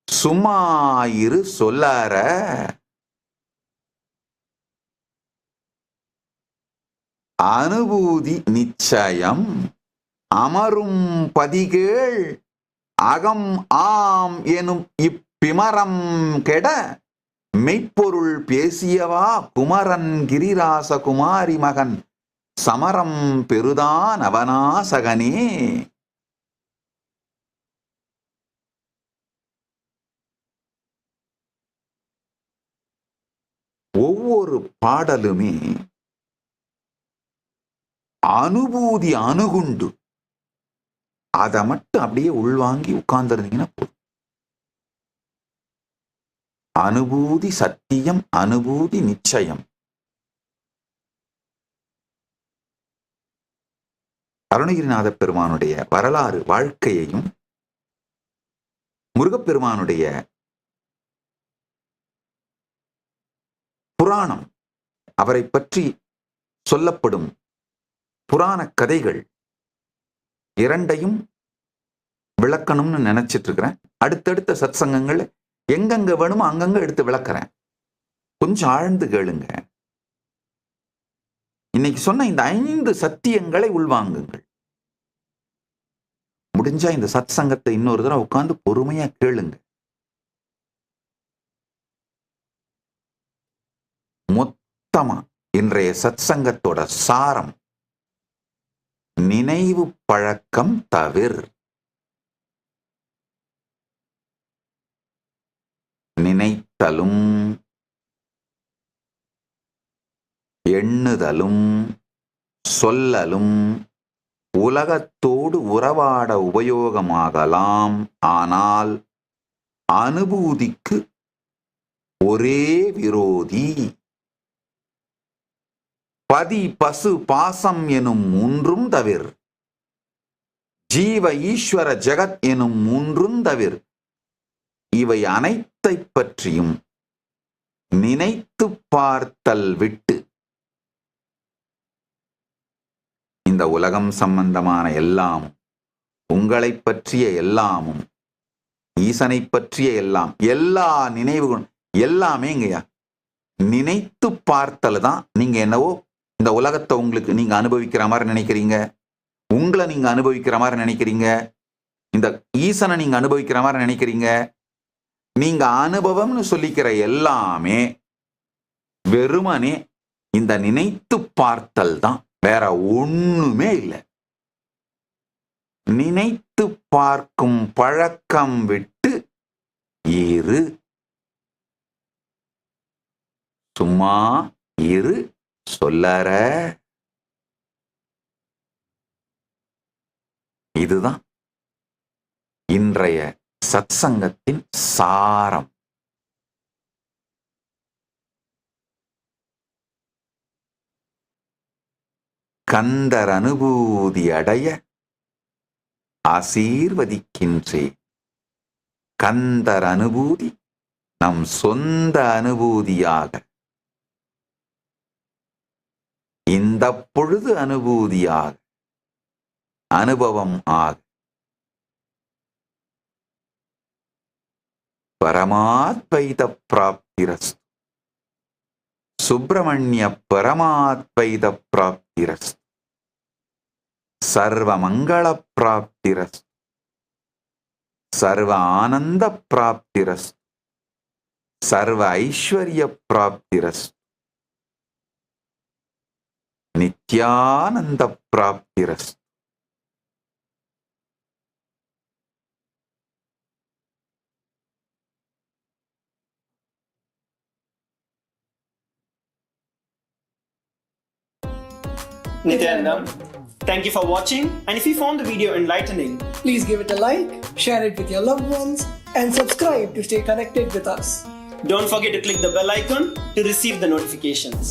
சும்மாயிரு சொல்லார. அனுபூதி நிச்சயம் அமரும் பதிகேள் அகம் ஆம் எனும் இப்பிமரம் கெட மெய்ப்பொருள் பேசியவா குமரன் கிரிராச குமாரி மகன் சமரம் பெருதான் அவனாசகனே. ஒவ்வொரு பாடலுமே அனுபூதி அணுகுண்டு. அதை மட்டும் அப்படியே உள்வாங்கி உட்கார்ந்துருந்தீங்கன்னா போதும். அனுபூதி சத்தியம், அனுபூதி நிச்சயம். அருணகிரிநாத பெருமானுடைய வரலாறு வாழ்க்கையையும் முருகப்பெருமானுடைய புராணம், அவரை பற்றி சொல்லப்படும் புராண கதைகள் இரண்டையும் விளக்கணும்னு நினைச்சிட்டு இருக்கிறேன். அடுத்தடுத்த சத்சங்கங்கள் எங்கெங்க வேணுமோ அங்கங்க எடுத்து விளக்குறேன். கொஞ்சம் ஆழ்ந்து கேளுங்க. இன்னைக்கு சொன்ன இந்த 5 சத்தியங்களை உள்வாங்குங்கள். முடிஞ்சா இந்த சத் சங்கத்தை இன்னொரு தடவை உட்கார்ந்து பொறுமையா கேளுங்க. மொத்தமா இன்றைய சத் சங்கத்தோட சாரம் நினைவு பழக்கம் தவிர. நினைத்தலும் எண்ணுதலும் சொல்லலும் உலகத்தோடு உறவாட உபயோகமாகலாம். ஆனால் அனுபூதிக்கு ஒரே விரோதி. பதி பசு பாசம் எனும் மூன்றும் தவிர, ஜீவ ஈஸ்வர ஜெகத் எனும் மூன்றும் தவிர, இவை அனைத்தை பற்றியும் நினைத்து பார்த்தல் விட்டு இந்த உலகம் சம்பந்தமான எல்லாமும், உங்களை பற்றிய எல்லாமும், ஈசனை பற்றிய எல்லாம், எல்லா நினைவுகளும் எல்லாமே இங்கயா நினைத்து பார்த்தல் தான். நீங்க என்னவோ இந்த உலகத்தை உங்களுக்கு நீங்க அனுபவிக்கிற மாதிரி நினைக்கிறீங்க, உங்களை நீங்க அனுபவிக்கிற மாதிரி நினைக்கிறீங்க, இந்த ஈசனை நீங்க அனுபவிக்கிற மாதிரி நினைக்கிறீங்க. நீங்க அனுபவம்னு சொல்லிக்கிற எல்லாமே வெறுமனே இந்த நினைத்து பார்த்தல் தான், வேற ஒண்ணுமே இல்லை. நினைத்து பார்க்கும் பழக்கம் விட்டு இரு. சும்மா இரு சொல்லற. இதுதான் இன்றைய சத்சங்கத்தின் சாரம். கந்தர் அனுபூதி அடைய ஆசீர்வதிக்கின்றே. கந்தர் அனுபூதி நம் சொந்த அனுபூதியாக இந்த பொழுது அனுபூதியாக அனுபவம் ஆக பரமாத்வைத பிராப்திரஸ்து. சுப்பிரமணிய பரமாத்வைத பிராப்திரஸ்து. சர்வ மங்கள பிராப்திரஸ்து. சர்வ ஆனந்த பிராப்திரஸ்து. சர்வ ஐஸ்வர்ய பிராப்திரஸ்து. Nityananda பிராப்திரஸ்து. Nityanandam, thank you for watching, and if you found the video enlightening, please give it a like, share it with your loved ones, and subscribe to stay connected with us. Don't forget to click the bell icon to receive the notifications.